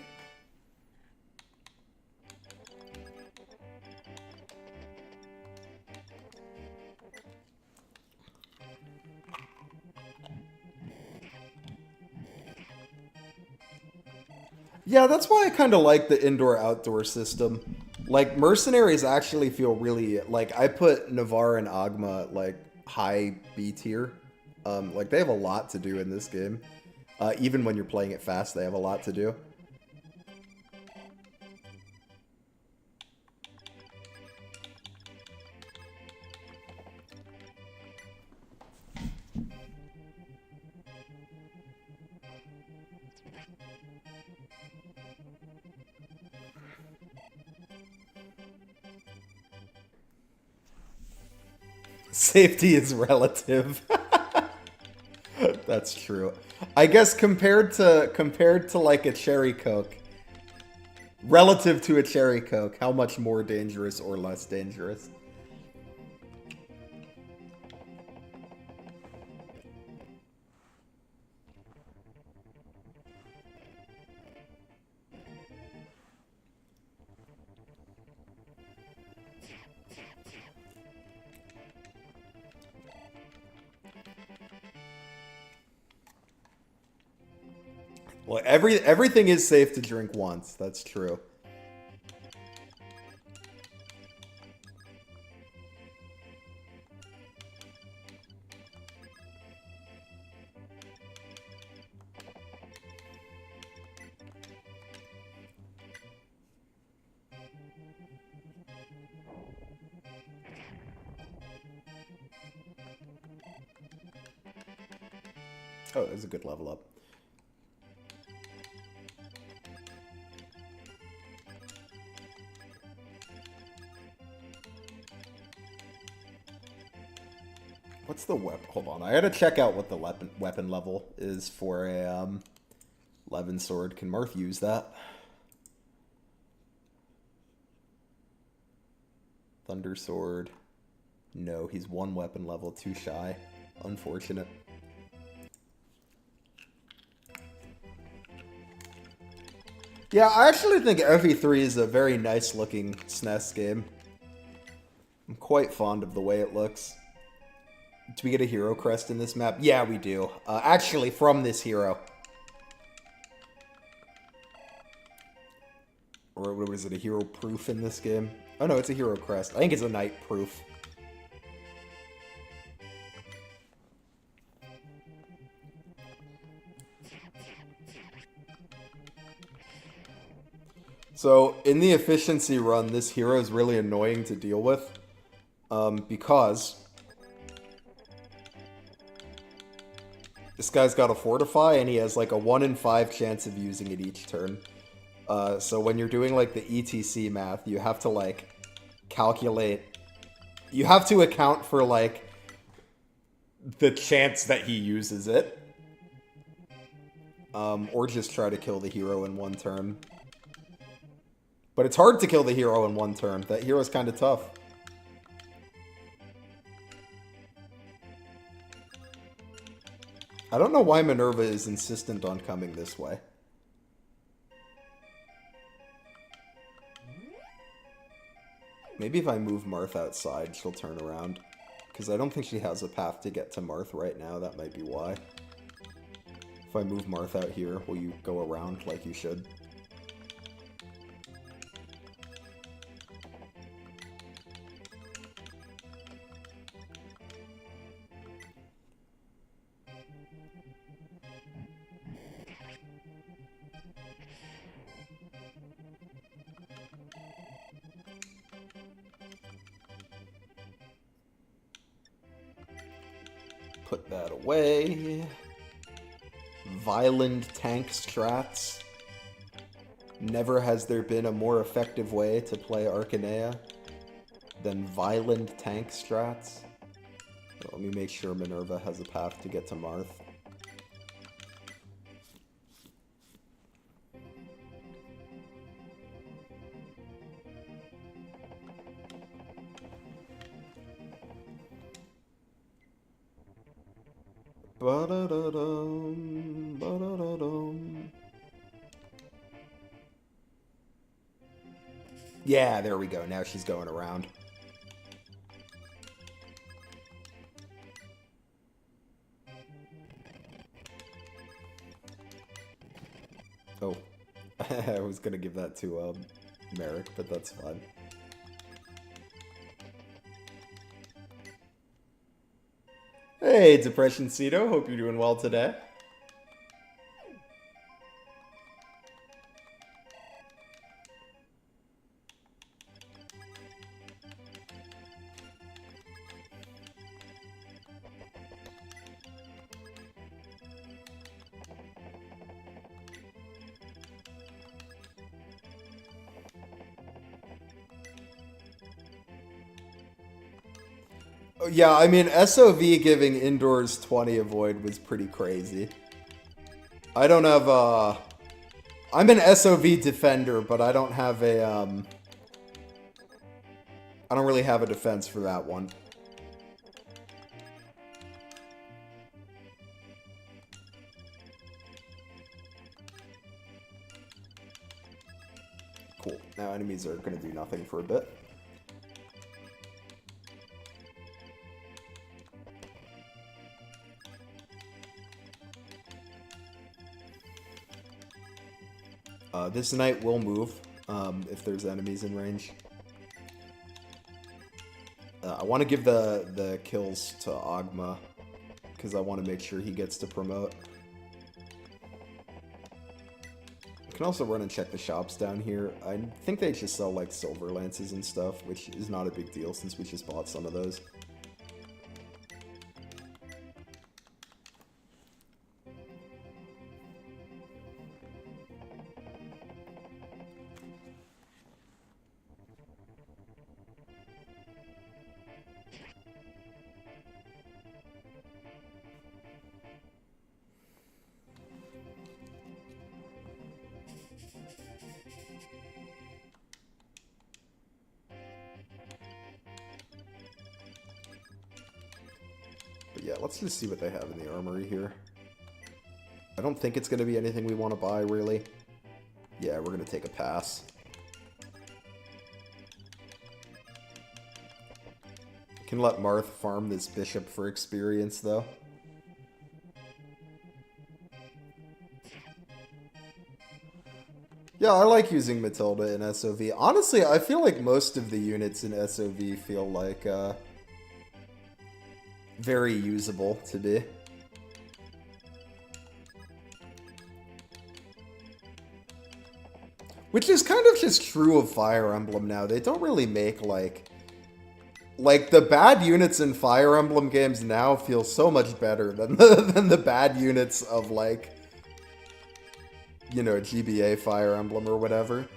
Yeah, that's why I kind of like the indoor-outdoor system. Like, mercenaries actually feel really... Like, I put Navarre and Agma, like, high B tier. Like, they have a lot to do in this game. Even when you're playing it fast, they have a lot to do. Safety is relative. That's true. I guess compared to like a cherry coke, relative to a cherry coke, how much more dangerous or less dangerous? Well, everything is safe to drink once. That's true. Oh, that's a good level up. What's the weapon? Hold on, I gotta check out what the weapon level is for a Levin sword. Can Marth use that? Thunder sword. No, he's one weapon level too shy. Unfortunate. Yeah, I actually think FE3 is a very nice looking SNES game. I'm quite fond of the way it looks. Do we get a hero crest in this map? Yeah, we do. Actually, from this hero. Or what is it, a hero proof in this game? Oh no, it's a hero crest. I think it's a knight proof. So, in the efficiency run, this hero is really annoying to deal with. Because this guy's got a fortify, and he has like a 1 in 5 chance of using it each turn. So when you're doing like the ETC math, you have to like calculate. You have to account for like the chance that he uses it. Or just try to kill the hero in one turn. But it's hard to kill the hero in one turn. That hero's kind of tough. I don't know why Minerva is insistent on coming this way. Maybe if I move Marth outside, she'll turn around. Because I don't think she has a path to get to Marth right now. That might be why. If I move Marth out here, will you go around like you should? Put that away. Violent tank strats. Never has there been a more effective way to play Arcanea than violent tank strats. Let me make sure Minerva has a path to get to Marth. Ba-da-da-dum, ba-da-da-dum. Yeah, there we go. Now she's going around. Oh. I was gonna give that to Merrick, but that's fine. Hey, Depression Cedo. Hope you're doing well today. Yeah, I mean, SOV giving indoors 20 avoid was pretty crazy. I don't have I'm an SOV defender, but I don't have a, I don't really have a defense for that one. Cool. Now enemies are going to do nothing for a bit. This knight will move if there's enemies in range. I want to give the kills to Ogma because I want to make sure he gets to promote. You can also run and check the shops down here. I think they just sell like silver lances and stuff, which is not a big deal since we just bought some of those. let's just see what they have in the armory here. I don't think it's going to be anything we want to buy, really. Yeah, we're going to take a pass. Can let Marth farm this bishop for experience, though. Yeah, I like using Matilda in SOV. Honestly, I feel like most of the units in SOV feel like, very usable to be. Which is kind of just true of Fire Emblem now. They don't really make, like, the bad units in Fire Emblem games now feel so much better than the bad units of, like, you know, GBA Fire Emblem or whatever.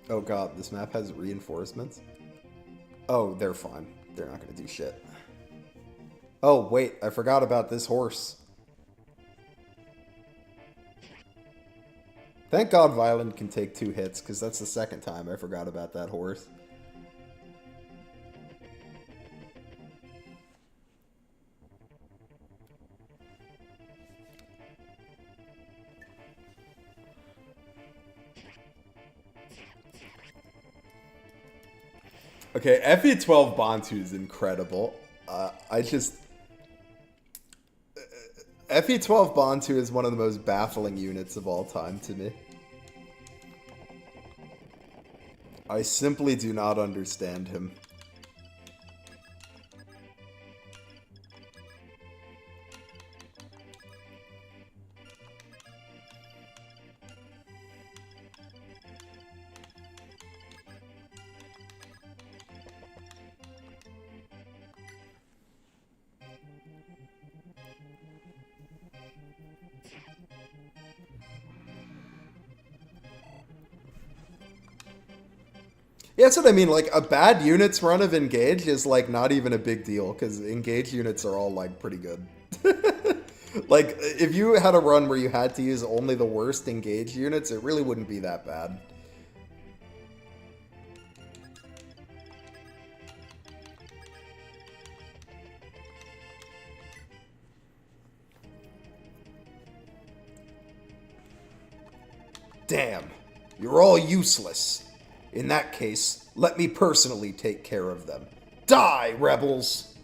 Oh god, this map has reinforcements? Oh, they're fine. They're not gonna do shit. Oh, wait, I forgot about this horse. Thank God Violent can take 2 hits, because that's the second time I forgot about that horse. Okay, FE12 Bantu is incredible. FE12 Bantu is one of the most baffling units of all time to me. I simply do not understand him. Yeah, that's what I mean. Like, a bad unit's run of Engage is, like, not even a big deal, because Engage units are all, like, pretty good. Like, if you had a run where you had to use only the worst Engage units, it really wouldn't be that bad. Damn, you're all useless. In that case, let me personally take care of them. Die, rebels!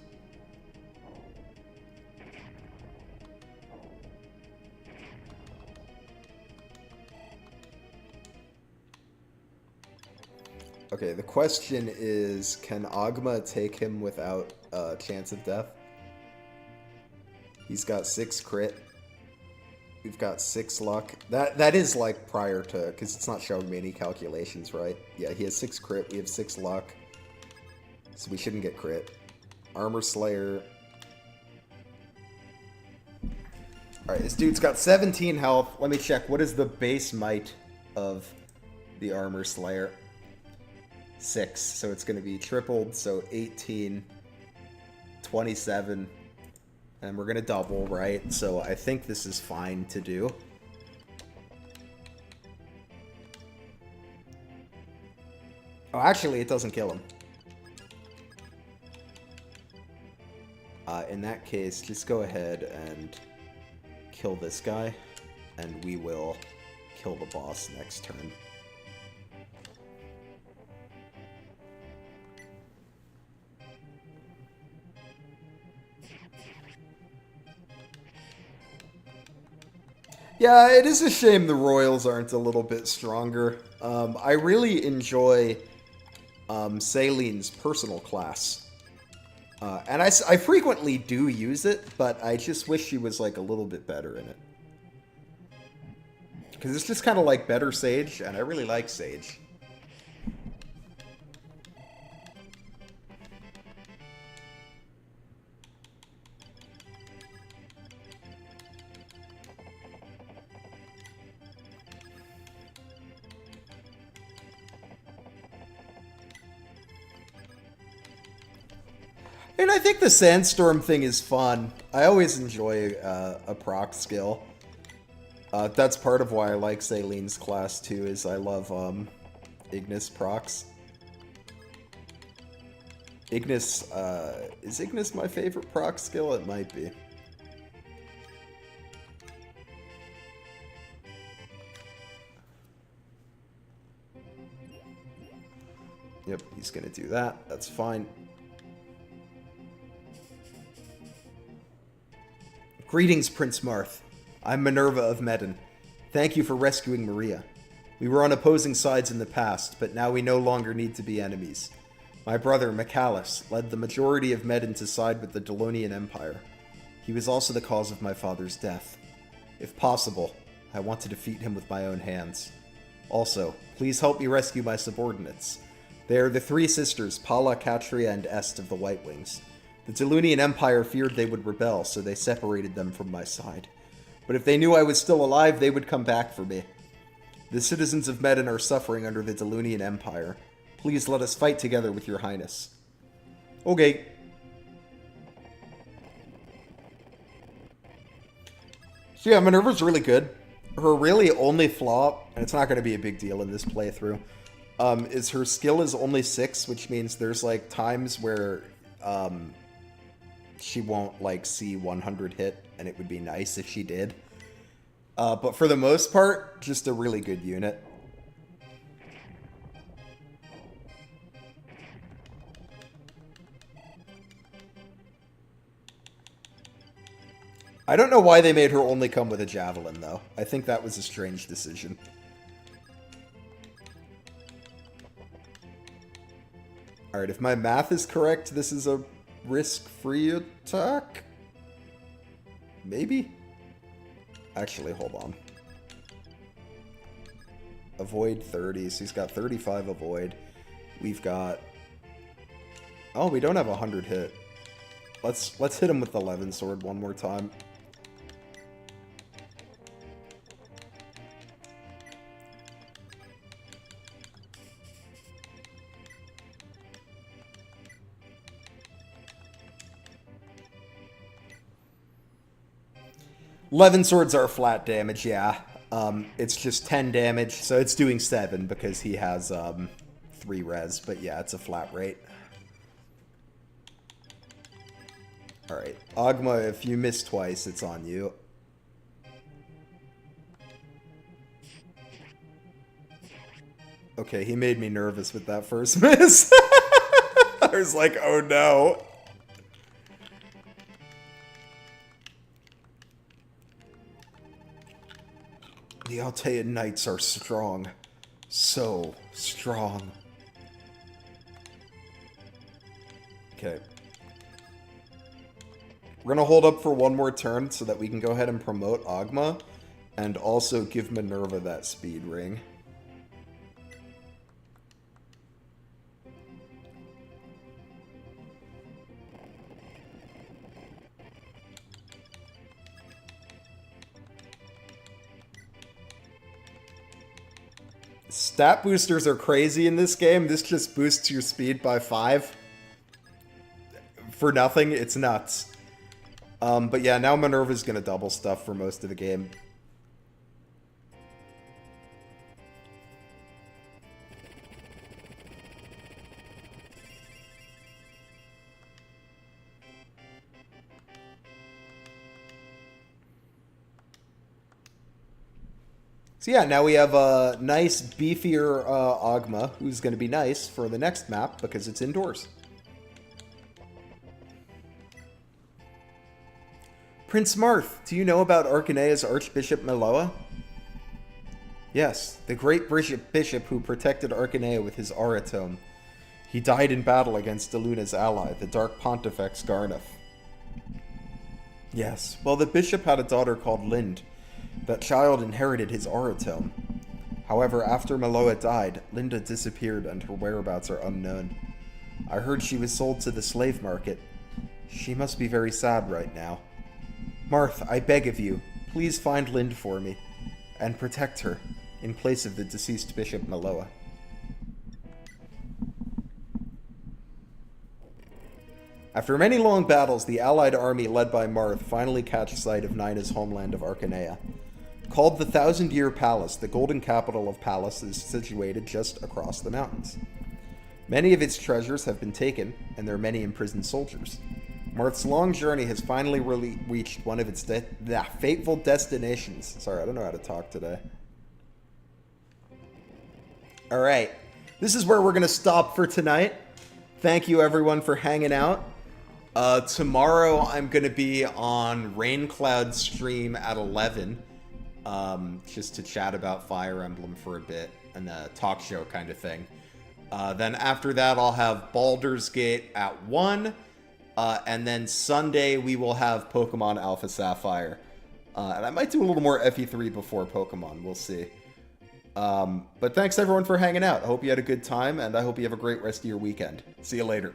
Okay, the question is, can Agma take him without a chance of death? He's got 6 crit. We've got 6 luck. That is like prior to, because it's not showing me any calculations, right? Yeah, he has 6 crit. We have 6 luck. So we shouldn't get crit. Armor Slayer. Alright, this dude's got 17 health. Let me check. What is the base might of the Armor Slayer? 6. So it's going to be tripled. So 18, 27. And we're going to double, right? So I think this is fine to do. Oh, actually, it doesn't kill him. In that case, just go ahead and kill this guy. And we will kill the boss next turn. Yeah, it is a shame the Royals aren't a little bit stronger. I really enjoy Saileen's personal class. And I frequently do use it, but I just wish she was like a little bit better in it. Because it's just kind of like better Sage, and I really like Sage. And I think the Sandstorm thing is fun. I always enjoy a proc skill. That's part of why I like Saileen's class too, is I love Ignis procs. Ignis, is Ignis my favorite proc skill? It might be. Yep, he's gonna do that. That's fine. Greetings, Prince Marth. I'm Minerva of Medin. Thank you for rescuing Maria. We were on opposing sides in the past, but now we no longer need to be enemies. My brother, Michalis, led the majority of Medin to side with the Delonian Empire. He was also the cause of my father's death. If possible, I want to defeat him with my own hands. Also, please help me rescue my subordinates. They are the three sisters, Pala, Katria, and Est of the White Wings. The Delunian Empire feared they would rebel, so they separated them from my side. But if they knew I was still alive, they would come back for me. The citizens of Medin are suffering under the Delunian Empire. Please let us fight together with your highness. Okay. So yeah, Minerva's really good. Her really only flaw, and it's not going to be a big deal in this playthrough, is her skill is only 6, which means there's like times where she won't like see 100 hit, and it would be nice if she did. But for the most part, just a really good unit. I don't know why they made her only come with a javelin, though. I think that was a strange decision. Alright, if my math is correct, this is a risk-free attack? Maybe? Actually, hold on. Avoid 30, so he's got 35 avoid. We've got... Oh, we don't have 100 hit. Let's hit him with the Levin Sword one more time. Levin Swords are flat damage, yeah. It's just 10 damage, so it's doing 7 because he has 3 res, but yeah, it's a flat rate. Alright, Ogma, if you miss twice, it's on you. Okay, he made me nervous with that first miss. I was like, oh no. The Altean Knights are strong. So strong. Okay. We're going to hold up for one more turn so that we can go ahead and promote Ogma. And also give Minerva that speed ring. Stat boosters are crazy in this game. This just boosts your speed by 5. For nothing, it's nuts. But yeah, now Minerva's gonna double stuff for most of the game. So yeah, now we have a nice, beefier Ogma, who's going to be nice for the next map because it's indoors. Prince Marth, do you know about Archanea's Archbishop Meloa? Yes, the great bishop who protected Archanea with his aura tome. He died in battle against Deluna's ally, the Dark Pontifex Garneth. Yes, well, the bishop had a daughter called Lind. That child inherited his aura tome. However, after Meloa died, Linda disappeared and her whereabouts are unknown. I heard she was sold to the slave market. She must be very sad right now. Marth, I beg of you, please find Lind for me, and protect her, in place of the deceased Bishop Meloa. After many long battles, the allied army led by Marth finally catch sight of Nina's homeland of Arcanea. Called the Thousand-Year Palace, the golden capital of Palace is situated just across the mountains. Many of its treasures have been taken, and there are many imprisoned soldiers. Marth's long journey has finally reached one of its fateful destinations. Sorry, I don't know how to talk today. Alright, this is where we're going to stop for tonight. Thank you everyone for hanging out. Tomorrow I'm going to be on Raincloud's stream at 11. Just to chat about Fire Emblem for a bit, and a talk show kind of thing. Then after that I'll have Baldur's Gate at 1. And then Sunday we will have Pokemon Alpha Sapphire. And I might do a little more FE3 before Pokemon, we'll see. But thanks everyone for hanging out. I hope you had a good time, and I hope you have a great rest of your weekend. See you later.